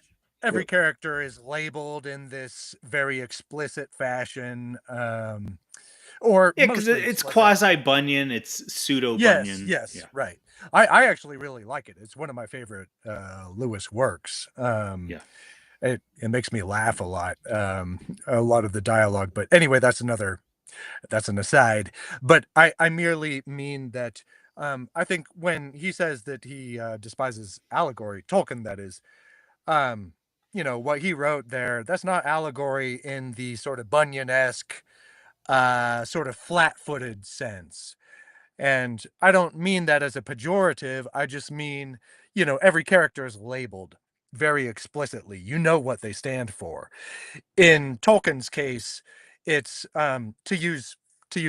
every character is labeled in this very explicit fashion, or Yeah, because mostly it's explicit. quasi Bunyan, it's pseudo Yes, Bunyan. yes, Yeah, right. I actually really like it. It's one of my favorite Lewis works. Yeah. It makes me laugh a lot of the dialogue. But anyway, that's an aside. But I merely mean that I think when he says that he despises allegory, Tolkien, that is, um, what he wrote there, that's not allegory in the sort of Bunyan-esque, sort of flat-footed sense. And I don't mean that as a pejorative. I just mean, every character is labeled very explicitly. You know what they stand for. In Tolkien's case, it's to use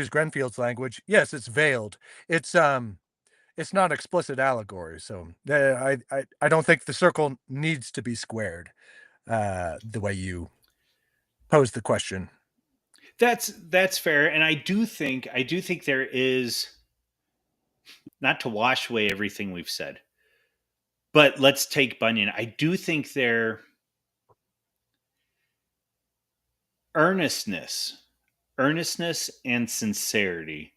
Grenfield's language. Yes, it's veiled. It's not explicit allegory. So I don't think the circle needs to be squared. The way you pose the question. That's fair, and I do think there is, not to wash away everything we've said, but let's take Bunyan. I do think their earnestness, earnestness and sincerity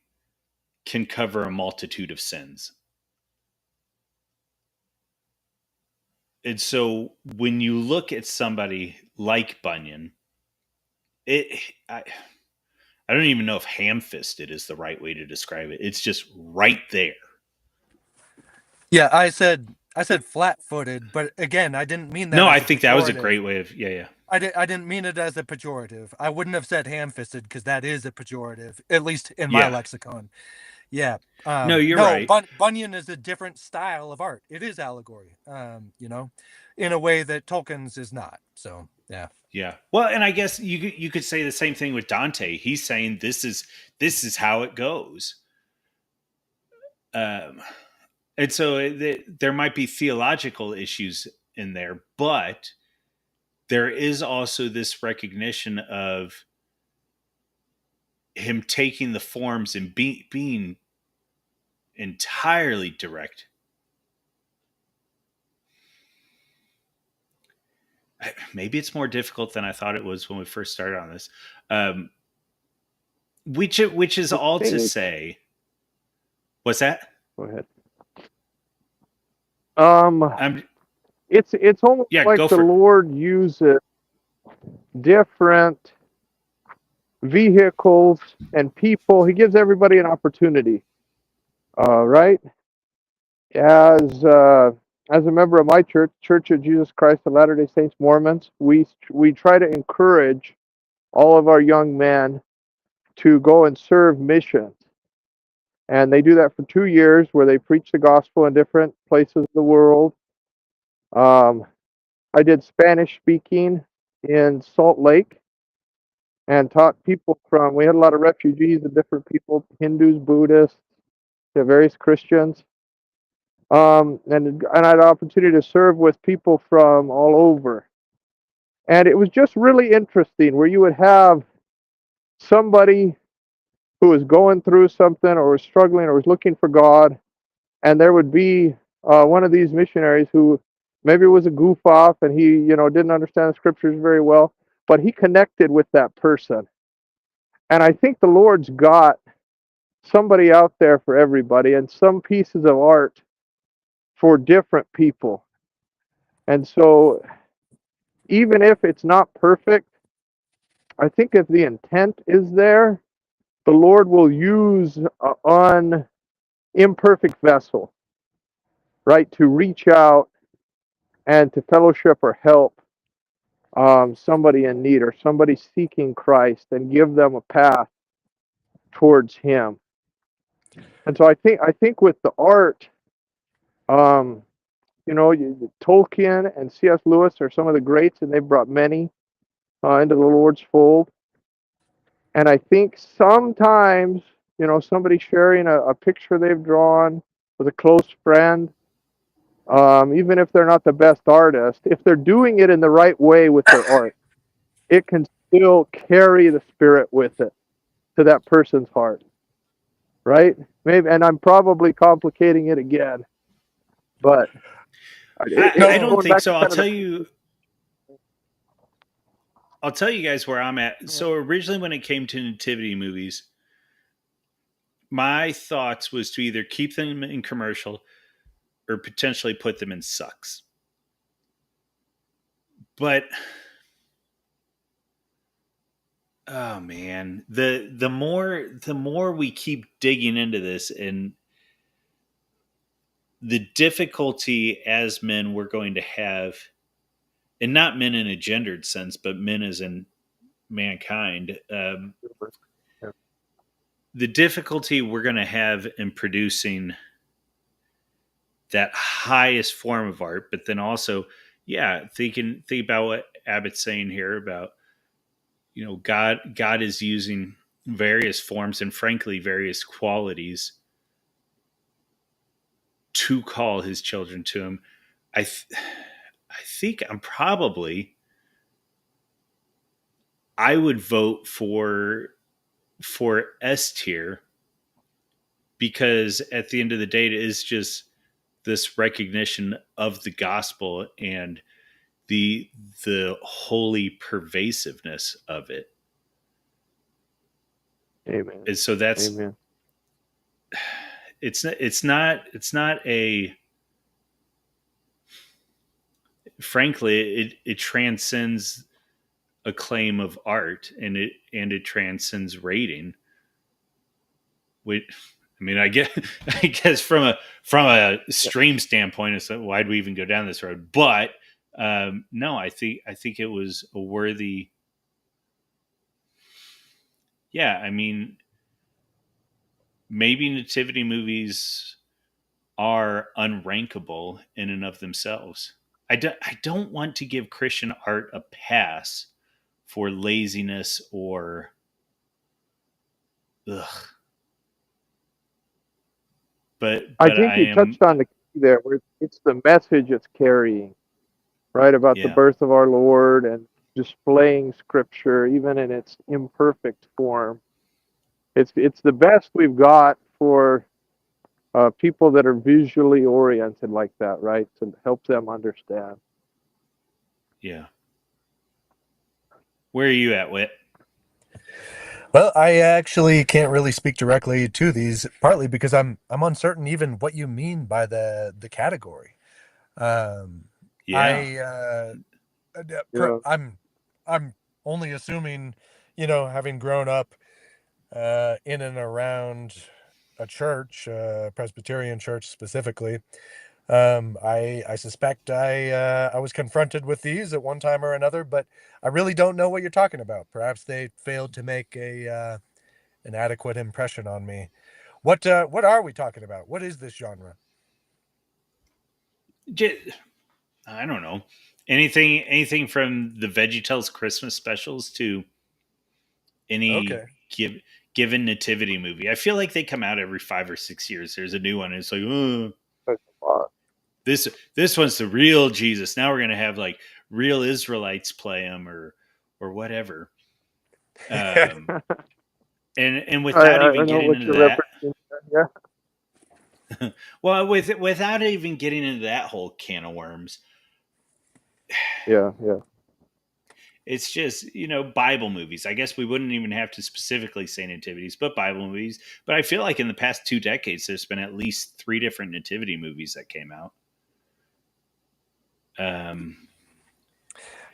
can cover a multitude of sins. And so when you look at somebody like Bunyan, it I don't even know if ham-fisted is the right way to describe it. It's just right there. Yeah, I said flat-footed, but again, I didn't mean that No, as I a think that was a pejorative. great way of, yeah. I didn't mean it as a pejorative. I wouldn't have said ham-fisted because that is a pejorative, at least in my Yeah. lexicon. Yeah. No, you're No, right. Bunyan is a different style of art. It is allegory, in a way that Tolkien's is not. So, yeah. Yeah. Well, and I guess you could say the same thing with Dante. He's saying this is how it goes. Um, and so there might be theological issues in there, but there is also this recognition of him taking the forms and being entirely direct. Maybe it's more difficult than I thought it was when we first started on this. Which is The all thing to is, say. What's that? go ahead. Um, I'm it's almost Yeah. like Go the for it. Lord uses different vehicles and people. He gives everybody an opportunity. Right? As as a member of my church, Church of Jesus Christ of Latter-day Saints Mormons, we try to encourage all of our young men to go and serve missions. And they do that for 2 years where they preach the gospel in different places of the world. Um, I did Spanish speaking in Salt Lake and taught people we had a lot of refugees and different people, Hindus, Buddhists, various Christians. And I had an opportunity to serve with people from all over. And it was just really interesting where you would have somebody who was going through something or was struggling or was looking for God, and there would be one of these missionaries who maybe was a goof off and he, didn't understand the scriptures very well, but he connected with that person. And I think the Lord's got somebody out there for everybody and some pieces of art for different people. And so even if it's not perfect, I think if the intent is there, the Lord will use an imperfect vessel, right, to reach out and to fellowship or help somebody in need or somebody seeking Christ and give them a path towards Him. And so I think with the art, um, Tolkien and C.S. Lewis are some of the greats, and they've brought many into the Lord's fold. And I think sometimes, somebody sharing a picture they've drawn with a close friend, even if they're not the best artist, if they're doing it in the right way with their art, it can still carry the spirit with it to that person's heart, right? Maybe, and I'm probably complicating it again, but I it's No, don't going think back so. to I'll kind of tell the. you. I'll tell you guys where I'm at. So originally, when it came to nativity movies, my thoughts was to either keep them in commercial or potentially put them in sucks. But oh man, the more we keep digging into this, and the difficulty as men we're going to have, and not men in a gendered sense, but men as in mankind, Yeah. the difficulty we're going to have in producing that highest form of art, but then also, yeah, think about what Abbott's saying here about, God is using various forms and frankly various qualities to call his children to him. I think I would vote for S tier, because at the end of the day it is just this recognition of the gospel and the holy pervasiveness of it. Amen. And so that's Amen. it's not a, frankly it transcends a claim of art, and it transcends rating. I guess from a stream standpoint, it's like, why do we even go down this road? But no, I think it was a worthy. Yeah, I mean, maybe nativity movies are unrankable in and of themselves. I don't want to give Christian art a pass for laziness or ugh. But I I think you am, touched on the key there, where it's the message it's carrying, right, about the yeah, birth of our Lord and displaying Scripture, even in its imperfect form. It's the best we've got for people that are visually oriented like that, right, to help them understand. yeah. Where are you at, Whit? Well, I actually can't really speak directly to these, partly because I'm uncertain even what you mean by the category. Um, Yeah. I Yeah, I'm only assuming, having grown up in and around a church, Presbyterian church specifically. I suspect I was confronted with these at one time or another, but I really don't know what you're talking about. Perhaps they failed to make a an adequate impression on me. What are we talking about? What is this genre? I don't know. Anything from the VeggieTales Christmas specials to any Okay. given nativity movie. I feel like they come out every 5 or 6 years. There's a new one. And it's like, oh, that's a lot. this one's the real Jesus. Now we're gonna have like real Israelites play him or whatever. Um, and without I even know getting what into you're that, referencing. Yeah, well, without even getting into that whole can of worms, yeah, yeah. it's just, Bible movies. I guess we wouldn't even have to specifically say nativities, but Bible movies. But I feel like in the past 2 decades, there's been at least 3 different nativity movies that came out.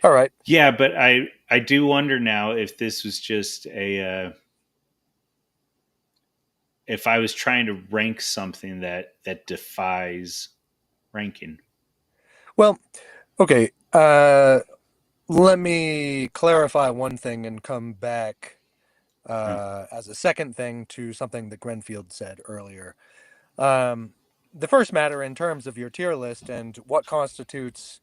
All right. Yeah, but I do wonder now if this was just if I was trying to rank something that defies ranking. Well, okay. Let me clarify one thing and come back Mm. as a second thing to something that Grenfield said earlier. Um, the first matter in terms of your tier list and what constitutes,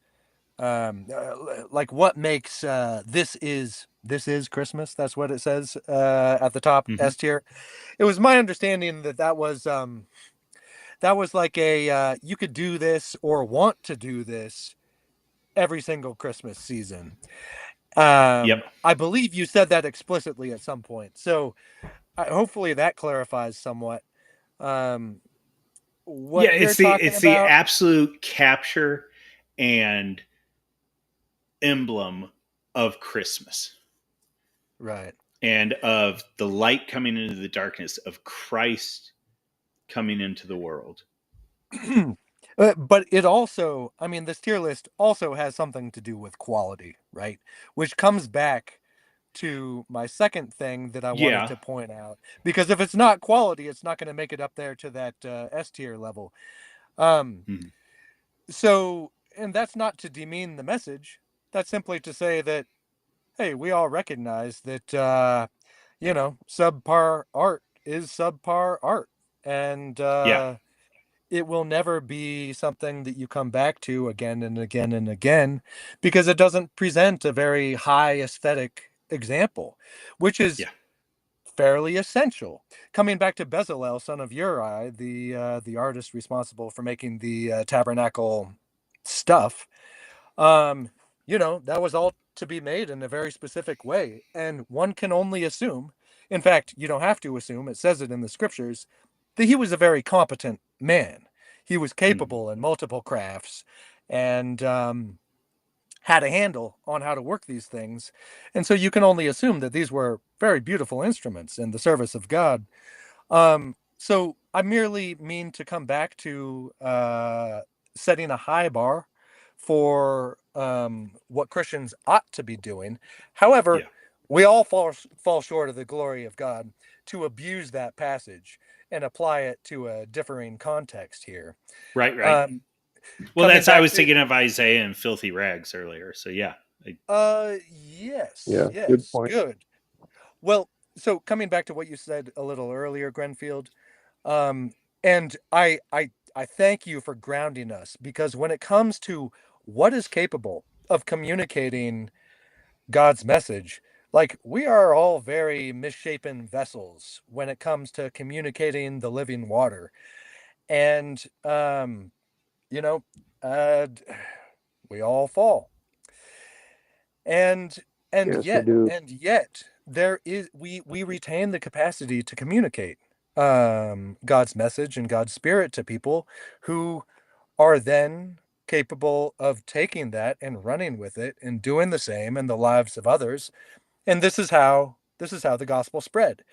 like what makes this is Christmas. That's what it says at the top, Mm-hmm. S tier. It was my understanding that was like a you could do this or want to do this every single Christmas season. Yep. I believe you said that explicitly at some point, so hopefully that clarifies somewhat. Um, Yeah, what you're talking it's the about, absolute capture and emblem of Christmas right? and of the light coming into the darkness, of Christ coming into the world. But it also, I mean, this tier list also has something to do with quality, right? Which comes back to my second thing that I wanted Yeah. to point out. Because if it's not quality, it's not going to make it up there to that S tier level. Um, Mhm. so, and that's not to demean the message. That's simply to say that, hey, we all recognize that, subpar art is subpar art. And Yeah. it will never be something that you come back to again and again and again because it doesn't present a very high aesthetic example, which is Yeah. fairly essential. Coming back to Bezalel, son of Uri, the artist responsible for making the tabernacle stuff, um, that was all to be made in a very specific way, and one can only assume. In fact, you don't have to assume. It says it in the scriptures that he was a very competent man. He was Mhm. capable in multiple crafts, and had a handle on how to work these things. And so you can only assume that these were very beautiful instruments in the service of God. So I merely mean to come back to setting a high bar for what Christians ought to be doing. However, Yeah. we all fall short of the glory of God to abuse that passage and apply it to a differing context here. Right. Right. Um, Well, Coming that's I back was to thinking of Isaiah and filthy rags earlier. So yeah. yes, Yeah, good yes, point. good. Well, so coming back to what you said a little earlier, Grenfield, um, and I thank you for grounding us because when it comes to what is capable of communicating God's message, like we are all very misshapen vessels when it comes to communicating the living water, and you know, uh, we all fall. and and Yes, we yet do. and yet there is we retain the capacity to communicate God's message and God's spirit to people who are then capable of taking that and running with it and doing the same in the lives of others. And this is how the gospel spread.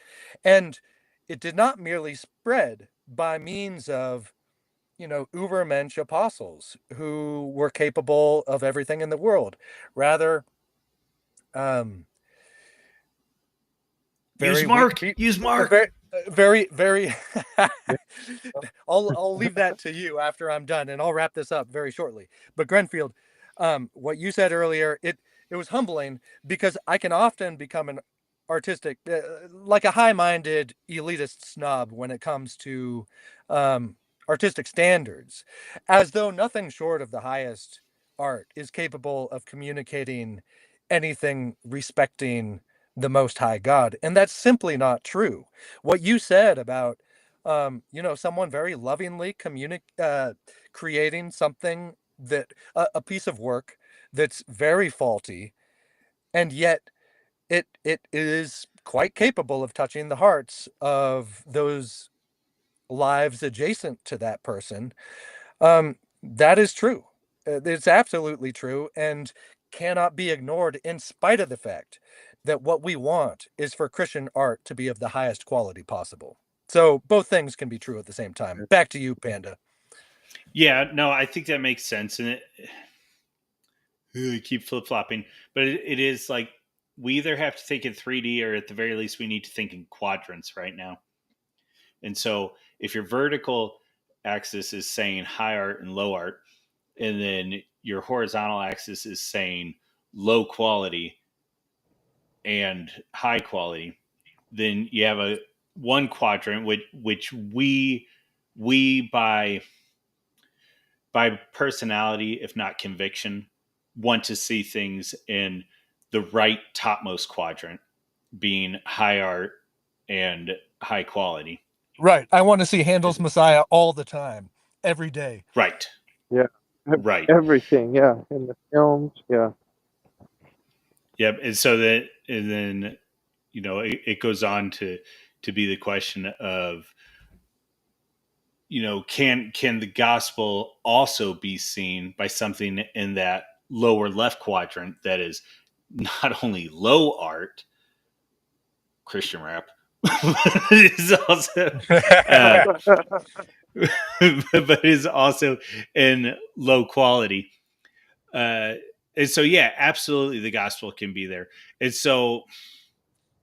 And it did not merely spread by means of ubermensch apostles who were capable of everything in the world. Rather, um Use very weak Mark. people. Use Mark. Very. Yeah. I'll leave that to you after I'm done, and I'll wrap this up very shortly. But Grenfield, what you said earlier, it was humbling because I can often become an artistic, like a high-minded elitist snob when it comes to um, artistic standards, as though nothing short of the highest art is capable of communicating anything respecting the Most High God. And that's simply not true. What you said about, someone very lovingly creating something that a piece of work that's very faulty, and yet it is quite capable of touching the hearts of those lives adjacent to that person. That is true. It's absolutely true and cannot be ignored in spite of the fact that what we want is for Christian art to be of the highest quality possible. So both things can be true at the same time. Back to you, Panda. Yeah. No, I think that makes sense, and I keep flip flopping, but it is like we either have to think in 3D or at the very least we need to think in quadrants right now. And so if your vertical axis is saying high art and low art, and then your horizontal axis is saying low quality and high quality, then you have a one quadrant which we by personality, if not conviction, want to see things in the right topmost quadrant, being high art and high quality. Right. I want to see Handel's Messiah all the time, every day. Right, Yeah, right. everything. Yeah, in the films. Yeah, Yep. And so that, and then, it goes on to be the question of, can the gospel also be seen by something in that lower left quadrant that is not only low art, Christian rap, is also uh, but is also in low quality. And so, yeah, absolutely, the gospel can be there. And so,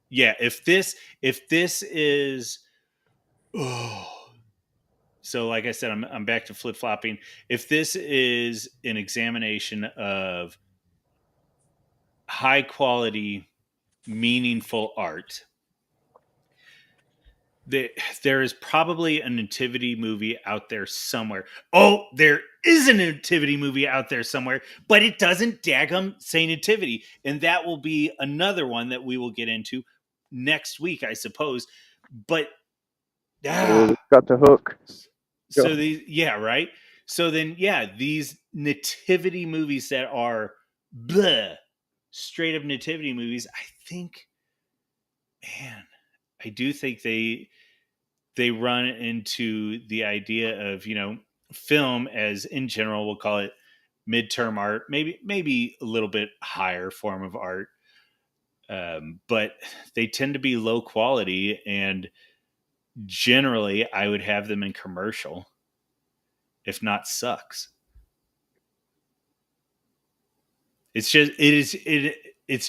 yeah, if this is, oh, so like I said, I'm back to flip flopping. If this is an examination of high quality, meaningful art, the, there is probably a nativity movie out there somewhere. Oh, there is a nativity movie out there somewhere, but it doesn't daggum say nativity. And that will be another one that we will get into next week, I suppose. But Oh, ah, got the hook. so these, yeah, right. So then, yeah, these nativity movies that are bleh, straight up nativity movies, I think, man, I do think they run into the idea of, film as, in general, we'll call it midterm art, maybe a little bit higher form of art, but they tend to be low quality, and generally I would have them in commercial, if not sucks. It's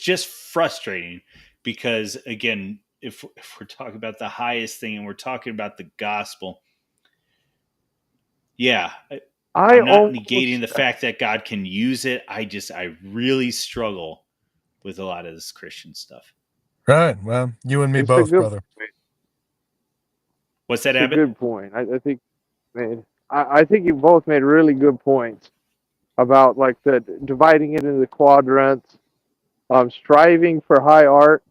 just frustrating because, again, if we're talking about the highest thing and we're talking about the gospel, yeah, I I'm not negating almost the fact that God can use it. I really struggle with a lot of this Christian stuff. Right. Well, you and me it's a both, good brother. What's that, it's a Abbott? good point. I think made I think you both made really good points about like the dividing it into the quadrants, striving for high art.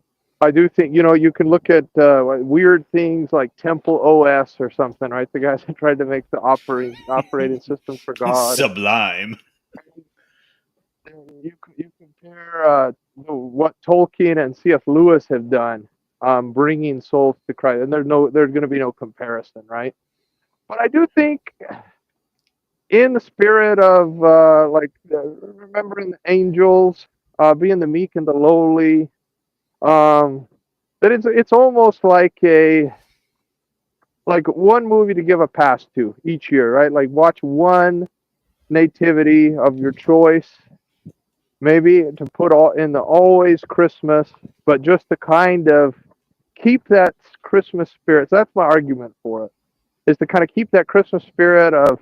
I do think you can look at weird things like Temple OS or something, right? The guys that tried to make the operating system for God. Sublime. You compare what Tolkien and C.F. Lewis have done, bringing souls to Christ, and there's going to be no comparison, right? But I do think, in the spirit of remembering the angels, being the meek and the lowly, um, that it's almost like one movie to give a pass to each year, right? Like watch one nativity of your choice, maybe to put all in the always Christmas, but just to kind of keep that Christmas spirit. So that's my argument for it, is to kind of keep that Christmas spirit of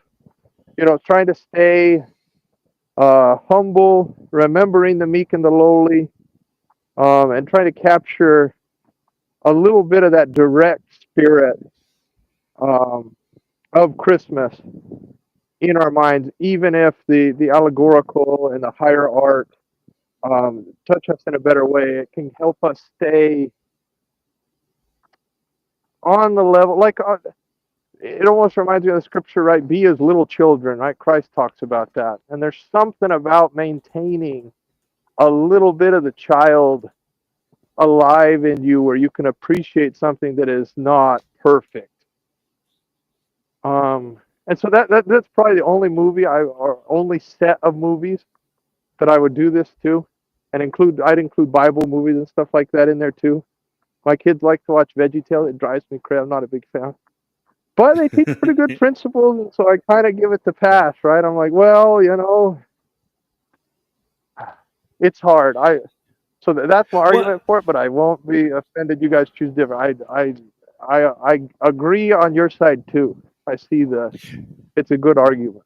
trying to stay humble, remembering the meek and the lowly, and trying to capture a little bit of that direct spirit um, of Christmas in our minds, even if the allegorical and the higher art touch us in a better way. It can help us stay on the level. It almost reminds me of the scripture, right? Be as little children, right? Christ talks about that. And there's something about maintaining a little bit of the child alive in you where you can appreciate something that is not perfect. And so that's probably the only movie or only set of movies that I would do this to, and I'd include Bible movies and stuff like that in there too. My kids like to watch VeggieTales. It drives me crazy. I'm not a big fan, but they teach pretty good principles, and so I kind of give it the Yeah. pass, right? I'm like, well, it's hard. So that's my Well, argument for it, but I won't be offended. You guys choose different. I agree on your side too. I see it's a good argument.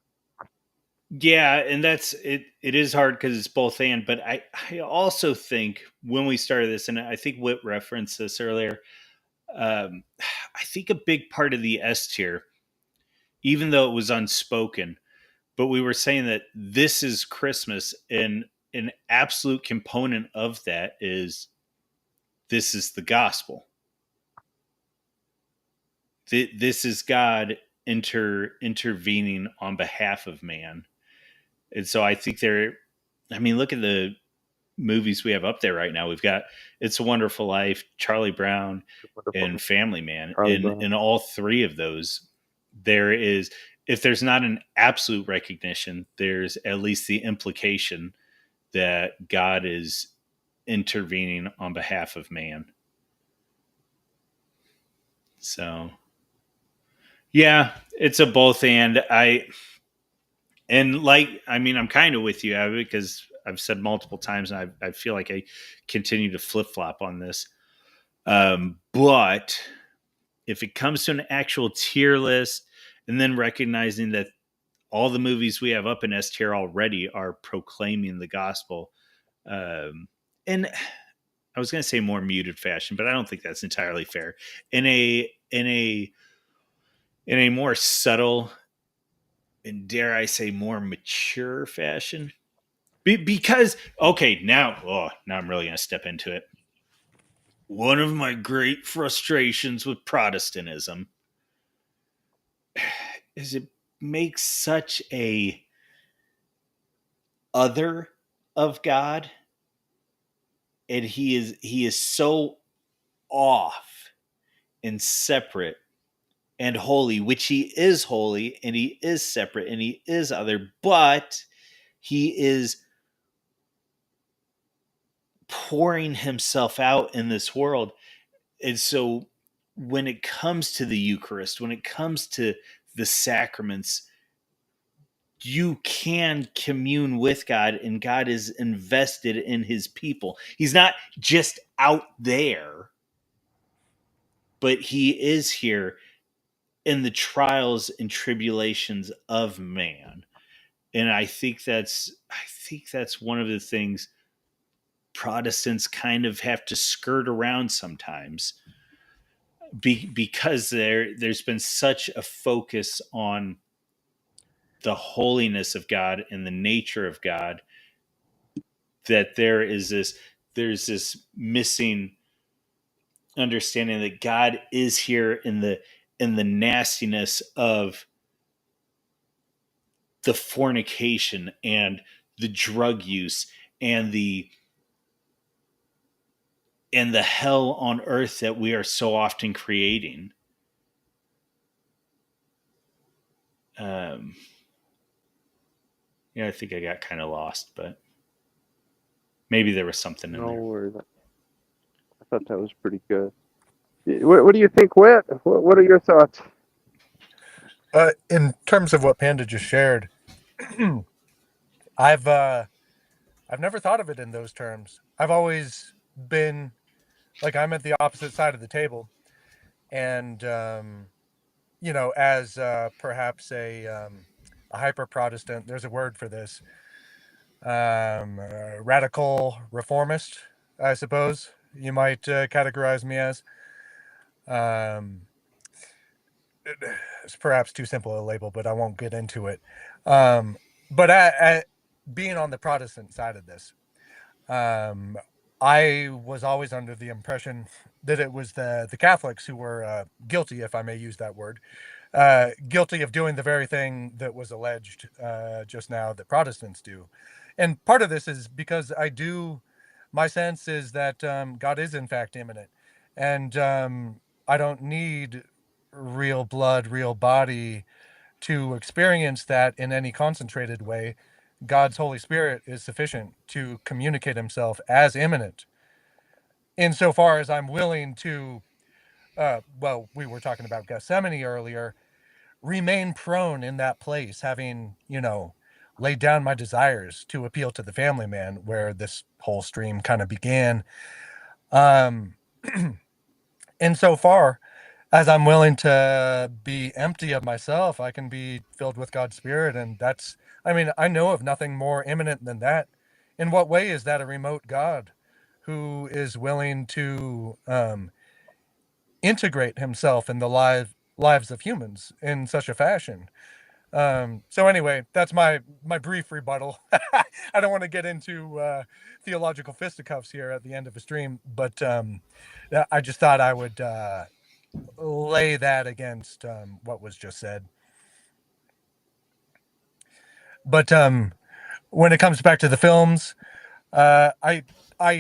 yeah, and that's it. It is hard because it's both and. But I also think when we started this, and I think Whit referenced this earlier, um, I think a big part of the S tier, even though it was unspoken, but we were saying that this is Christmas, and an absolute component of that is this is the gospel. This is God intervening on behalf of man. And so I think I mean, look at the movies we have up there right now. We've got It's a Wonderful Life, Charlie Brown, and Wonderful, Family Man. Charlie Brown. In all three of those, there is, if there's not an absolute recognition, there's at least the implication that God is intervening on behalf of man. So Yeah, it's a both and. I'm kind of with you, Abby, because I've said multiple times, and I feel like I continue to flip flop on this. But if it comes to an actual tier list, and then recognizing that all the movies we have up in S tier already are proclaiming the gospel, and I was going to say more muted fashion, but I don't think that's entirely fair. In a more subtle and, dare I say, more mature fashion. Because okay, now I'm really going to step into it. One of my great frustrations with Protestantism is it makes such a other of God, and he is so off and separate and holy, which he is holy and he is separate and he is other, but he is pouring himself out in this world. And so when it comes to the Eucharist, when it comes to the sacraments, you can commune with God, and God is invested in his people. He's not just out there, but he is here in the trials and tribulations of man. And I think that's one of the things Protestants kind of have to skirt around sometimes, because there's been such a focus on the holiness of God and the nature of God, that there's this missing understanding that God is here in the nastiness of the fornication and the drug use and the hell on earth that we are so often creating. Um, I think I got kind of lost, but maybe there was something in No there. worries. I thought that was pretty good. What do you think, Whit? What are your thoughts? In terms of what Panda just shared, I've never thought of it in those terms. I've always been like I'm at the opposite side of the table, and as perhaps a hyper Protestant, there's a word for this, radical reformist, I suppose you might categorize me as. Um, it's perhaps too simple a label, but I won't get into it. But being on the Protestant side of this, um, I was always under the impression that it was the Catholics who were guilty, if I may use that word, guilty of doing the very thing that was alleged just now that Protestants do. And part of this is because my sense is that God is in fact immanent. And I don't need real blood, real body to experience that in any concentrated way. God's Holy Spirit is sufficient to communicate himself as immanent. Insofar as I'm willing to, we were talking about Gethsemane earlier, remain prone in that place, having, laid down my desires to appeal to the family man, where this whole stream kind of began. Um, Insofar as I'm willing to be empty of myself, I can be filled with God's Spirit. And I know of nothing more imminent than that. In what way is that a remote God who is willing to integrate himself in the lives of humans in such a fashion? So anyway, that's my brief rebuttal. I don't want to get into theological fisticuffs here at the end of a stream, but I just thought I would lay that against what was just said. But when it comes back to the films, I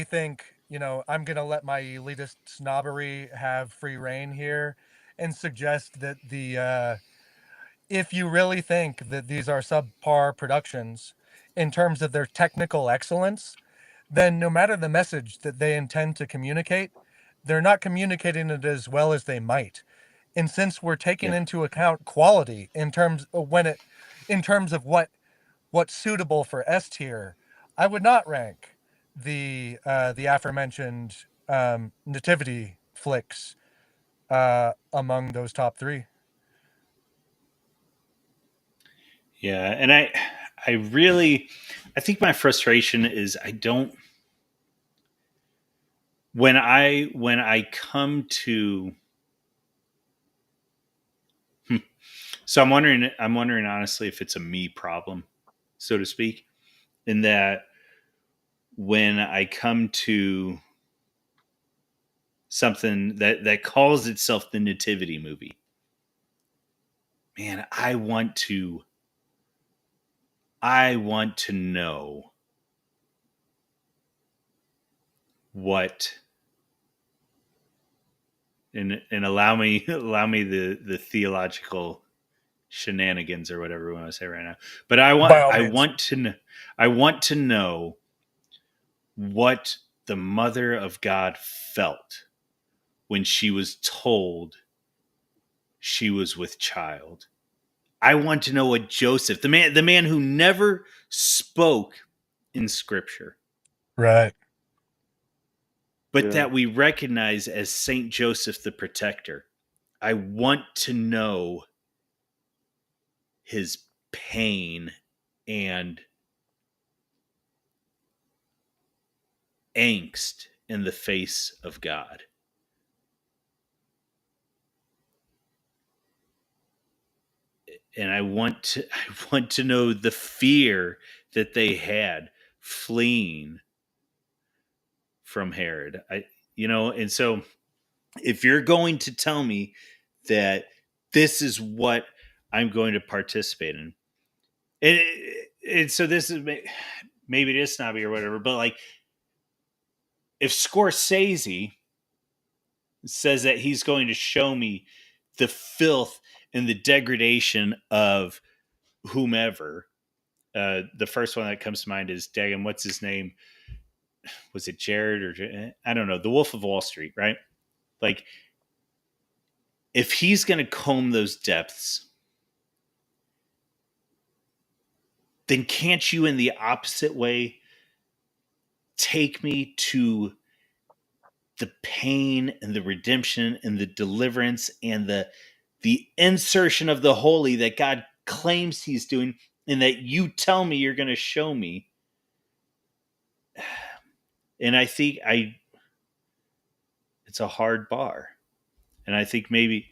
think I'm gonna let my elitist snobbery have free reign here, and suggest that the if you really think that these are subpar productions in terms of their technical excellence, then no matter the message that they intend to communicate, they're not communicating it as well as they might. And since we're taking Yeah. into account quality in terms of what's suitable for S tier, I would not rank the aforementioned nativity flicks among those top three. Yeah, and I think my frustration is I don't when I come to so I'm wondering honestly if it's a me problem, so to speak, in that when I come to something that calls itself the nativity movie, man, I want to know what and allow me the theological shenanigans or whatever we want to say right now. But By all means. I want to know what the mother of God felt when she was told she was with child. I want to know what Joseph, the man who never spoke in scripture, Right. but Yeah. that we recognize as Saint Joseph the protector. I want to know his pain and angst in the face of God. And I want to know the fear that they had fleeing from Herod. And so if you're going to tell me that this is what I'm going to participate in, and so this is maybe it is snobby or whatever, but like if Scorsese says that he's going to show me the filth and the degradation of whomever, the first one that comes to mind is Dagan. What's his name? Was it Jared or I don't know? The Wolf of Wall Street, right? Like, if he's going to comb those depths, then can't you, in the opposite way, take me to the pain and the redemption and the deliverance and the insertion of the holy that God claims he's doing and that you tell me you're going to show me? And I think it's a hard bar. And I think maybe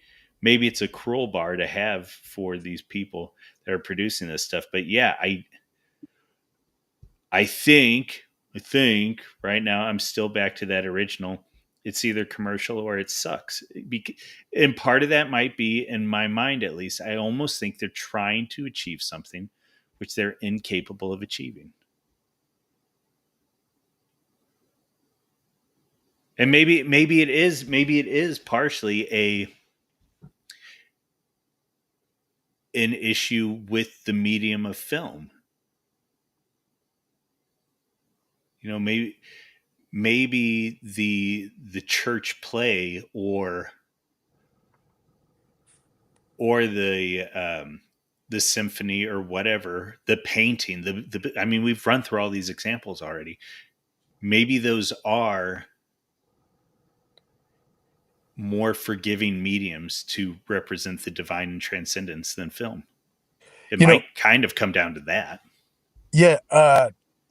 it's a cruel bar to have for these people that are producing this stuff. But yeah, I think right now I'm still back to that original. It's either commercial or it sucks. And part of that might be, in my mind at least, I almost think they're trying to achieve something which they're incapable of achieving. And maybe it is partially an issue with the medium of film. Maybe the church play or the symphony or whatever, the painting, the I mean, we've run through all these examples already. Maybe those are more forgiving mediums to represent the divine and transcendence than film. It You know, might kind of come down to that. yeah,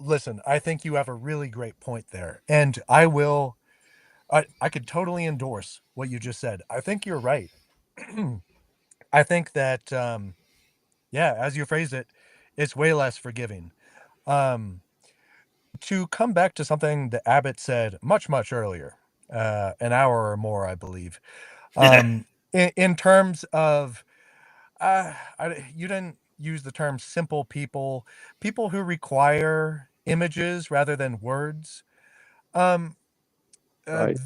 listen, I think you have a really great point there. And I could totally endorse what you just said. I think you're right. I think that yeah, as you phrased it, it's way less forgiving. Um, to come back to something that Abbott said much earlier, an hour or more, I believe. In terms of, you didn't use the term simple people, people who require images rather than words. Um, Right.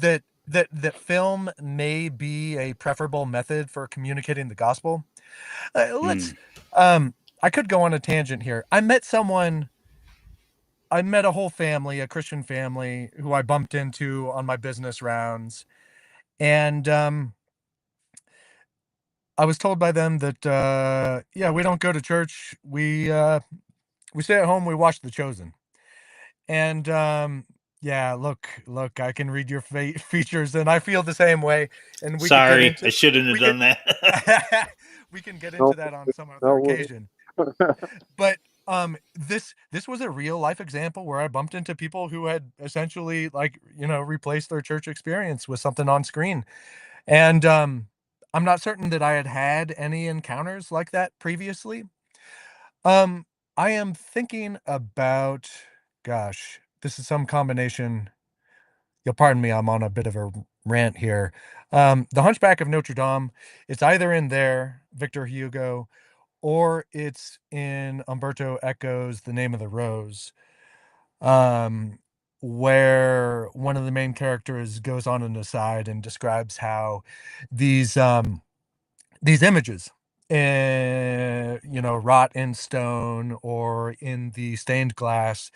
that film may be a preferable method for communicating the gospel. Let's. Mm. I could go on a tangent here. I met a whole family, a Christian family, who I bumped into on my business rounds, and I was told by them that yeah, we don't go to church. We stay at home. We watch The Chosen. And yeah, look, I can read your features, and I feel the same way. And we could get Sorry, I into shouldn't have we could done that. we can get No, into that on some other no worries. occasion. But this was a real life example where I bumped into people who had essentially, like, replaced their church experience with something on screen. And I'm not certain that I had had any encounters like that previously. Um, I am thinking about, gosh, this is some combination. You'll pardon me, I'm on a bit of a rant here. The Hunchback of Notre Dame, it's either in there, Victor Hugo, or it's in Umberto Eco's The Name of the Rose, um, where one of the main characters goes on an aside and describes how these these images, rot in stone or in the stained glass.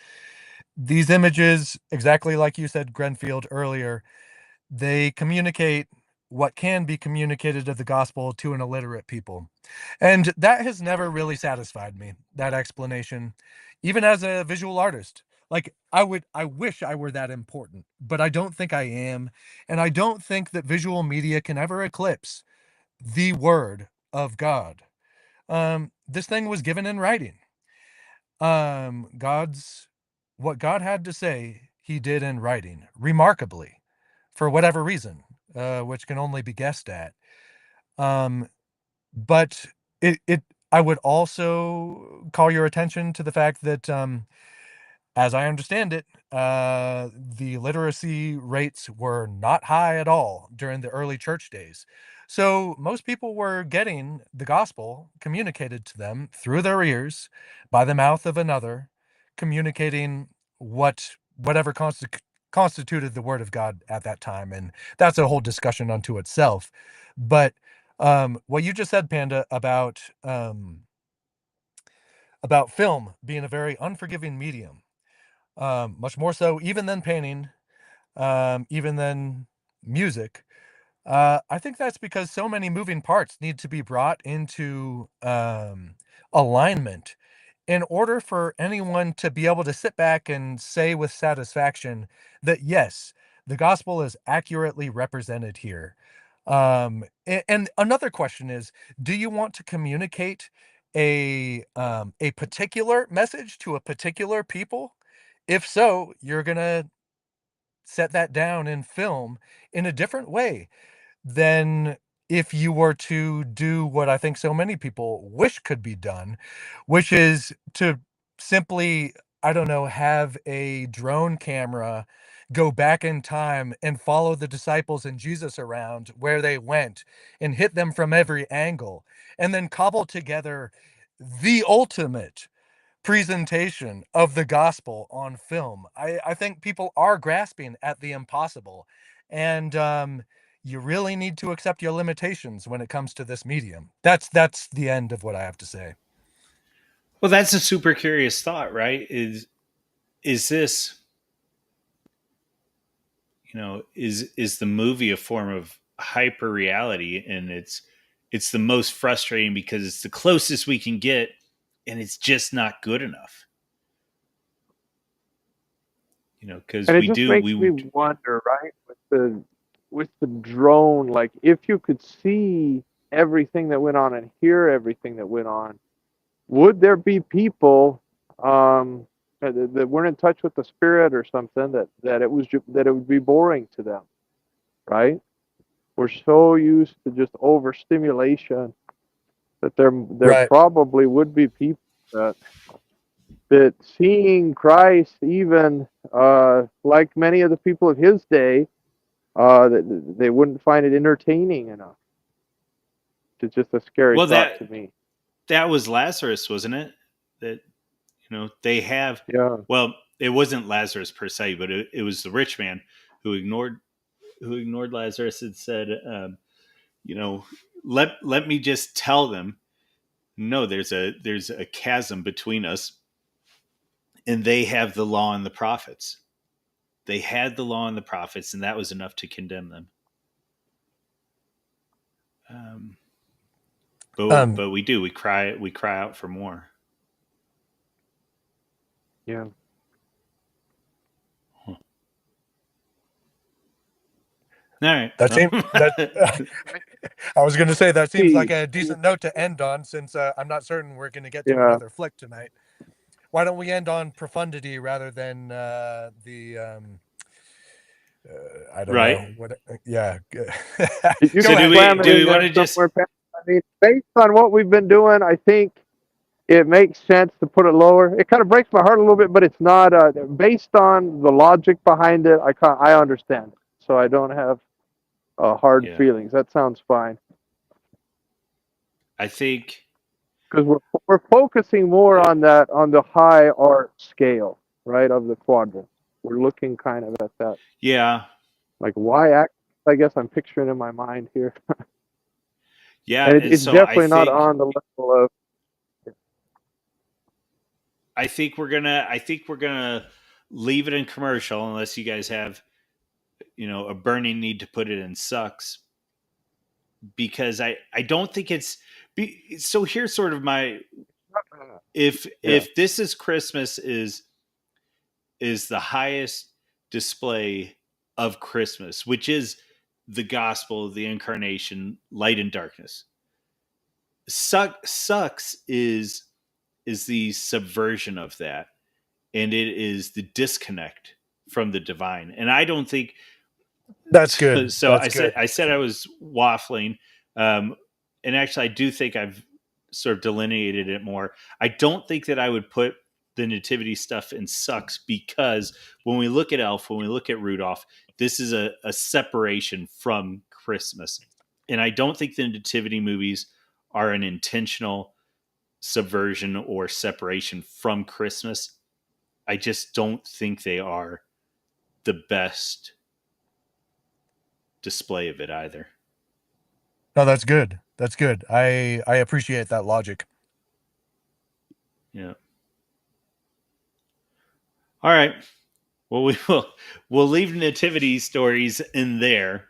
These images, exactly like you said, Grenfield, earlier, they communicate what can be communicated of the gospel to an illiterate people. And that has never really satisfied me, that explanation, even as a visual artist. Like, I wish I were that important, but I don't think I am. And I don't think that visual media can ever eclipse the word of God. This thing was given in writing. God's What God had to say, he did in writing, remarkably, for whatever reason, which can only be guessed at. Um, but it I would also call your attention to the fact that as I understand it, the literacy rates were not high at all during the early church days. So most people were getting the gospel communicated to them through their ears by the mouth of another, communicating whatever constituted the word of God at that time. And that's a whole discussion unto itself. But what you just said, Panda, about film being a very unforgiving medium, much more so even than painting, even than music. I think that's because so many moving parts need to be brought into alignment in order for anyone to be able to sit back and say with satisfaction that yes, the gospel is accurately represented here. And another question is, do you want to communicate a particular message to a particular people? If so, you're gonna set that down in film in a different way than if you were to do what I think so many people wish could be done, which is to simply, I don't know, have a drone camera go back in time and follow the disciples and Jesus around where they went and hit them from every angle, and then cobble together the ultimate presentation of the gospel on film. I think people are grasping at the impossible. And you really need to accept your limitations when it comes to this medium. That's the end of what I have to say. Well, that's a super curious thought, right? Is this, is the movie a form of hyper reality, and it's the most frustrating because it's the closest we can get, and it's just not good enough. Because And it we just do makes me we wonder, right, with the drone, like if you could see everything that went on and hear everything that went on, would there be people that weren't in touch with the spirit or something that it would be boring to them, right? We're so used to just overstimulation that there Right. probably would be people that seeing Christ, even like many of the people of his day, that they wouldn't find it entertaining enough. It's just a scary well thought that to me. that was Lazarus, wasn't it? That they have. Yeah. Well, it wasn't Lazarus per se, but it was the rich man who ignored Lazarus and said, you know, let me just tell them, no, there's a chasm between us, and they have the law and the prophets. They had the law and the prophets, and that was enough to condemn them. Um, but we cry out for more. Yeah. All right. That seems that I was going to say that seems like Hey, a decent note to end on, since I'm not certain we're going to get to yeah. another flick tonight. Why don't we end on profundity rather than I don't Right. know what? Yeah, You So go can ahead. slam it do in we want there to just somewhere, Pat. I mean, based on what we've been doing, I think it makes sense to put it lower. It kind of breaks my heart a little bit, but it's not based on the logic behind it. I understand, so I don't have hard yeah. feelings. That sounds fine I think because we're focusing more on the high art scale, right, of the quadrant. We're looking kind of at that, yeah. like why act. I guess I'm picturing in my mind here, Yeah, and and it's so definitely not on the level of. I think we're gonna leave it in commercial unless you guys have, a burning need to put it in sucks, because I don't think so here's sort of my, Yeah. if This Is Christmas is the highest display of Christmas, which is the gospel, the incarnation, light and darkness. Sucks is the subversion of that, and it is the disconnect from the divine. And I don't think That's so. good. So That's good. I said I was waffling, and actually, I do think I've sort of delineated it more. I don't think that I would put the nativity stuff in sucks, because when we look at Elf, when we look at Rudolph, this is a separation from Christmas, and I don't think the nativity movies are an intentional subversion or separation from Christmas. I just don't think they are the best display of it either. No, that's good. That's good. I appreciate that logic. Yeah. All right. Well, we'll leave nativity stories in there.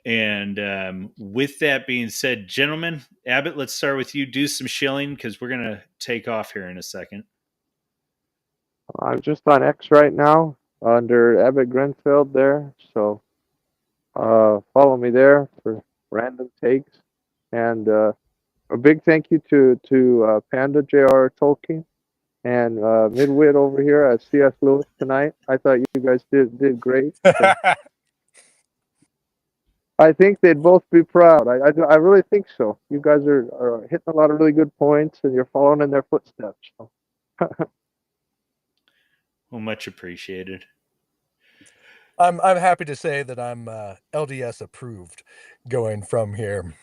And with that being said, gentlemen, Abbott, let's start with you. Do some shilling, because we're gonna take off here in a second. I'm just on X right now under Abot Grenfield there, so follow me there for random takes. And a big thank you to Panda J.R. Tolkien and Midwit over here at C.S. Lewis tonight. I thought you guys did great. So I think they'd both be proud. I really think so. You guys are hitting a lot of really good points, and you're following in their footsteps. So. Well, much appreciated. I'm happy to say that I'm LDS approved going from here.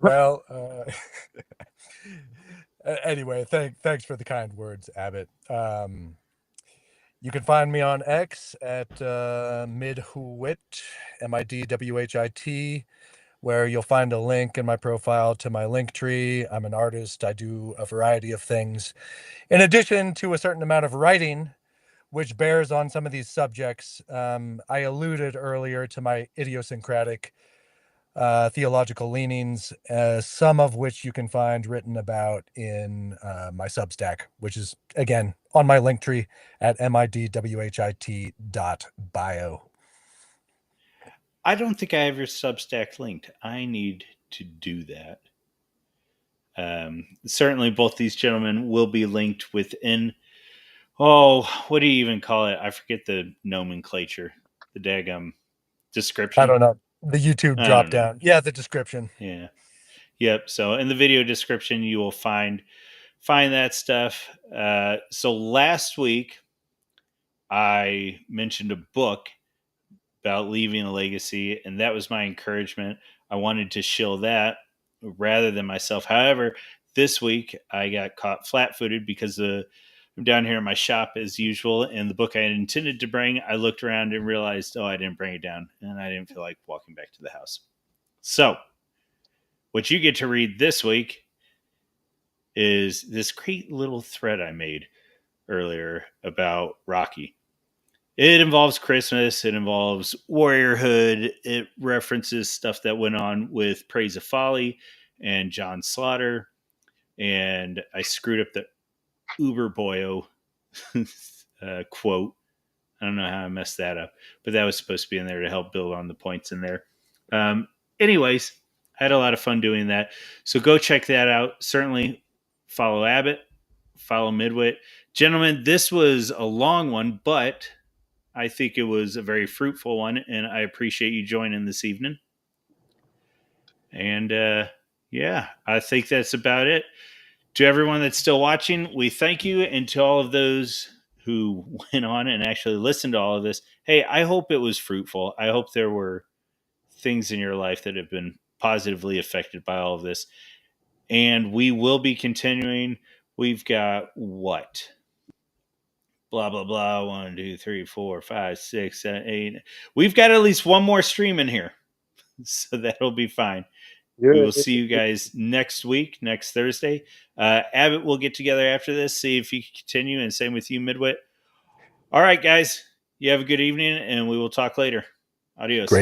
Well, anyway, thanks for the kind words, Abbott. You can find me on X at Midwhit, MIDWHIT, where you'll find a link in my profile to my link tree. I'm an artist. I do a variety of things. In addition to a certain amount of writing, which bears on some of these subjects, I alluded earlier to my idiosyncratic theological leanings, some of which you can find written about in my Substack, which is, again, on my link tree at midwhit.bio. I don't think I have your Substack linked. I need to do that. Certainly, both these gentlemen will be linked within. Oh, what do you even call it? I forget the nomenclature. The daggum I description. don't know. The YouTube I drop don't know. down. Yeah, the description. Yeah. Yep. So in the video description, you will find that stuff. So last week, I mentioned a book about leaving a legacy, and that was my encouragement. I wanted to shill that rather than myself. However, this week I got caught flat-footed because I'm down here in my shop as usual, and the book I had intended to bring, I looked around and realized, I didn't bring it down, and I didn't feel like walking back to the house. So, what you get to read this week is this great little thread I made earlier about Rocky. It involves Christmas. It involves warriorhood. It references stuff that went on with Praise of Folly and John Slaughter. And I screwed up the Uber Boyo quote. I don't know how I messed that up, but that was supposed to be in there to help build on the points in there. Anyways, I had a lot of fun doing that. So go check that out. Certainly follow Abbott, follow Midwit. Gentlemen, this was a long one, but I think it was a very fruitful one, and I appreciate you joining this evening. And yeah, I think that's about it. To everyone that's still watching, we thank you. And to all of those who went on and actually listened to all of this, hey, I hope it was fruitful. I hope there were things in your life that have been positively affected by all of this. And we will be continuing. We've got what? Blah, blah, blah. 1, 2, 3, 4, 5, 6, 7, 8. We've got at least one more stream in here. So that'll be fine. We will see you guys next week, next Thursday. Abbott will get together after this, see if you can continue, and same with you, Midwit. All right, guys. You have a good evening, and we will talk later. Adios. Great.